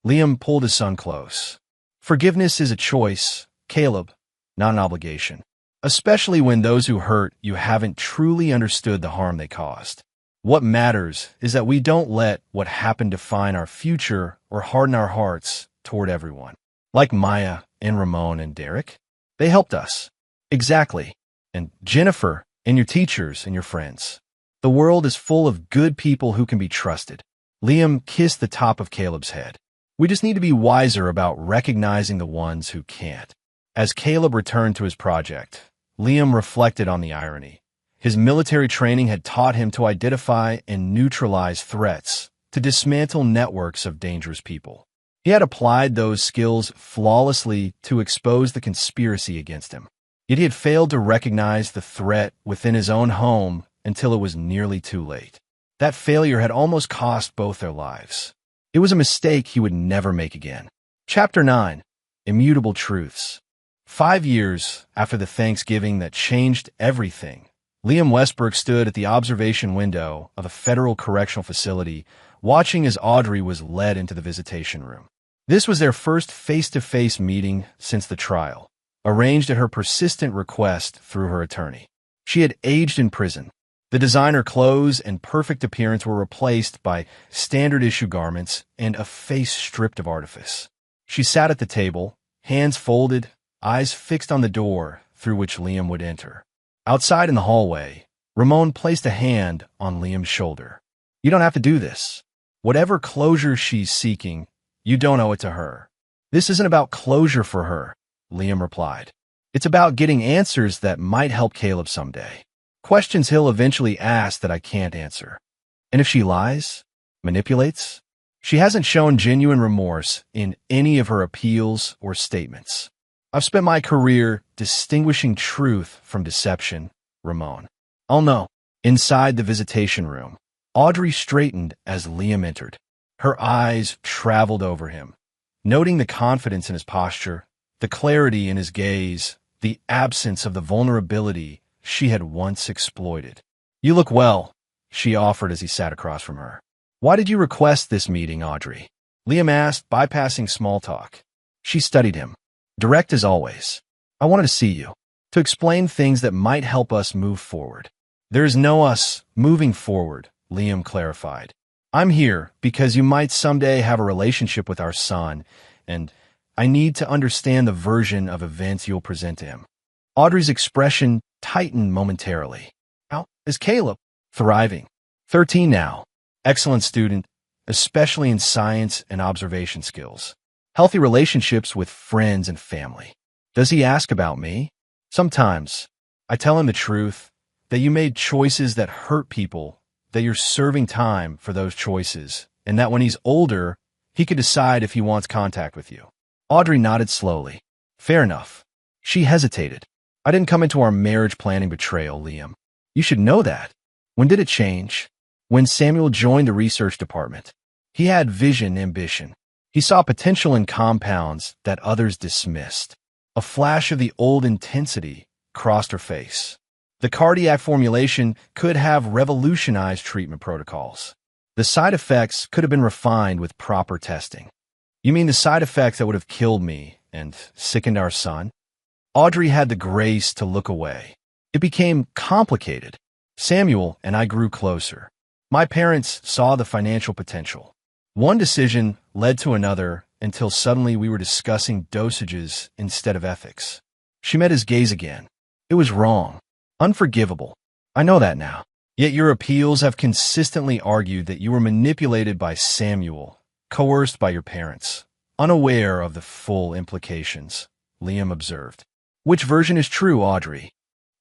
Liam pulled his son close. Forgiveness is a choice, Caleb, not an obligation. Especially when those who hurt you haven't truly understood the harm they caused. What matters is that we don't let what happened define our future or harden our hearts toward everyone. Like Maya and Ramon and Derek, they helped us. Exactly. And Jennifer and your teachers and your friends. The world is full of good people who can be trusted. Liam kissed the top of Caleb's head. We just need to be wiser about recognizing the ones who can't. As Caleb returned to his project, Liam reflected on the irony. His military training had taught him to identify and neutralize threats, to dismantle networks of dangerous people. He had applied those skills flawlessly to expose the conspiracy against him. Yet he had failed to recognize the threat within his own home until it was nearly too late. That failure had almost cost both their lives. It was a mistake he would never make again. Chapter 9. Immutable Truths. 5 years after the Thanksgiving that changed everything, Liam Westbrook stood at the observation window of a federal correctional facility, watching as Audrey was led into the visitation room. This was their first face-to-face meeting since the trial, arranged at her persistent request through her attorney. She had aged in prison. The designer clothes and perfect appearance were replaced by standard-issue garments and a face stripped of artifice. She sat at the table, hands folded, eyes fixed on the door through which Liam would enter. Outside in the hallway, Ramon placed a hand on Liam's shoulder. "You don't have to do this. Whatever closure she's seeking, you don't owe it to her." "This isn't about closure for her," Liam replied. "It's about getting answers that might help Caleb someday. Questions he'll eventually ask that I can't answer. And if she lies, manipulates, she hasn't shown genuine remorse in any of her appeals or statements. I've spent my career distinguishing truth from deception, Ramon. I'll know." Inside the visitation room, Audrey straightened as Liam entered. Her eyes traveled over him, noting the confidence in his posture, the clarity in his gaze, the absence of the vulnerability she had once exploited. "You look well," she offered as he sat across from her. "Why did you request this meeting, Audrey?" Liam asked, bypassing small talk. She studied him, direct as always. "I wanted to see you, to explain things that might help us move forward." "There is no us moving forward," Liam clarified. "I'm here because you might someday have a relationship with our son, and I need to understand the version of events you'll present to him." Audrey's expression tightened momentarily. "How is Caleb?" "Thriving. 13 now. Excellent student, especially in science and observation skills. Healthy relationships with friends and family." "Does he ask about me?" "Sometimes. I tell him the truth, that you made choices that hurt people, that you're serving time for those choices, and that when he's older, he could decide if he wants contact with you." Audrey nodded slowly. "Fair enough." She hesitated. "I didn't come into our marriage planning betrayal, Liam. You should know that." "When did it change?" "When Samuel joined the research department. He had vision, ambition. He saw potential in compounds that others dismissed." A flash of the old intensity crossed her face. "The cardiac formulation could have revolutionized treatment protocols. The side effects could have been refined with proper testing." "You mean the side effects that would have killed me and sickened our son?" Audrey had the grace to look away. "It became complicated. Samuel and I grew closer. My parents saw the financial potential. One decision led to another until suddenly we were discussing dosages instead of ethics." She met his gaze again. "It was wrong. Unforgivable. I know that now. Yet your appeals have consistently argued that you were manipulated by Samuel, coerced by your parents, unaware of the full implications," Liam observed. "Which version is true, Audrey?"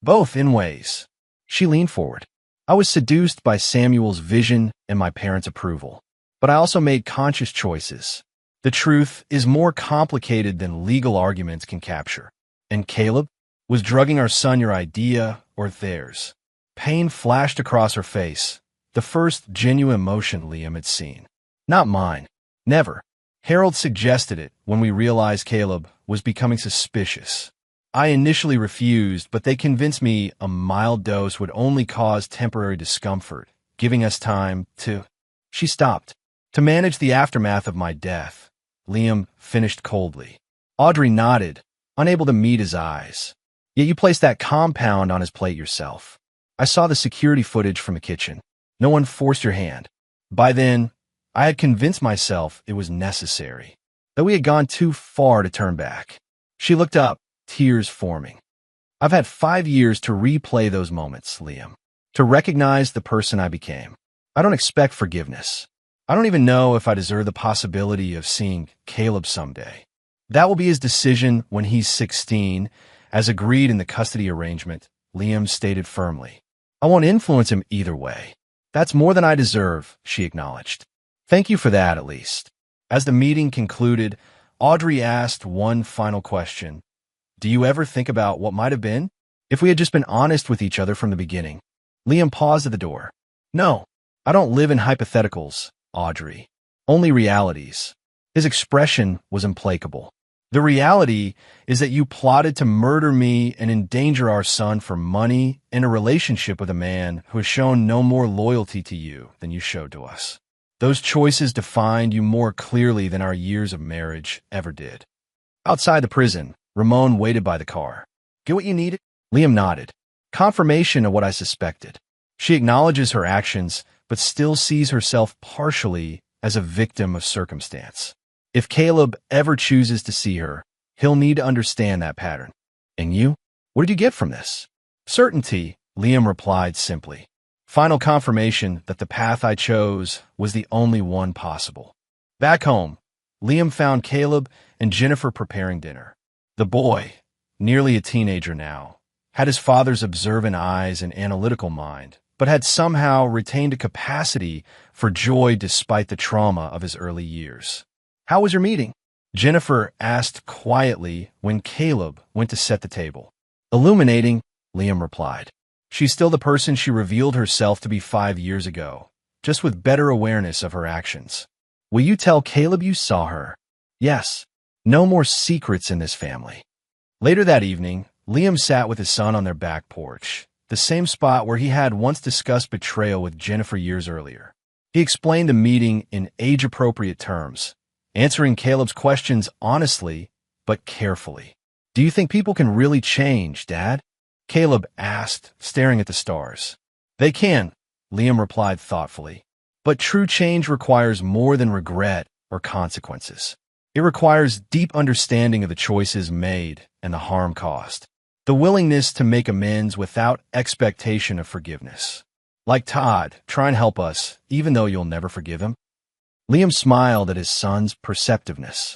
"Both, in ways." She leaned forward. "I was seduced by Samuel's vision and my parents' approval. But I also made conscious choices. The truth is more complicated than legal arguments can capture." "And Caleb? Was drugging our son your idea or theirs?" Pain flashed across her face, the first genuine emotion Liam had seen. "Not mine. Never. Harold suggested it when we realized Caleb was becoming suspicious. I initially refused, but they convinced me a mild dose would only cause temporary discomfort, giving us time to—" She stopped. "To manage the aftermath of my death," Liam finished coldly. Audrey nodded, unable to meet his eyes. "Yet you placed that compound on his plate yourself. I saw the security footage from the kitchen. No one forced your hand. By then, I had convinced myself it was necessary, that we had gone too far to turn back." She looked up, tears forming. "I've had 5 years to replay those moments, Liam, to recognize the person I became. I don't expect forgiveness. I don't even know if I deserve the possibility of seeing Caleb someday. That will be his decision when he's 16, As agreed in the custody arrangement, Liam stated firmly, "I won't influence him either way." "That's more than I deserve," she acknowledged. "Thank you for that, at least." As the meeting concluded, Audrey asked one final question. "Do you ever think about what might have been? If we had just been honest with each other from the beginning?" Liam paused at the door. "No, I don't live in hypotheticals, Audrey. Only realities." His expression was implacable. "The reality is that you plotted to murder me and endanger our son for money in a relationship with a man who has shown no more loyalty to you than you showed to us. Those choices defined you more clearly than our years of marriage ever did." Outside the prison, Ramon waited by the car. "Get what you needed?" Liam nodded. "Confirmation of what I suspected." She acknowledges her actions, but still sees herself partially as a victim of circumstance. If Caleb ever chooses to see her, he'll need to understand that pattern. "And you? What did you get from this?" "Certainty," Liam replied simply. "Final confirmation that the path I chose was the only one possible." Back home, Liam found Caleb and Jennifer preparing dinner. The boy, nearly a teenager now, had his father's observant eyes and analytical mind, but had somehow retained a capacity for joy despite the trauma of his early years. "How was your meeting?" Jennifer asked quietly when Caleb went to set the table. "Illuminating," Liam replied. "She's still the person she revealed herself to be 5 years ago, just with better awareness of her actions." "Will you tell Caleb you saw her?" "Yes. No more secrets in this family." Later that evening, Liam sat with his son on their back porch, the same spot where he had once discussed betrayal with Jennifer years earlier. He explained the meeting in age-appropriate terms, answering Caleb's questions honestly but carefully. "Do you think people can really change, Dad?" Caleb asked, staring at the stars. "They can," Liam replied thoughtfully. "But true change requires more than regret or consequences. It requires deep understanding of the choices made and the harm caused. The willingness to make amends without expectation of forgiveness. Like Todd, try and help us, even though you'll never forgive him." Liam smiled at his son's perceptiveness.